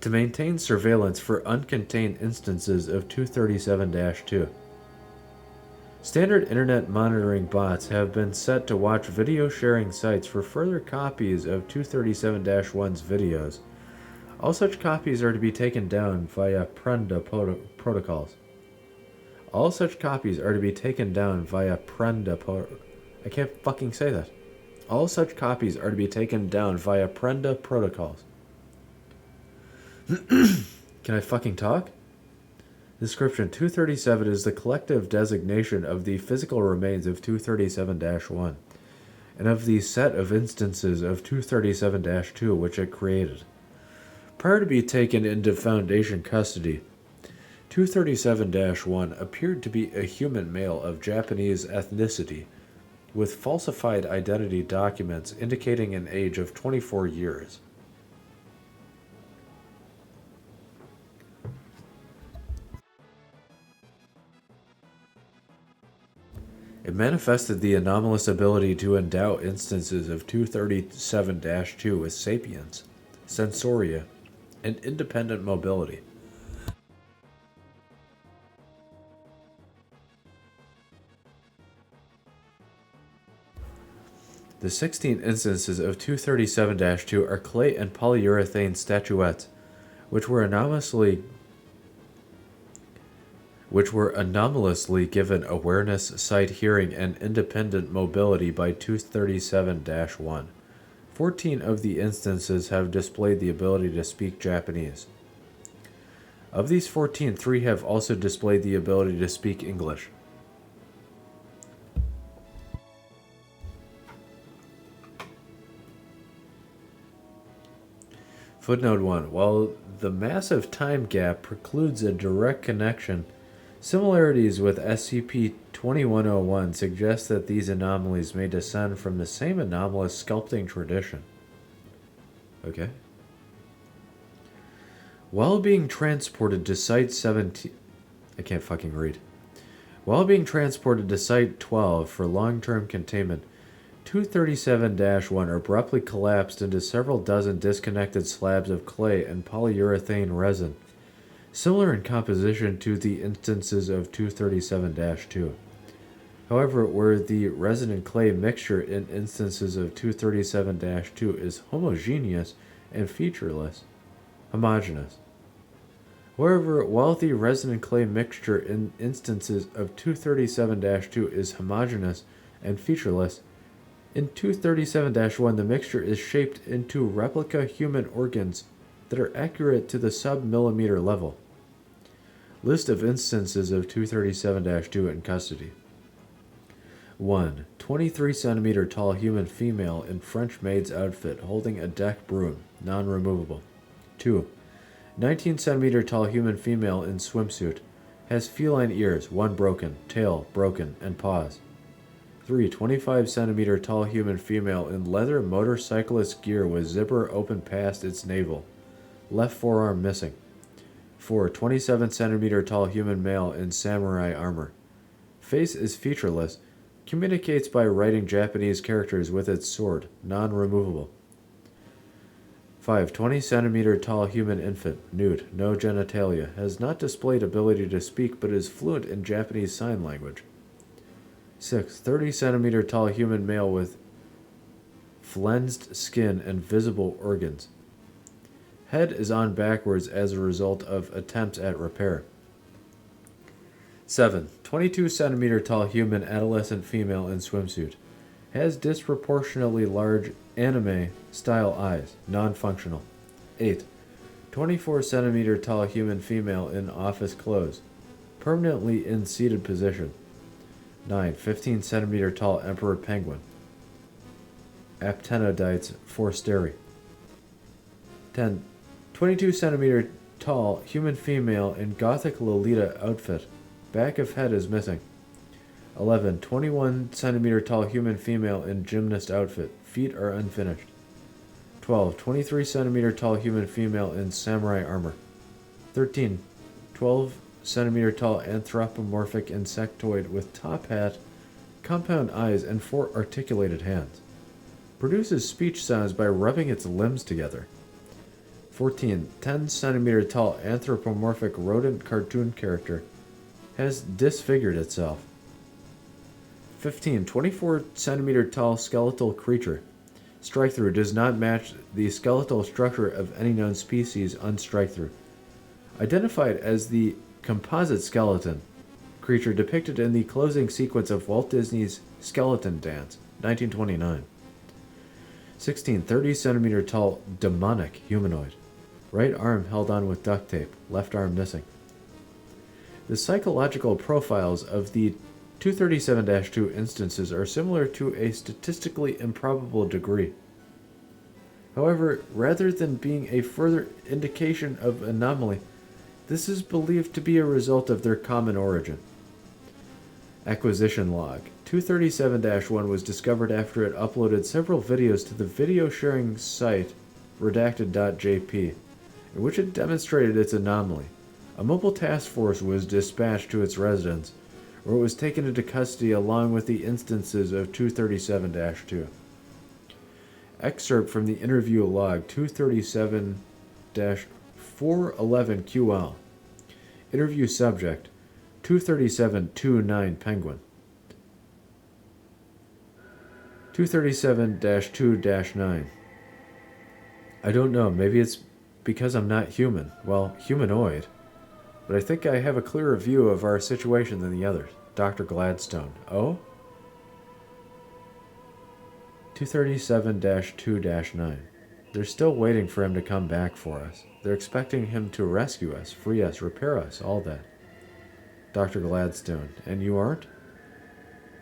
maintain surveillance for uncontained instances of 237-2. Standard internet monitoring bots have been set to watch video sharing sites for further copies of 237-1's videos. All such copies are to be taken down via Prenda protocols. All such copies are to be taken down via I can't fucking say that. All such copies are to be taken down via Prenda protocols. Can I fucking talk? Description: 237 is the collective designation of the physical remains of 237-1, and of the set of instances of 237-2 which it created. Prior to being taken into Foundation custody, 237-1 appeared to be a human male of Japanese ethnicity, with falsified identity documents indicating an age of 24 years. It manifested the anomalous ability to endow instances of 237-2 with sapience, sensoria, and independent mobility. The 16 instances of 237-2 are clay and polyurethane statuettes, which were anomalously given awareness, sight, hearing, and independent mobility by 237-1. 14 of the instances have displayed the ability to speak Japanese. Of these 14, 3 have also displayed the ability to speak English. Footnote 1. While the massive time gap precludes a direct connection, similarities with SCP-2101 suggest that these anomalies may descend from the same anomalous sculpting tradition. Okay. While being transported to Site 17... I can't fucking read. While being transported to Site 12 for long-term containment, 237-1 abruptly collapsed into several dozen disconnected slabs of clay and polyurethane resin, similar in composition to the instances of 237-2. However, where the resin clay mixture in instances of 237-2 is homogeneous and featureless, homogeneous. However, while the resin clay mixture in instances of 237-2 is homogeneous and featureless, in 237-1 the mixture is shaped into replica human organs that are accurate to the sub-millimeter level. List of instances of 237-2 in custody. 1. 23 centimeter tall human female in French maid's outfit holding a deck broom, non-removable. 2. 19 centimeter tall human female in swimsuit, has feline ears, one broken, tail broken, and paws. 3. 25 centimeter tall human female in leather motorcyclist gear with zipper open past its navel, left forearm missing. 4. 27 centimeter tall human male in samurai armor. Face is featureless, communicates by writing Japanese characters with its sword, non-removable. 5. 20 centimeter tall human infant, nude, no genitalia, has not displayed ability to speak but is fluent in Japanese Sign Language. 6. 30 centimeter tall human male with flensed skin and visible organs. Head is on backwards as a result of attempts at repair. 7. 22 centimeter tall human adolescent female in swimsuit. Has disproportionately large anime-style eyes, non-functional. 8. 24 centimeter tall human female in office clothes, permanently in seated position. 9. 15 centimeter tall emperor penguin. Aptenodytes forsteri. 10. 22 centimeter tall human female in gothic Lolita outfit. Back of head is missing. 11. 21 centimeter tall human female in gymnast outfit. Feet are unfinished. 12. 23 centimeter tall human female in samurai armor. 13. 12 centimeter tall anthropomorphic insectoid with top hat, compound eyes, and 4 articulated hands. Produces speech sounds by rubbing its limbs together. 14. 10 centimeter tall anthropomorphic rodent cartoon character. Has disfigured itself. 15. 24 centimeter tall skeletal creature. Strike-through does not match the skeletal structure of any known species on strike-through. Identified as the composite skeleton creature depicted in the closing sequence of Walt Disney's Skeleton Dance, 1929. 16. 30 centimeter tall demonic humanoid. Right arm held on with duct tape, left arm missing. The psychological profiles of the 237-2 instances are similar to a statistically improbable degree. However, rather than being a further indication of anomaly, this is believed to be a result of their common origin. Acquisition log. 237-1 was discovered after it uploaded several videos to the video sharing site redacted.jp, in which it demonstrated its anomaly. A mobile task force was dispatched to its residence, where it was taken into custody along with the instances of 237-2. Excerpt from the interview log 237-411QL. Interview subject 237-29 Penguin. 237-2-9. I don't know, maybe it's because I'm not human. Well, humanoid. But I think I have a clearer view of our situation than the others. Dr. Gladstone. Oh? 237-2-9. They're still waiting for him to come back for us. They're expecting him to rescue us, free us, repair us, all that. Dr. Gladstone. And you aren't?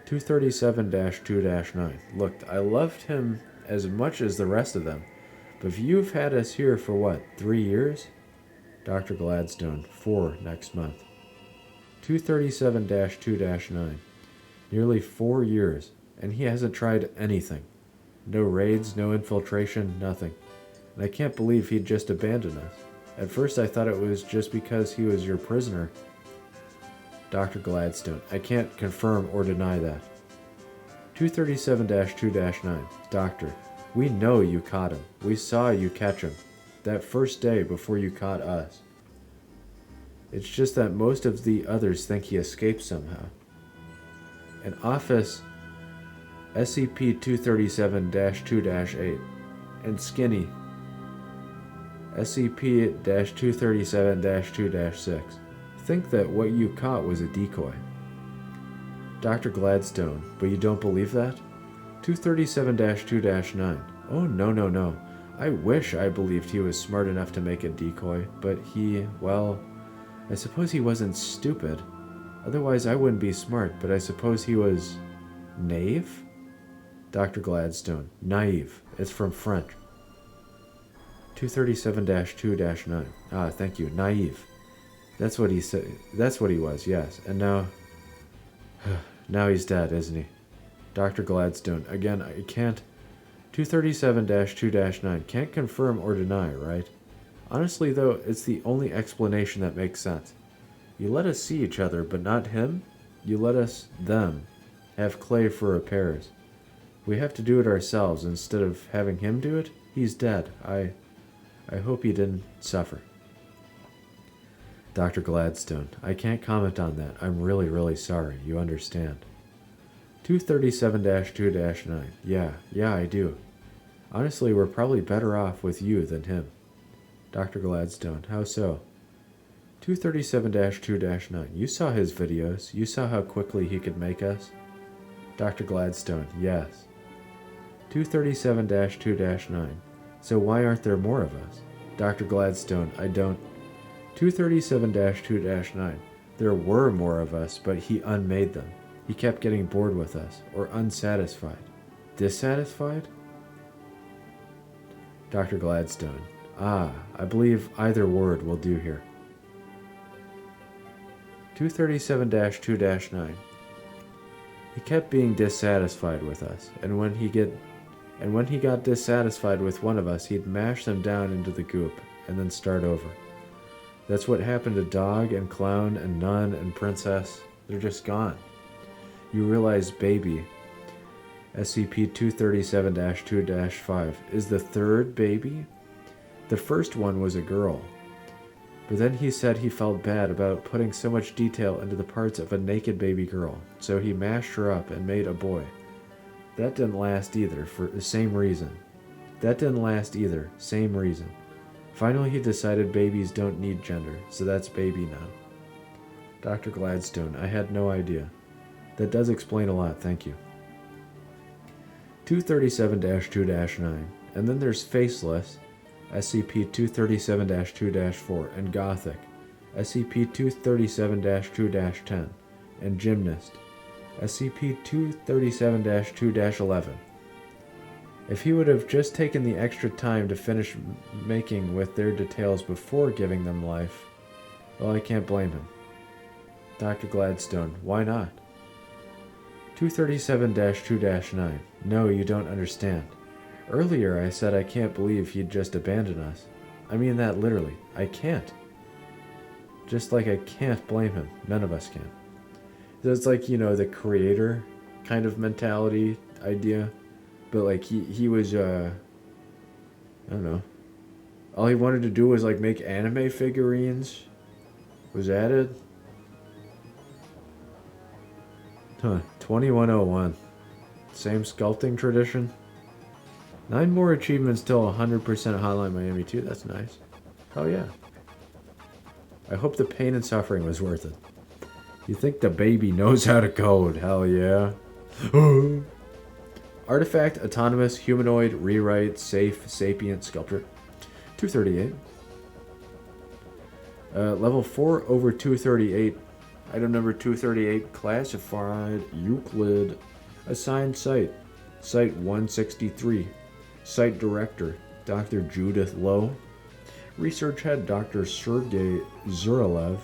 237-2-9. Look, I loved him as much as the rest of them. But if you've had us here for what, 3 years? Dr. Gladstone, 4 next month. 237-2-9. Nearly 4 years, and he hasn't tried anything. No raids, no infiltration, nothing. And I can't believe he'd just abandoned us. At first I thought it was just because he was your prisoner. Dr. Gladstone, I can't confirm or deny that. 237-2-9. Doctor, we know you caught him. We saw you catch him. That first day before you caught us. It's just that most of the others think he escaped somehow. and Office SCP-237-2-8, and Skinny SCP-237-2-6. Think that what you caught was a decoy. Dr. Gladstone, but you don't believe that? 237-2-9. Oh, no. I wish I believed he was smart enough to make a decoy, but well, I suppose he wasn't stupid. Otherwise I wouldn't be smart, but I suppose he was naive? Dr. Gladstone, naive. It's from French. 237-2-9. Ah, thank you. Naive. That's what he said. That's what he was, yes. And now he's dead, isn't he? Dr. Gladstone, again, I can't... 237-2-9, can't confirm or deny, right? Honestly, though, it's the only explanation that makes sense. You let us see each other, but not him? You let them, have clay for repairs. We have to do it ourselves instead of having him do it? He's dead. I hope he didn't suffer. Dr. Gladstone, I can't comment on that. I'm really, really sorry. You understand. 237-2-9. Yeah, I do. Honestly, we're probably better off with you than him. Dr. Gladstone, how so? 237-2-9. You saw his videos. You saw how quickly he could make us. Dr. Gladstone, yes. 237-2-9. So why aren't there more of us? Dr. Gladstone, I don't... 237-2-9. There were more of us, but he unmade them. He kept getting bored with us, or unsatisfied. Dissatisfied? Dr. Gladstone. Ah, I believe either word will do here. 237-2-9. He kept being dissatisfied with us, and when he got dissatisfied with one of us, he'd mash them down into the goop, and then start over. That's what happened to Dog and Clown and Nun and Princess. They're just gone. You realize Baby, SCP-237-2-5, is the third baby? The first one was a girl. But then he said he felt bad about putting so much detail into the parts of a naked baby girl, so he mashed her up and made a boy. That didn't last either, for the same reason. Finally, he decided babies don't need gender, so that's Baby now. Dr. Gladstone, I had no idea. That does explain a lot, thank you. 237-2-9, and then there's Faceless, SCP-237-2-4, and Gothic, SCP-237-2-10, and Gymnast, SCP-237-2-11. If he would have just taken the extra time to finish making with their details before giving them life, well, I can't blame him. Dr. Gladstone, why not? 237-2-9. No, you don't understand. Earlier I said I can't believe he'd just abandon us. I mean that literally. I can't. Just like I can't blame him. None of us can. It's like, the creator kind of mentality idea. But like he was, I don't know. All he wanted to do was like make anime figurines. Was that it? Huh, 2101. Same sculpting tradition. 9 more achievements till 100% Hotline Miami 2. That's nice. Oh yeah. I hope the pain and suffering was worth it. You think the baby knows how to code? Hell yeah. Artifact, autonomous, humanoid, rewrite, safe, sapient, sculptor. 238. Level 4 over 238. Item number 238, classified, Euclid. Assigned site, Site 163. Site director, Dr. Judith Lowe. Research head, Dr. Sergei Zuravlev.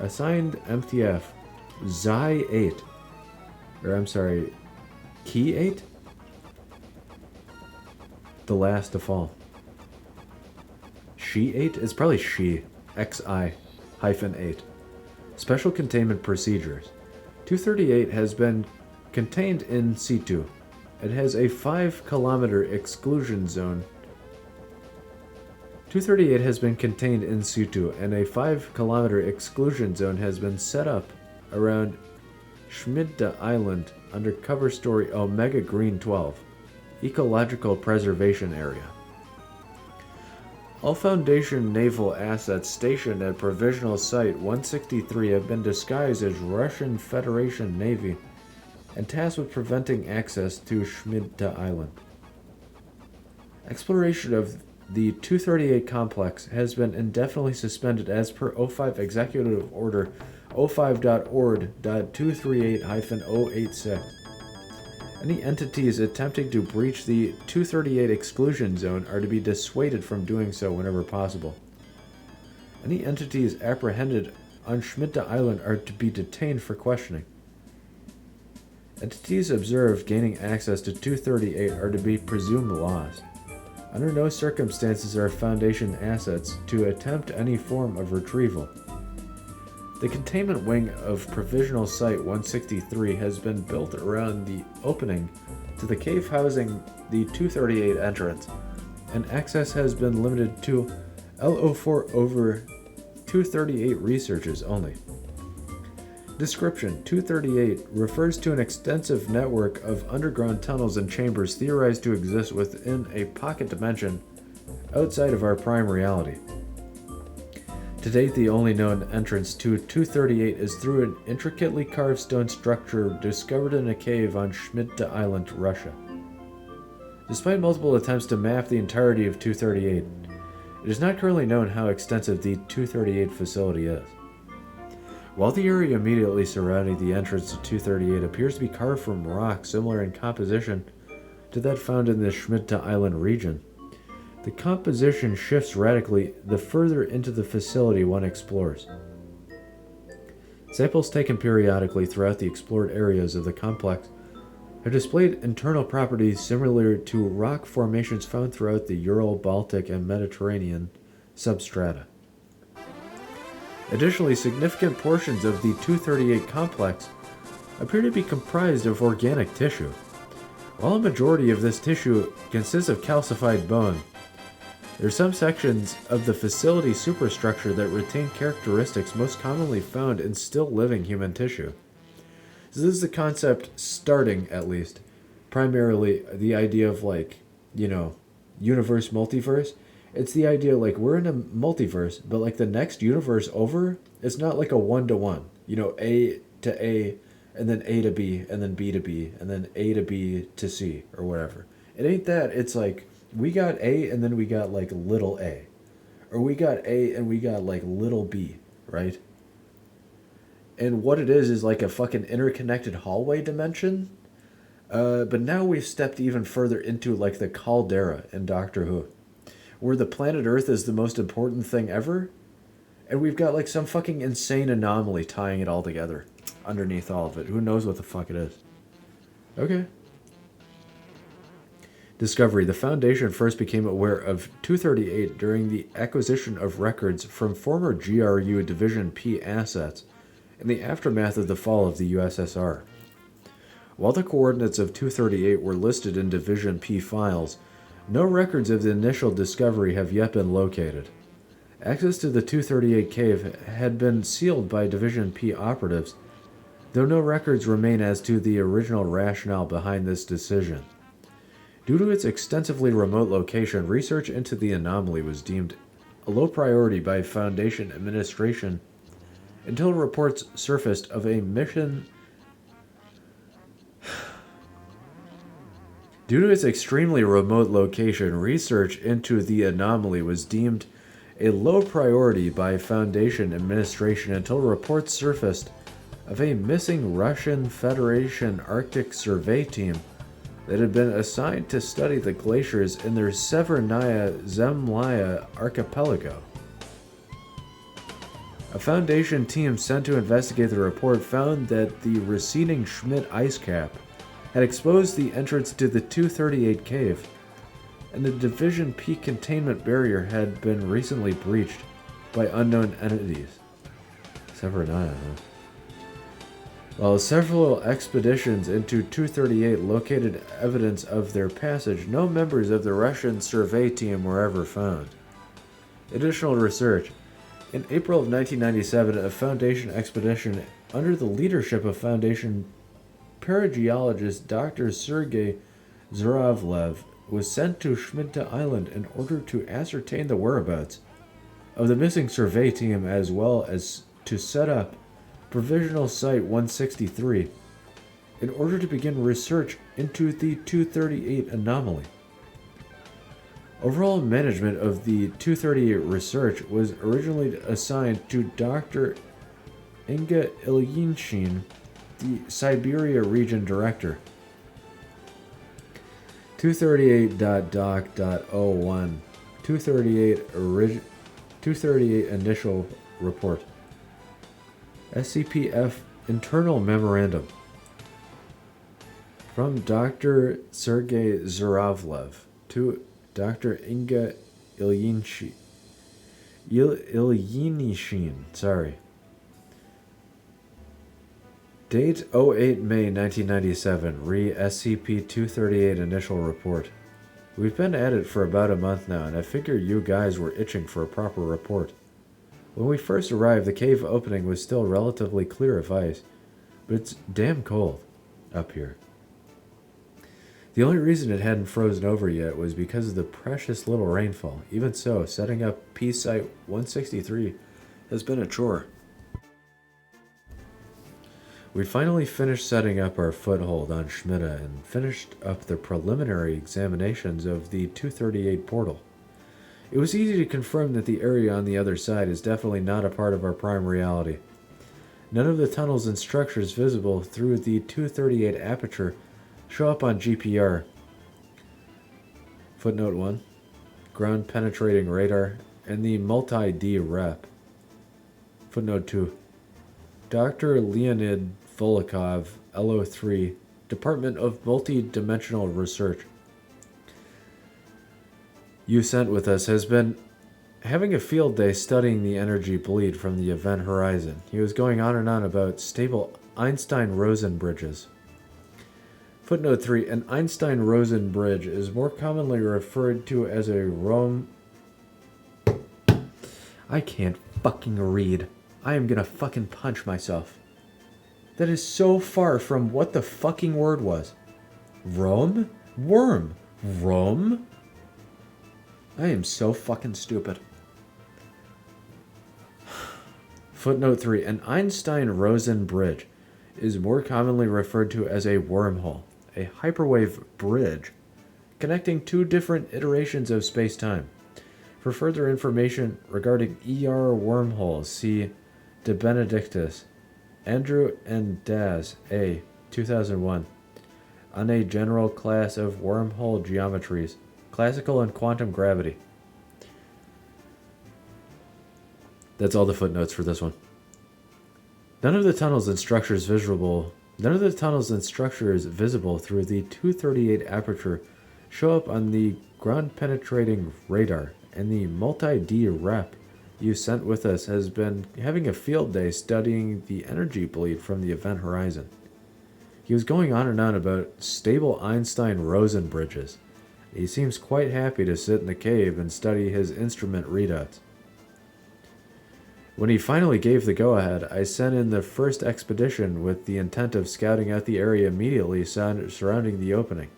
Assigned MTF, Xi 8. Key 8? The last to fall. She 8? It's probably she. XI-8. Special containment procedures. 238 has been contained in situ. It has a 5-kilometer exclusion zone. 238 has been contained in situ, and a 5-kilometer exclusion zone has been set up around Schmidta Island under cover story Omega Green 12, Ecological Preservation Area. All Foundation naval assets stationed at Provisional Site 163 have been disguised as Russian Federation Navy and tasked with preventing access to Schmidta Island. Exploration of the 238 complex has been indefinitely suspended as per O5 Executive Order 05.ord.238-086. Any entities attempting to breach the 238 exclusion zone are to be dissuaded from doing so whenever possible. Any entities apprehended on Schmidta Island are to be detained for questioning. Entities observed gaining access to 238 are to be presumed lost. Under no circumstances are Foundation assets to attempt any form of retrieval. The containment wing of Provisional Site 163 has been built around the opening to the cave housing the 238 entrance, and access has been limited to LO4 over 238 researchers only. Description: 238 refers to an extensive network of underground tunnels and chambers theorized to exist within a pocket dimension outside of our prime reality. To date, the only known entrance to 238 is through an intricately carved stone structure discovered in a cave on Schmidta Island, Russia. Despite multiple attempts to map the entirety of 238, it is not currently known how extensive the 238 facility is. While the area immediately surrounding the entrance to 238 appears to be carved from rock similar in composition to that found in the Schmidta Island region, the composition shifts radically the further into the facility one explores. Samples taken periodically throughout the explored areas of the complex have displayed internal properties similar to rock formations found throughout the Ural, Baltic, and Mediterranean substrata. Additionally, significant portions of the 238 complex appear to be comprised of organic tissue. While a majority of this tissue consists of calcified bone, there are some sections of the facility superstructure that retain characteristics most commonly found in still living human tissue. So this is the concept starting, at least, primarily the idea of universe, multiverse. It's the idea we're in a multiverse, but the next universe over, it's not like a one-to-one. A to A, and then A to B, and then B to B, and then A to B to C, or whatever. It ain't that. It's we got A and then we got little a. Or we got A and we got little b, right? And what it is a fucking interconnected hallway dimension. But now we've stepped even further into the caldera in Doctor Who, where the planet Earth is the most important thing ever. And we've got some fucking insane anomaly tying it all together underneath all of it. Who knows what the fuck it is? Okay. Discovery. The Foundation first became aware of 238 during the acquisition of records from former GRU Division P assets in the aftermath of the fall of the USSR. While the coordinates of 238 were listed in Division P files, no records of the initial discovery have yet been located. Access to the 238 cave had been sealed by Division P operatives, though no records remain as to the original rationale behind this decision. Due to its extensively remote location, research into the anomaly was deemed a low priority by Foundation administration until reports surfaced of a mission. Due to its extremely remote location, research into the anomaly was deemed a low priority by Foundation administration until reports surfaced of a missing Russian Federation Arctic survey team that had been assigned to study the glaciers in their Severnaya Zemlya archipelago. A Foundation team sent to investigate the report found that the receding Schmidt ice cap had exposed the entrance to the 238 cave, and the Division P containment barrier had been recently breached by unknown entities. Severnaya, huh? While several expeditions into 238 located evidence of their passage, no members of the Russian survey team were ever found. Additional research. In April of 1997, a Foundation expedition under the leadership of Foundation parageologist Dr. Sergei Zuravlev, was sent to Schmidta Island in order to ascertain the whereabouts of the missing survey team as well as to set up Provisional Site 163 in order to begin research into the 238 anomaly. Overall management of the 238 research was originally assigned to Dr. Inga Ilyinshin, the Siberia Region Director. 238.doc.01 238 Initial Report SCPF Internal Memorandum from Dr. Sergei Zuravlev to Dr. Inga Ilyinshin. Sorry. Date 08 May 1997. Re SCP-238 Initial Report. We've been at it for about a month now, and I figure you guys were itching for a proper report. When we first arrived, the cave opening was still relatively clear of ice, but it's damn cold up here. The only reason it hadn't frozen over yet was because of the precious little rainfall. Even so, setting up Peace Site 163 has been a chore. We finally finished setting up our foothold on Schmidta and finished up the preliminary examinations of the 238 portal. It was easy to confirm that the area on the other side is definitely not a part of our prime reality. None of the tunnels and structures visible through the 238 aperture show up on GPR. Footnote 1. Ground penetrating radar and the multi-D rep. Footnote 2. Dr. Leonid Volokov, LO3, Department of Multi-Dimensional Research. You sent with us has been having a field day studying the energy bleed from the event horizon. He was going on and on about stable Einstein-Rosen bridges. Footnote 3. An Einstein-Rosen bridge is more commonly referred to as a I can't fucking read. I am gonna fucking punch myself. That is so far from what the fucking word was. Worm? Rome? I am so fucking stupid. Footnote 3. An Einstein-Rosen bridge is more commonly referred to as a wormhole, a hyperwave bridge connecting two different iterations of space-time. For further information regarding ER wormholes, see De Benedictis, Andrew and Daz, A. 2001, on a general class of wormhole geometries, classical and quantum gravity. That's all the footnotes for this one. None of the tunnels and structures visible through the 238 aperture show up on the ground-penetrating radar, and the multi-D rep you sent with us has been having a field day studying the energy bleed from the event horizon. He was going on and on about stable Einstein-Rosen bridges. He seems quite happy to sit in the cave and study his instrument readouts. When he finally gave the go-ahead, I sent in the first expedition with the intent of scouting out the area immediately surrounding the opening.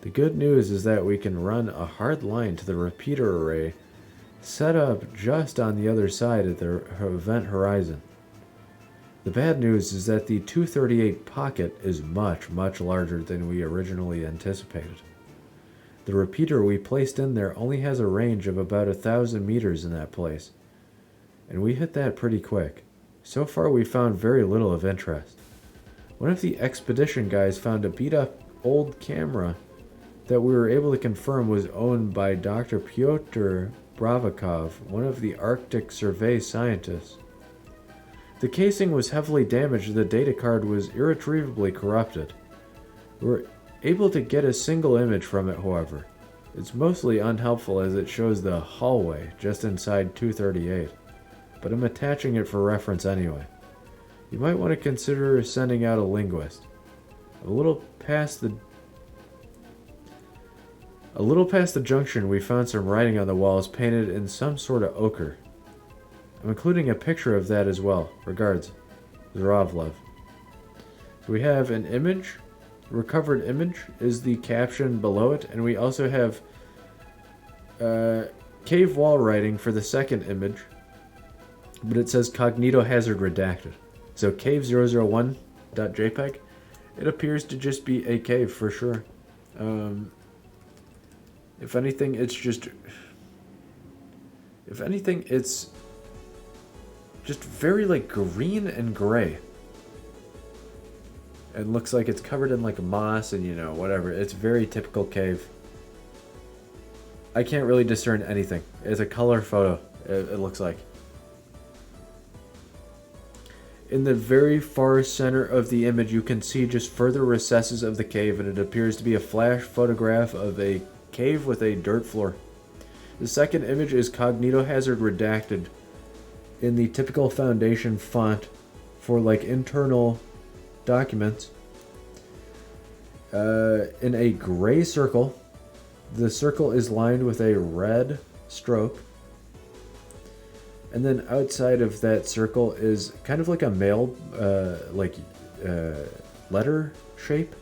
The good news is that we can run a hard line to the repeater array set up just on the other side of the event horizon. The bad news is that the 238 pocket is much, much larger than we originally anticipated. The repeater we placed in there only has a range of about 1,000 meters in that place, and we hit that pretty quick. So far we found very little of interest. One of the expedition guys found a beat-up old camera that we were able to confirm was owned by Dr. Pyotr Bravakov, one of the Arctic Survey scientists. The casing was heavily damaged and the data card was irretrievably corrupted. We were able to get a single image from it, however. It's mostly unhelpful as it shows the hallway just inside 238, but I'm attaching it for reference anyway. You might want to consider sending out a linguist. A little A little past the junction, we found some writing on the walls painted in some sort of ochre. I'm including a picture of that as well. Regards, Zarovlev. So we have an image. Recovered image is the caption below it, and we also have cave wall writing for the second image, but it says cognito hazard redacted. So cave001.jpg, it appears to just be a cave for sure. If anything, it's just very like green and gray. And looks like it's covered in like moss and, you know, whatever. It's very typical cave. I can't really discern anything. It's a color photo, it looks like. In the very far center of the image, you can see just further recesses of the cave, and it appears to be a flash photograph of a cave with a dirt floor. The second image is cognito hazard redacted in the typical Foundation font for like internal documents. In a gray circle. The circle is lined with a red stroke. And then outside of that circle is kind of like a mail, letter shape.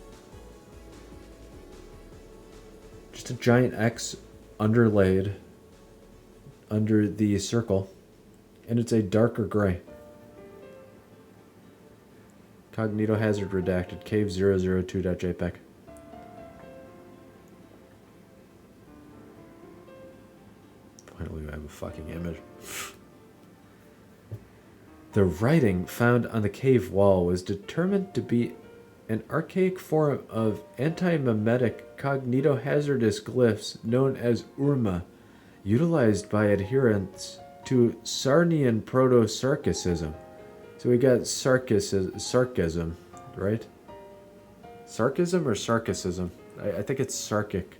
Just a giant X underlaid under the circle. And it's a darker gray. Cognito hazard redacted. Cave002.jpg. Finally, I have a fucking image. The writing found on the cave wall was determined to be an archaic form of anti-memetic cognito-hazardous glyphs known as urma, utilized by adherents to Sarnian proto-Sarkicism. So we got Sarkism, right? Sarkism or Sarkicism? I think it's Sarkic.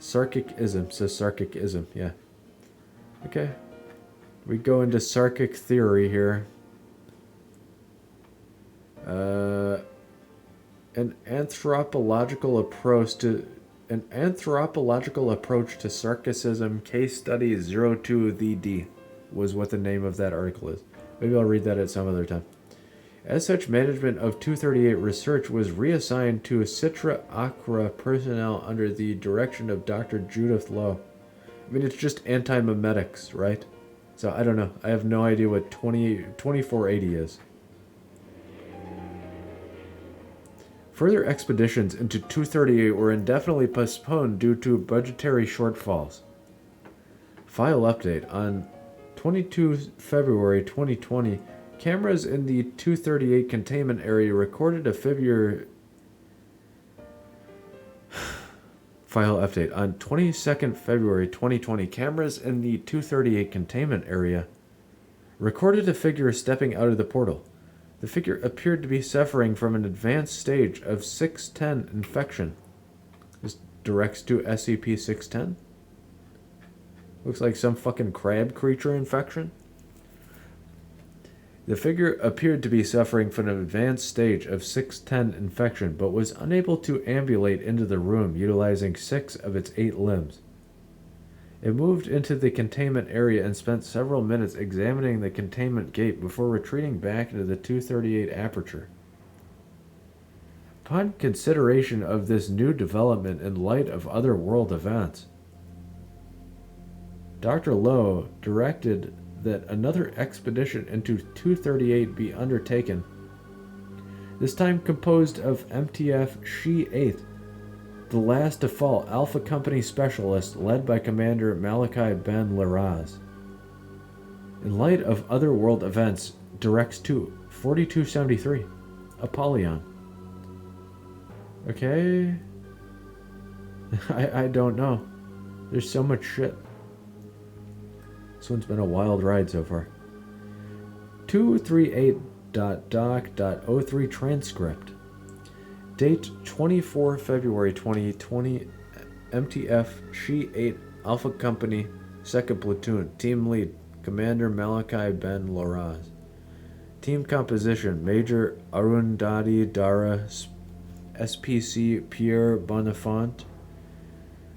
Sarkicism, so Sarkicism, yeah. Okay. We go into Sarkic theory here. An anthropological approach to Sarkicism case study 02 was what the name of that article is. Maybe I'll read that at some other time. As such, management of 238 research was reassigned to Citra Accra personnel under the direction of Dr. Judith Lowe. I mean, it's just anti-memetics, right? So, I don't know. I have no idea what 2480 is. Further expeditions into 238 were indefinitely postponed due to budgetary shortfalls. File update. On 22 February 2020, cameras in the 238 containment area recorded a figure... File update. On 22nd February 2020, cameras in the 238 containment area recorded a figure stepping out of the portal. The figure appeared to be suffering from an advanced stage of 610 infection. This directs to SCP-610? Looks like some fucking crab creature infection. The figure appeared to be suffering from an advanced stage of 610 infection, but was unable to ambulate into the room utilizing 6 of its 8 limbs. It moved into the containment area and spent several minutes examining the containment gate before retreating back into the 238 aperture. Upon consideration of this new development in light of other world events, Dr. Lowe directed that another expedition into 238 be undertaken, this time composed of MTF She-8, the last to fall Alpha Company specialist led by Commander Malachi Ben Laraz. In light of other world events, directs to 4273, Apollyon. Okay. I don't know. There's so much shit. This one's been a wild ride so far. 238.doc.03 transcript. Date 24 February 2020. MTF She-8 Alpha Company 2nd Platoon. Team Lead Commander Malachi Ben Laraz. Team composition: Major Arundhati Dara, SPC Pierre Bonifant,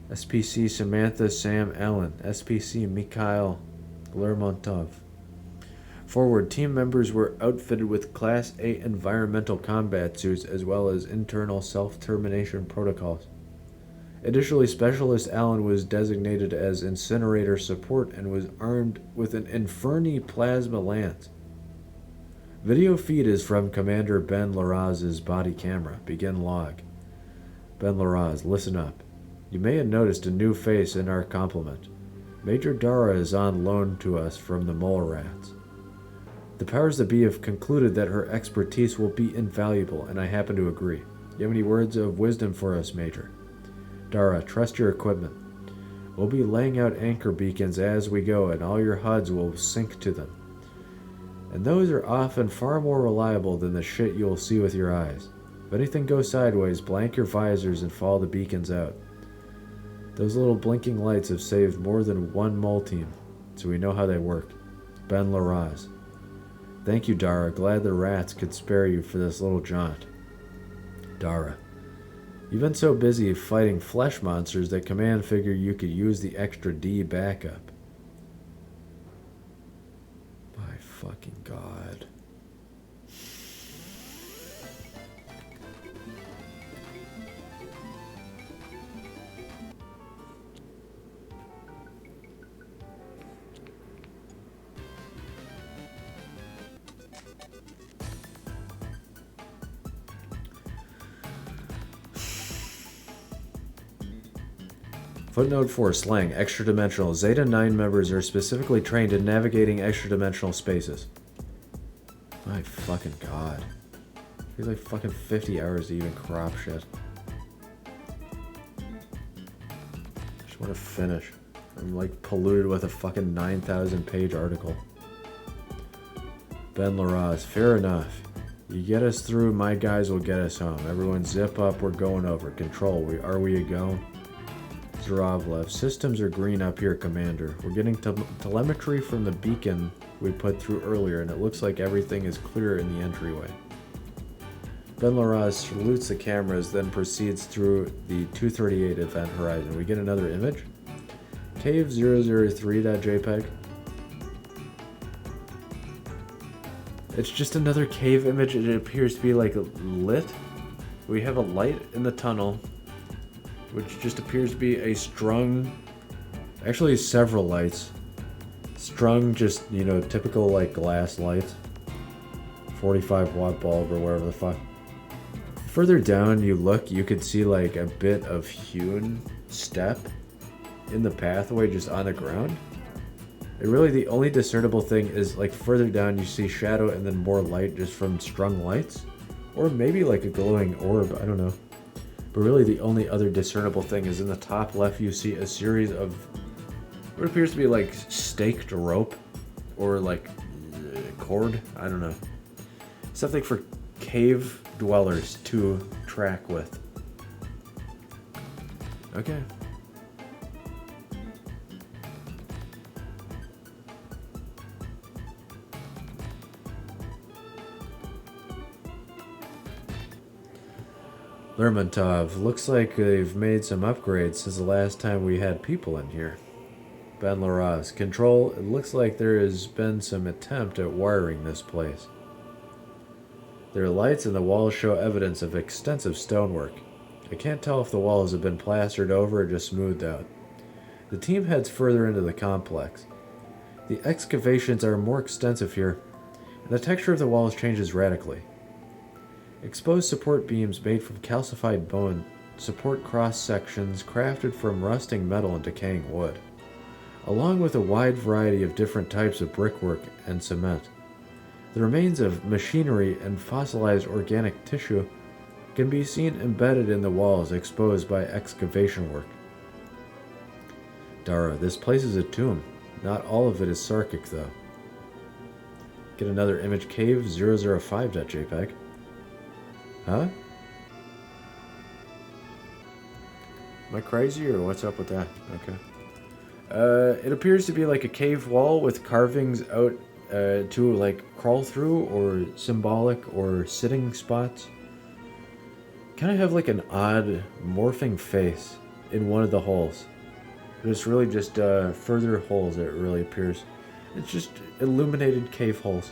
SPC Samantha Sam Allen. SPC Mikhail Lermontov. Forward, team members were outfitted with Class A environmental combat suits as well as internal self-termination protocols. Additionally, Specialist Allen was designated as incinerator support and was armed with an Inferni plasma lance. Video feed is from Commander Ben Laraz's body camera. Begin log. Ben Laraz, listen up. You may have noticed a new face in our complement. Major Dara is on loan to us from the mole rats. The powers that be have concluded that her expertise will be invaluable, and I happen to agree. You have any words of wisdom for us, Major? Dara, trust your equipment. We'll be laying out anchor beacons as we go, and all your HUDs will sync to them. And those are often far more reliable than the shit you'll see with your eyes. If anything goes sideways, blank your visors and follow the beacons out. Those little blinking lights have saved more than one mole team, so we know how they work. Ben Laraz. Thank you, Dara. Glad the rats could spare you for this little jaunt. Dara. You've been so busy fighting flesh monsters that Command figured you could use the extra D backup. My fucking god. Footnote 4, slang, extra-dimensional. Zeta 9 members are specifically trained in navigating extra-dimensional spaces. My fucking god. It takes like fucking 50 hours to even crop shit. I just want to finish. I'm like polluted with a fucking 9,000 page article. Ben Laraz, fair enough. You get us through, my guys will get us home. Everyone zip up, we're going over. Control, are we a go? Zarovlev, systems are green up here, Commander. We're getting telemetry from the beacon we put through earlier, and it looks like everything is clear in the entryway. Ben Laraz salutes the cameras, then proceeds through the 238 event horizon. We get another image. Cave 003.jpg. It's just another cave image. It appears to be like lit. We have a light in the tunnel, which just appears to be a strung, actually several lights, strung just, you know, typical like glass lights, 45 watt bulb or whatever the fuck. Further down you look, you could see like a bit of hewn step in the pathway just on the ground. And really the only discernible thing is like further down you see shadow and then more light just from strung lights, or maybe like a glowing orb, I don't know. But really the only other discernible thing is in the top left you see a series of what appears to be like staked rope or like cord, I don't know. Something for cave dwellers to track with. Okay. Lermontov, looks like they've made some upgrades since the last time we had people in here. Ben Laraz, Control, it looks like there has been some attempt at wiring this place. There are lights and the walls show evidence of extensive stonework. I can't tell if the walls have been plastered over or just smoothed out. The team heads further into the complex. The excavations are more extensive here, and the texture of the walls changes radically. Exposed support beams made from calcified bone support cross-sections crafted from rusting metal and decaying wood, along with a wide variety of different types of brickwork and cement. The remains of machinery and fossilized organic tissue can be seen embedded in the walls exposed by excavation work. Dara, this place is a tomb. Not all of it is Sarkic, though. Get another image. Cave 005.jpg. Huh? Am I crazy or what's up with that? Okay. It appears to be like a cave wall with carvings out to like crawl through or symbolic or sitting spots. Kind of have like an odd morphing face in one of the holes. It's really just further holes, it really appears. It's just illuminated cave holes.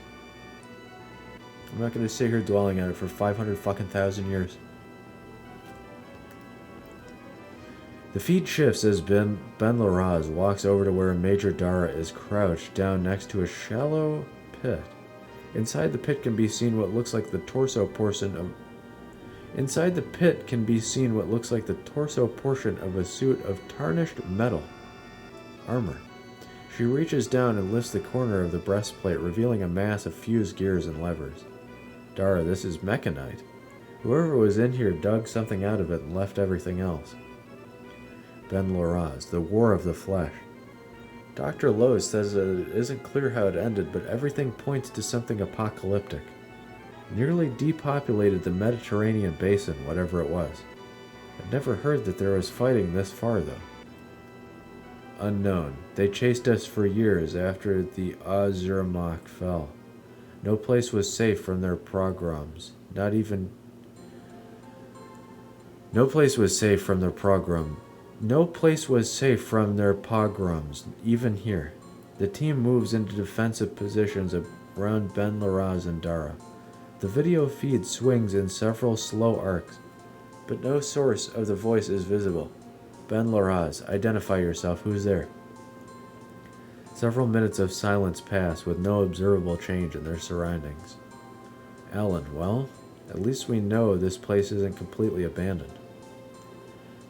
I'm not going to sit here dwelling on it for 500 fucking thousand years. The feed shifts as Ben Laraz walks over to where Major Dara is crouched down next to a shallow pit. Inside the pit can be seen what looks like the torso portion of a suit of tarnished metal armor. She reaches down and lifts the corner of the breastplate, revealing a mass of fused gears and levers. Dara, this is mechanite. Whoever was in here dug something out of it and left everything else. Ben Laraz, the War of the Flesh. Dr. Lowe says that it isn't clear how it ended, but everything points to something apocalyptic. Nearly depopulated the Mediterranean basin, whatever it was. I'd never heard that there was fighting this far, though. Unknown. They chased us for years after the Azermach fell. No place was safe from their pogroms. No place was safe from their pogroms, even here. The team moves into defensive positions around Ben Laraz and Dara. The video feed swings in several slow arcs, but no source of the voice is visible. Ben Laraz, identify yourself. Who's there? Several minutes of silence pass with no observable change in their surroundings. Alan, well, at least we know this place isn't completely abandoned.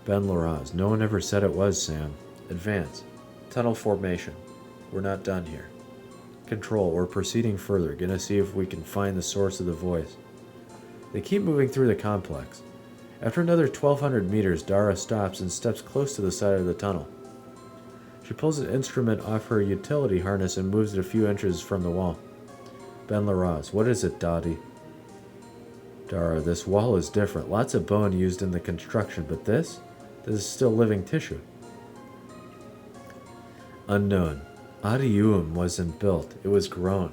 Ben Laraz, no one ever said it was, Sam. Advance. Tunnel formation. We're not done here. Control, we're proceeding further, gonna see if we can find the source of the voice. They keep moving through the complex. After another 1,200 meters, Dara stops and steps close to the side of the tunnel. She pulls an instrument off her utility harness and moves it a few inches from the wall. Ben Laraz, what is it, Dottie? Dara, this wall is different. Lots of bone used in the construction, but this is still living tissue. Unknown. Adium wasn't built, it was grown.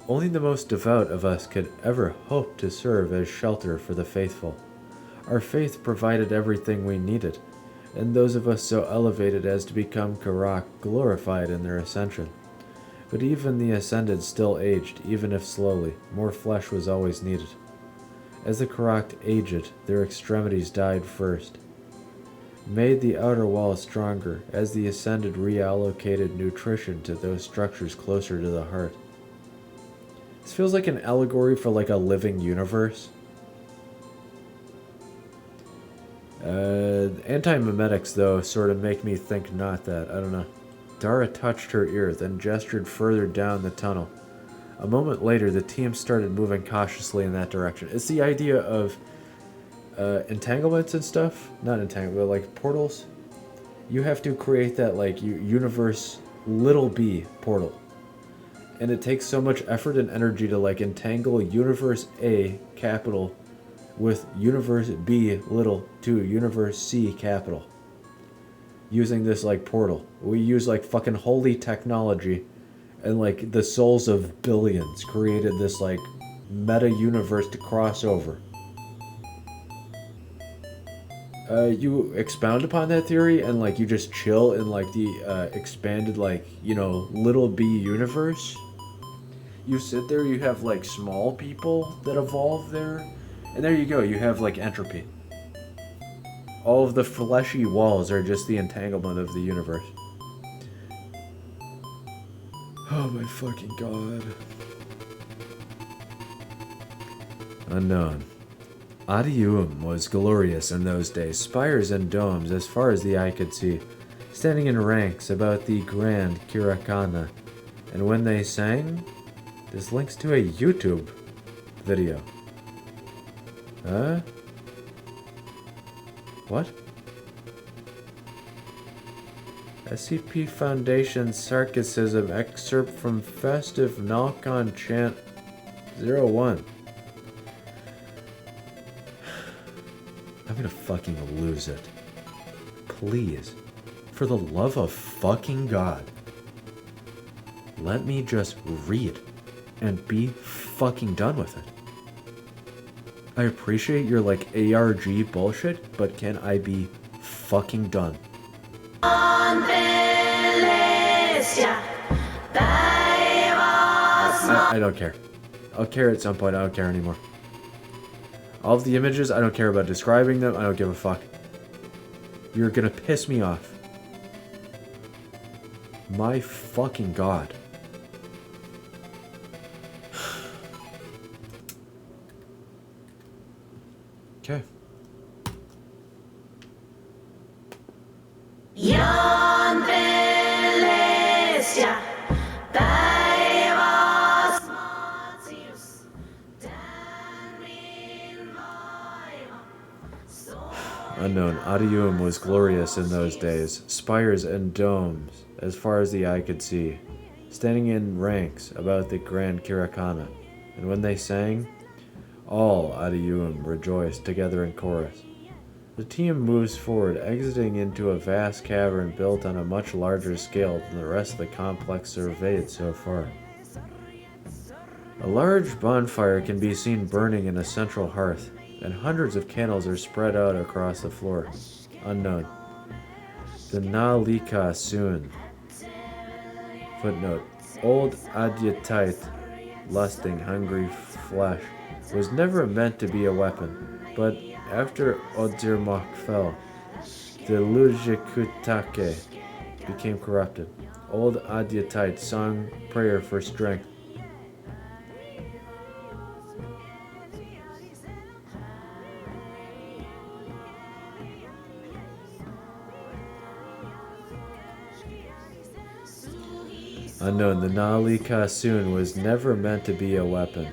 Only the most devout of us could ever hope to serve as shelter for the faithful. Our faith provided everything we needed, and those of us so elevated as to become Karak glorified in their ascension. But even the ascended still aged, even if slowly. More flesh was always needed. As the Karak aged, their extremities died first. Made the outer wall stronger, as the ascended reallocated nutrition to those structures closer to the heart. This feels like an allegory for like a living universe. Anti-memetics, though, sort of make me think not that. I don't know. Dara touched her ear, then gestured further down the tunnel. A moment later, the team started moving cautiously in that direction. It's the idea of entanglements and stuff. Not entanglement, but like portals. You have to create that like universe little b portal. And it takes so much effort and energy to like entangle universe A capital with universe B little to universe C capital. Using this like portal. We use like fucking holy technology and like the souls of billions created this like meta universe to cross over. You expound upon that theory and like you just chill in like the expanded like, you know, little b universe. You sit there, you have like small people that evolve there, and there you go, you have like entropy. All of the fleshy walls are just the entanglement of the universe. Oh my fucking god. Unknown. Adium was glorious in those days, spires and domes as far as the eye could see, standing in ranks about the grand Kirakana. And when they sang, this links to a YouTube video. Huh? What? SCP Foundation Sarcasm excerpt from Festive Nalcon Chant 01. I'm gonna fucking lose it. Please, for the love of fucking God, let me just read and be fucking done with it. I appreciate your like ARG bullshit, but can I be fucking done. I don't care. I'll care at some point. I don't care anymore. All of the images, I don't care about describing them. I don't give a fuck. You're gonna piss me off. My fucking god. Okay. Unknown. Adium was glorious in those days. Spires and domes, as far as the eye could see, standing in ranks about the Grand Kirakana. And when they sang, all Adium rejoiced together in chorus. The team moves forward, exiting into a vast cavern built on a much larger scale than the rest of the complex surveyed so far. A large bonfire can be seen burning in a central hearth, and hundreds of candles are spread out across the floor. Unknown. The Nalika Soon. Footnote. Old Adyatite, lusting, hungry flesh, was never meant to be a weapon, but after Odzirmak fell, the Lujikutake became corrupted. Old Adyatite sung prayer for strength. Unknown, the Nalika Soon was never meant to be a weapon.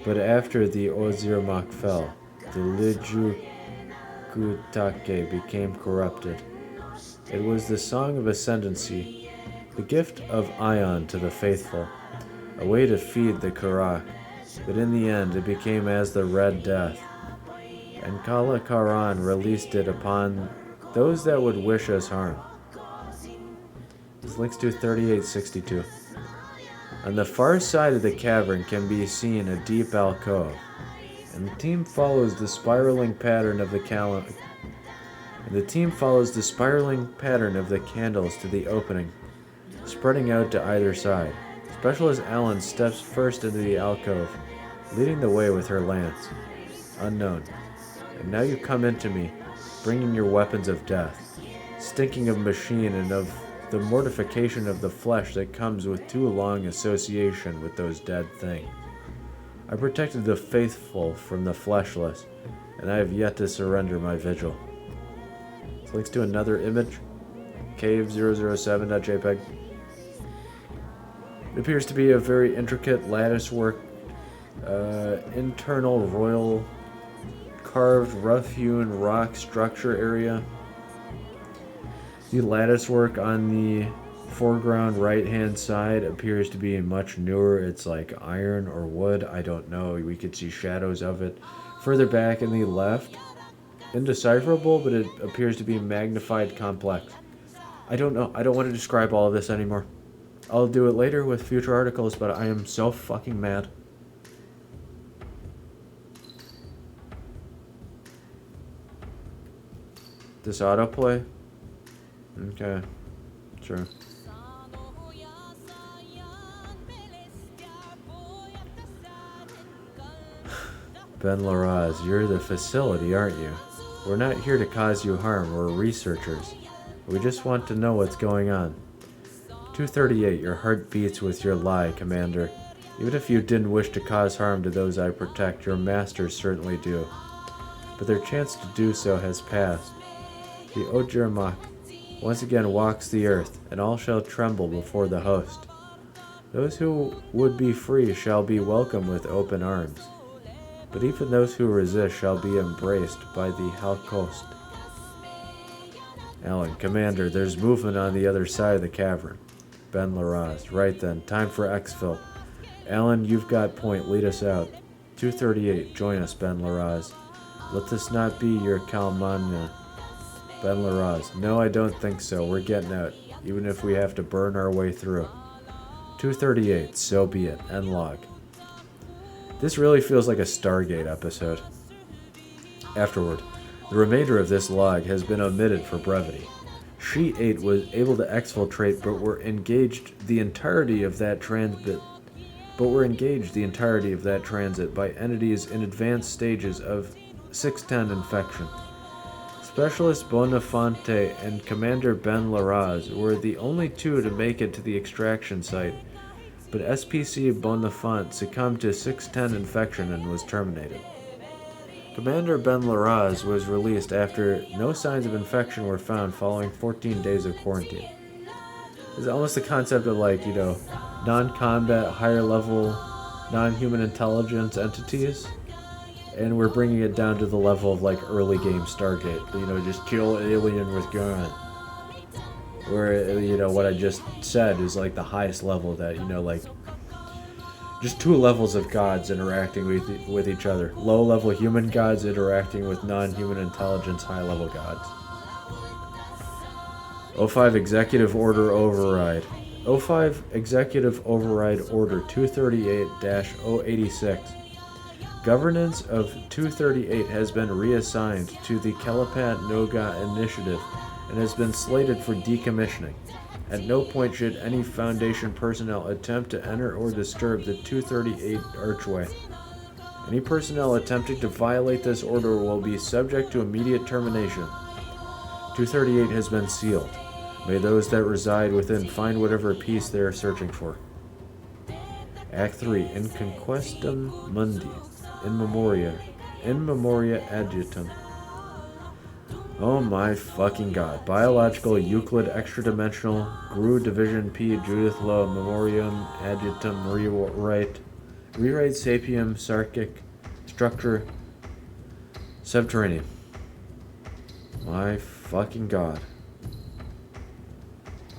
But after the Ozirmak fell, the Lijukutake became corrupted. It was the song of ascendancy, the gift of Ion to the faithful, a way to feed the Karak, but in the end it became as the Red Death. And Kala Karan released it upon those that would wish us harm. This links to 3862. On the far side of the cavern can be seen a deep alcove, and the team follows the spiraling pattern of the candles to the opening, spreading out to either side. Specialist Allen steps first into the alcove, leading the way with her lance. Unknown. And now you come into me, bringing your weapons of death, stinking of machine and of the mortification of the flesh that comes with too long association with those dead things. I protected the faithful from the fleshless, and I have yet to surrender my vigil. This links to another image, cave007.jpg. It appears to be a very intricate latticework, internal royal carved rough-hewn rock structure area. The latticework on the foreground right-hand side appears to be much newer. It's like iron or wood. I don't know. We could see shadows of it. Further back in the left, indecipherable, but it appears to be magnified complex. I don't know. I don't want to describe all of this anymore. I'll do it later with future articles, but I am so fucking mad. This autoplay? Okay, sure. Ben Laraz, you're the facility, aren't you? We're not here to cause you harm. We're researchers. We just want to know what's going on. 238, your heart beats with your lie, Commander. Even if you didn't wish to cause harm to those I protect, your masters certainly do. But their chance to do so has passed. The Ojirmak once again walks the earth, and all shall tremble before the host. Those who would be free shall be welcomed with open arms, but even those who resist shall be embraced by the Halkost. Alan, Commander, there's movement on the other side of the cavern. Ben Laraz, right then, time for exfil. Alan, you've got point, lead us out. 238, join us, Ben Laraz. Let this not be your Kalmania. Ben Laraz, no, I don't think so. We're getting out, even if we have to burn our way through. 238, so be it. End log. This really feels like a Stargate episode. Afterward, The remainder of this log has been omitted for brevity. Sheet 8 was able to exfiltrate but were engaged the entirety of that transit by entities in advanced stages of 610 infection. Specialist Bonafante and Commander Ben Laraz were the only two to make it to the extraction site, but SPC Bonafante succumbed to 610 infection and was terminated. Commander Ben Laraz was released after no signs of infection were found following 14 days of quarantine. It's almost the concept of non-combat, higher-level, non-human intelligence entities, and we're bringing it down to the level of early game Stargate. Just kill alien with gun. Where what I just said is the highest level that just two levels of gods interacting with each other. Low-level human gods interacting with non-human intelligence high-level gods. O5 Executive Order Override. O5 Executive Override Order 238-086. Governance of 238 has been reassigned to the Kalapat Noga Initiative and has been slated for decommissioning. At no point should any Foundation personnel attempt to enter or disturb the 238 archway. Any personnel attempting to violate this order will be subject to immediate termination. 238 has been sealed. May those that reside within find whatever peace they are searching for. Act 3. In Conquestum Mundi. In Memoria Adjutum. Oh my fucking god. Biological Euclid Extra-Dimensional Gru Division P Judith Low Memoriam Adjutum Rewrite Sapium Sarkic Structure Subterranean. My fucking god.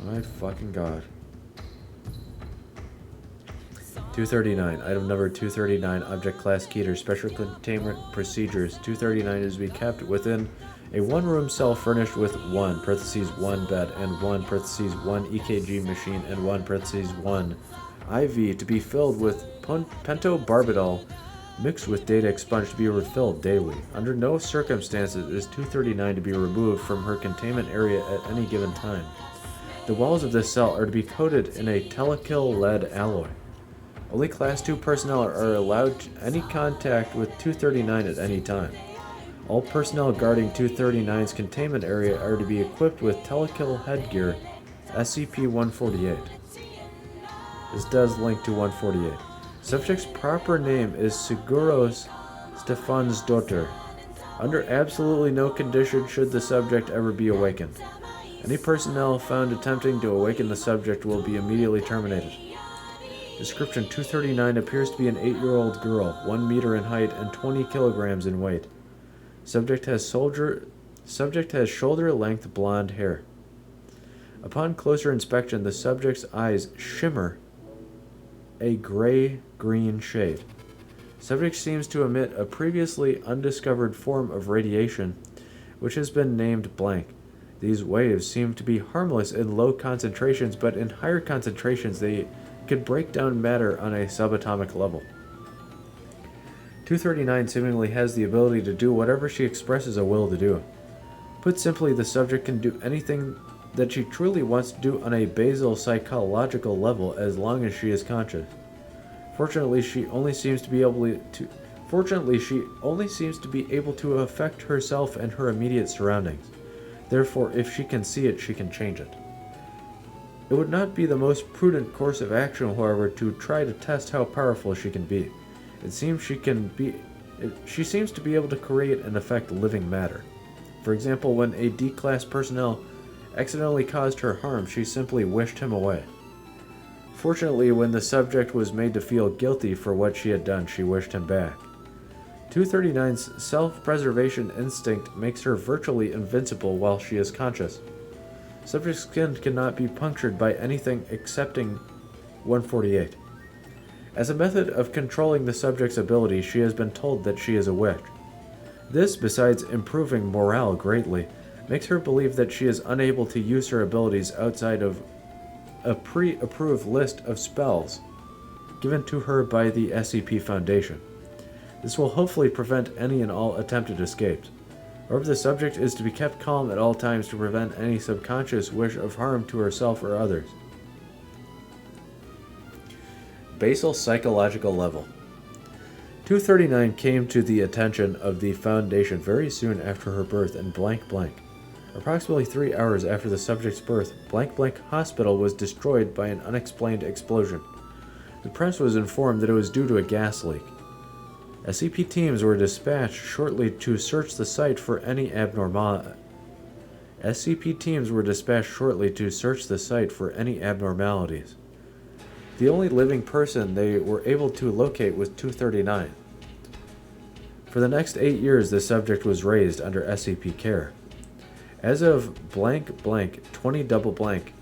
My fucking god. 239. Item number 239. Object Class Keter. Special Containment Procedures. 239 is to be kept within a one-room cell furnished with 1 bed and 1 EKG machine and 1 IV to be filled with pentobarbital mixed with data expunged to be refilled daily. Under no circumstances is 239 to be removed from her containment area at any given time. The walls of this cell are to be coated in a telekill lead alloy. Only Class 2 personnel are allowed any contact with 239 at any time. All personnel guarding 239's containment area are to be equipped with telekill headgear SCP-148. This does link to 148. Subject's proper name is Seguros Stefansdotter. Under absolutely no condition should the subject ever be awakened. Any personnel found attempting to awaken the subject will be immediately terminated. Description: 239 appears to be an 8-year-old girl, 1 meter in height and 20 kilograms in weight. Subject has shoulder-length blonde hair. Upon closer inspection, the subject's eyes shimmer a gray-green shade. Subject seems to emit a previously undiscovered form of radiation, which has been named blank. These waves seem to be harmless in low concentrations, but in higher concentrations they could break down matter on a subatomic level. 239 seemingly has the ability to do whatever she expresses a will to do. Put simply, the subject can do anything that she truly wants to do on a basal psychological level as long as she is conscious. Fortunately, she only seems to be able to affect herself and her immediate surroundings. Therefore, if she can see it, she can change it. It would not be the most prudent course of action, however, to try to test how powerful she can be. It seems she seems to be able to create and affect living matter. For example, when a D-class personnel accidentally caused her harm, she simply wished him away. Fortunately, when the subject was made to feel guilty for what she had done, she wished him back. 239's self-preservation instinct makes her virtually invincible while she is conscious. Subject's skin cannot be punctured by anything excepting 148. As a method of controlling the subject's ability, she has been told that she is a witch. This, besides improving morale greatly, makes her believe that she is unable to use her abilities outside of a pre-approved list of spells given to her by the SCP Foundation. This will hopefully prevent any and all attempted escapes. However, the subject is to be kept calm at all times to prevent any subconscious wish of harm to herself or others. Basal psychological level. 239 came to the attention of the Foundation very soon after her birth in blank blank. Approximately 3 hours after the subject's birth, blank blank hospital was destroyed by an unexplained explosion. The press was informed that it was due to a gas leak. SCP teams were dispatched shortly to search the site for any abnormalities. The only living person they were able to locate was 239. For the next 8 years, the subject was raised under SCP care. As of blank blank 20 double blank,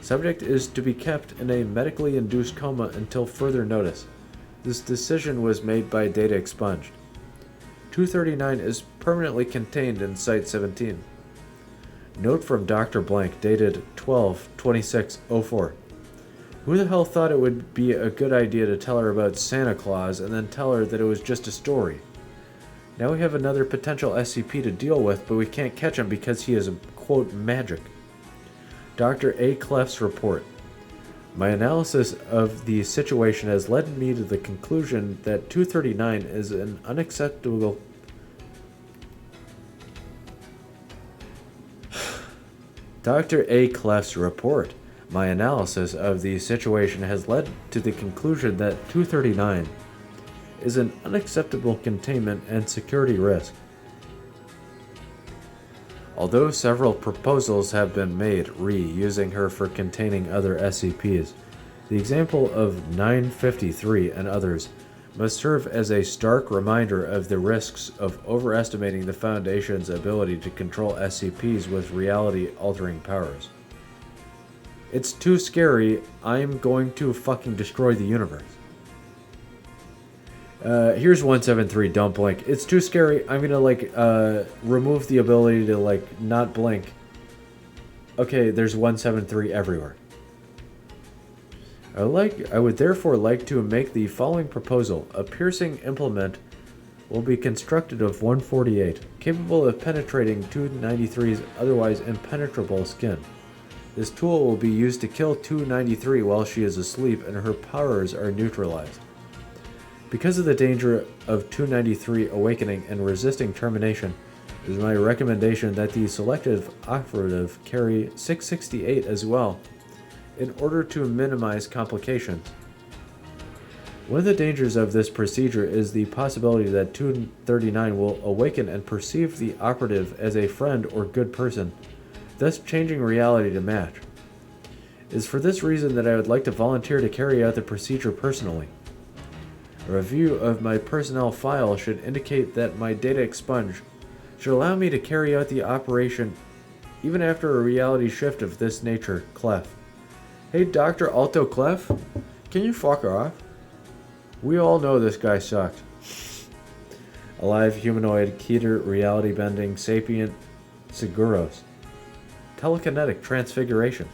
subject is to be kept in a medically induced coma until further notice. This decision was made by data expunged. 239 is permanently contained in Site-17. Note from Dr. Blank dated 12/26/04. Who the hell thought it would be a good idea to tell her about Santa Claus and then tell her that it was just a story? Now we have another potential SCP to deal with, but we can't catch him because he is, quote, magic. Dr. A. Clef's report. My analysis of the situation has led me to the conclusion that 239 is an unacceptable... Dr. A. Clef's report. My analysis of the situation has led to the conclusion that 239 is an unacceptable containment and security risk. Although several proposals have been made using her for containing other SCPs, the example of 953 and others must serve as a stark reminder of the risks of overestimating the Foundation's ability to control SCPs with reality-altering powers. It's too scary, I'm going to fucking destroy the universe. Here's 173, don't blink. It's too scary, I'm gonna, remove the ability to, not blink. Okay, there's 173 everywhere. I would therefore like to make the following proposal. A piercing implement will be constructed of 148, capable of penetrating 293's otherwise impenetrable skin. This tool will be used to kill 293 while she is asleep and her powers are neutralized. Because of the danger of 293 awakening and resisting termination, it is my recommendation that the selective operative carry 668 as well, in order to minimize complications. One of the dangers of this procedure is the possibility that 239 will awaken and perceive the operative as a friend or good person, thus changing reality to match. It is for this reason that I would like to volunteer to carry out the procedure personally. A review of my personnel file should indicate that my data expunge should allow me to carry out the operation even after a reality shift of this nature, Clef. Hey, Dr. Alto Clef, can you fuck off? We all know this guy sucked. Alive, humanoid, Keter, reality-bending, sapient, Seguros. Telekinetic transfiguration.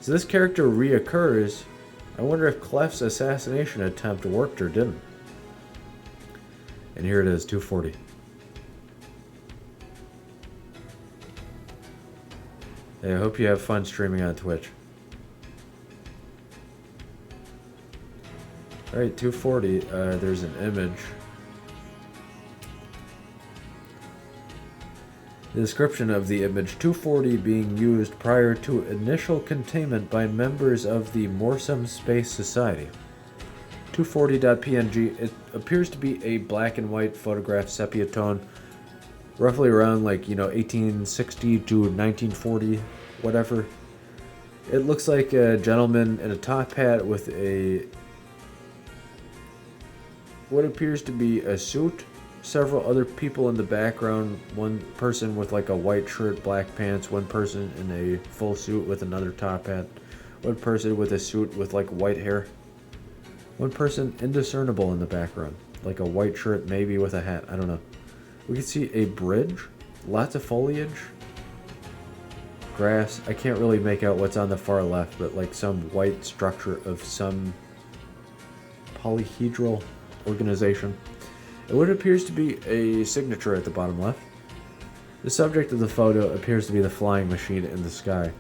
So this character reoccurs. I wonder if Clef's assassination attempt worked or didn't. And here it is, 240. Hey, I hope you have fun streaming on Twitch. Alright, 240, there's an image. The description of the image, 240 being used prior to initial containment by members of the Morsum Space Society. 240.png, it appears to be a black and white photograph sepia tone, roughly around 1860 to 1940, whatever. It looks like a gentleman in a top hat with what appears to be a suit. Several other people in the background, one person with a white shirt, black pants, one person in a full suit with another top hat, one person with a suit with white hair, one person indiscernible in the background, a white shirt maybe with a hat, I don't know. We can see a bridge, lots of foliage, grass. I can't really make out what's on the far left, but some white structure of some polyhedral organization. And what appears to be a signature at the bottom left. The subject of the photo appears to be the flying machine in the sky.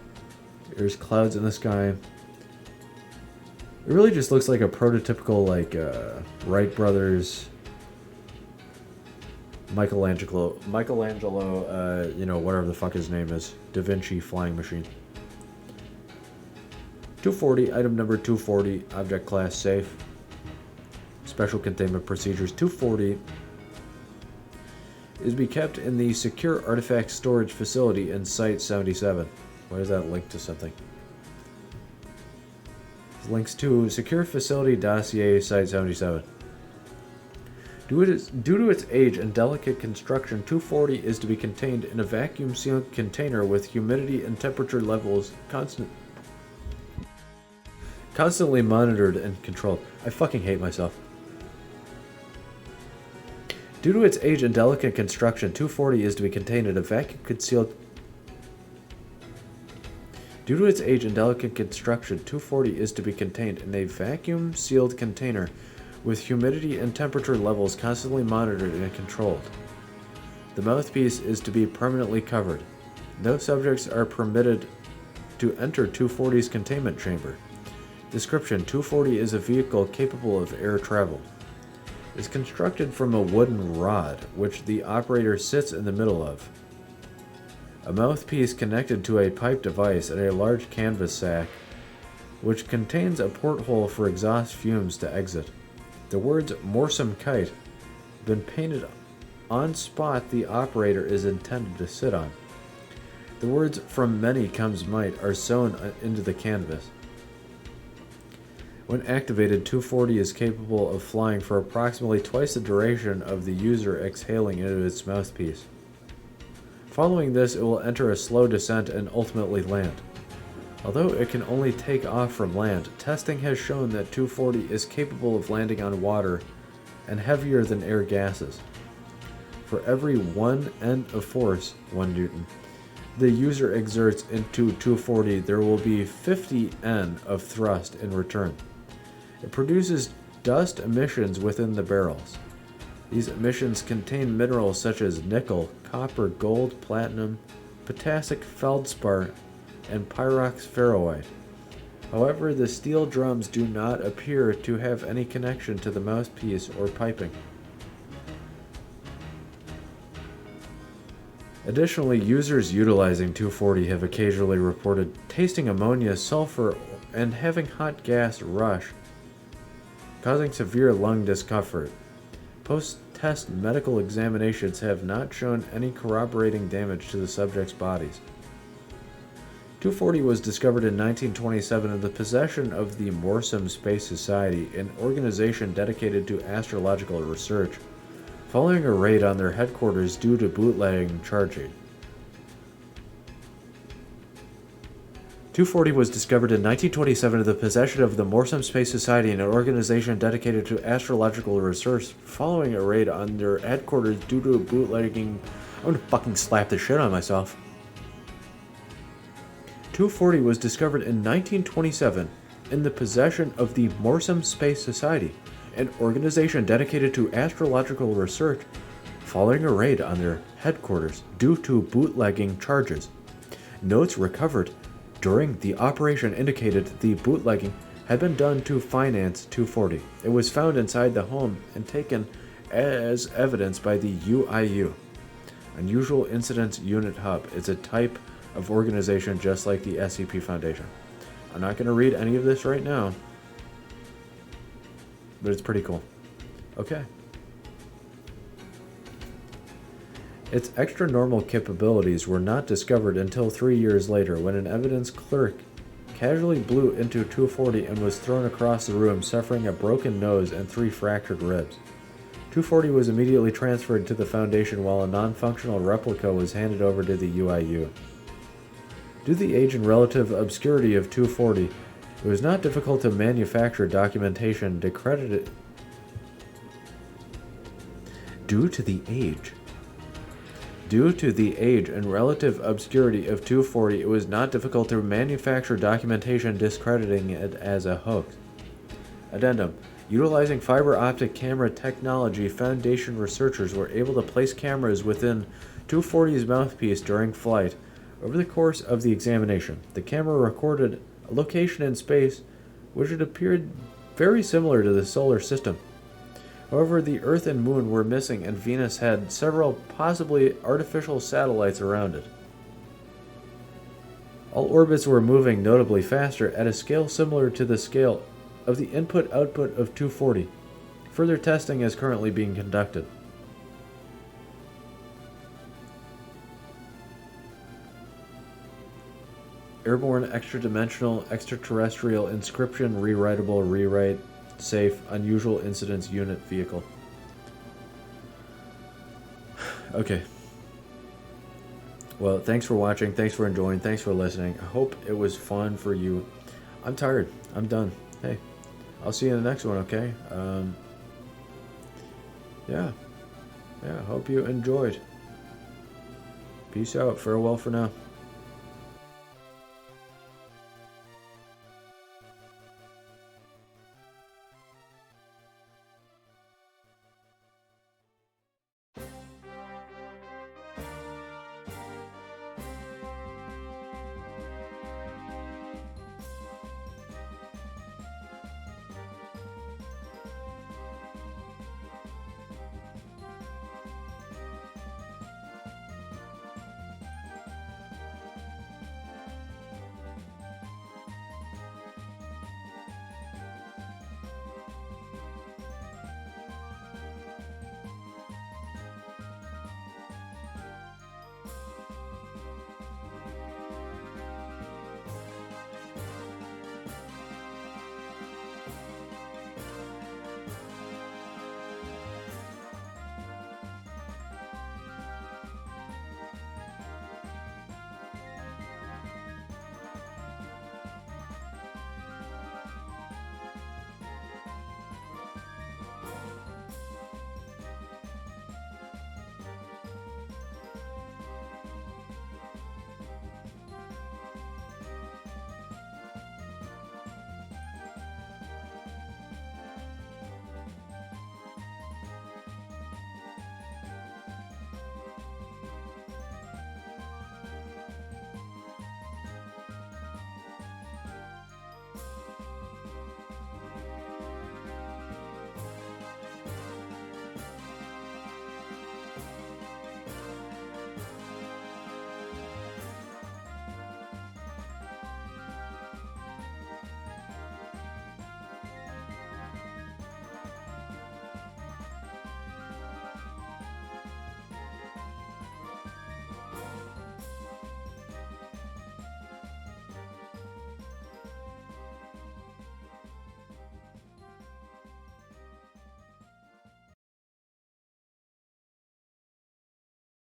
There's clouds in the sky. It really just looks like a prototypical, like, Wright brothers, Michelangelo, whatever the fuck his name is, Da Vinci flying machine. 240, item number 240, object class safe. Special containment procedures. 240 is to be kept in the secure artifact storage facility in Site 77. Why does that link to something? It links to secure facility dossier Site 77. Due to its age and delicate construction, 240 is to be contained in a vacuum-sealed container with humidity and temperature levels constantly monitored and controlled. I fucking hate myself. Due to its age and delicate construction, 240 is to be contained in a vacuum-sealed container with humidity and temperature levels constantly monitored and controlled. The mouthpiece is to be permanently covered. No subjects are permitted to enter 240's containment chamber. Description: 240 is a vehicle capable of air travel. It is constructed from a wooden rod, which the operator sits in the middle of. A mouthpiece connected to a pipe device and a large canvas sack, which contains a porthole for exhaust fumes to exit. The words "Morsum Kite" have been painted on spot the operator is intended to sit on. The words "From many comes might" are sewn into the canvas. When activated, 240 is capable of flying for approximately twice the duration of the user exhaling into its mouthpiece. Following this, it will enter a slow descent and ultimately land. Although it can only take off from land, testing has shown that 240 is capable of landing on water and heavier than air gases. For every 1 N of force, 1 Newton, the user exerts into 240, there will be 50 N of thrust in return. It produces dust emissions within the barrels. These emissions contain minerals such as nickel, copper, gold, platinum, potassic feldspar, and pyrox ferroite. However, the steel drums do not appear to have any connection to the mouthpiece or piping. Additionally, users utilizing 240 have occasionally reported tasting ammonia, sulfur, and having hot gas rush, causing severe lung discomfort. Post-test medical examinations have not shown any corroborating damage to the subjects' bodies. 240 was discovered in 1927 in the possession of the Morsum Space Society, an organization dedicated to astrological research, following a raid on their headquarters due to bootlegging charging. 240 was discovered in 1927 in the possession of the Morsum Space Society, an organization dedicated to astrological research, following a raid on their headquarters due to bootlegging. I'm gonna fucking slap the shit on myself. 240 was discovered in 1927 in the possession of the Morsum Space Society, an organization dedicated to astrological research, following a raid on their headquarters due to bootlegging charges. Notes recovered during the operation indicated the bootlegging had been done to finance 240. It was found inside the home and taken as evidence by the UIU, Unusual Incidents Unit Hub. It's a type of organization just like the SCP Foundation. I'm not going to read any of this right now, but it's pretty cool. Okay. Its extra-normal capabilities were not discovered until 3 years later, when an evidence clerk casually blew into 240 and was thrown across the room, suffering a broken nose and 3 fractured ribs. 240 was immediately transferred to the Foundation, while a non-functional replica was handed over to the UIU. Due to the age and relative obscurity of 240, it was not difficult to manufacture documentation decredited. Due to the age and relative obscurity of 240, it was not difficult to manufacture documentation discrediting it as a hoax. Addendum. Utilizing fiber optic camera technology, Foundation researchers were able to place cameras within 240's mouthpiece during flight. Over the course of the examination, the camera recorded a location in space which had appeared very similar to the solar system. However, the Earth and Moon were missing, and Venus had several possibly artificial satellites around it. All orbits were moving notably faster at a scale similar to the scale of the input-output of 240. Further testing is currently being conducted. Airborne extra-dimensional extraterrestrial inscription rewritable rewrite safe unusual incidents unit vehicle. Okay. Well, thanks for watching, thanks for enjoying, thanks for listening. I hope it was fun for you. I'm tired. I'm done. Hey, I'll see you in the next one, okay? Yeah, hope you enjoyed. Peace out. Farewell for now.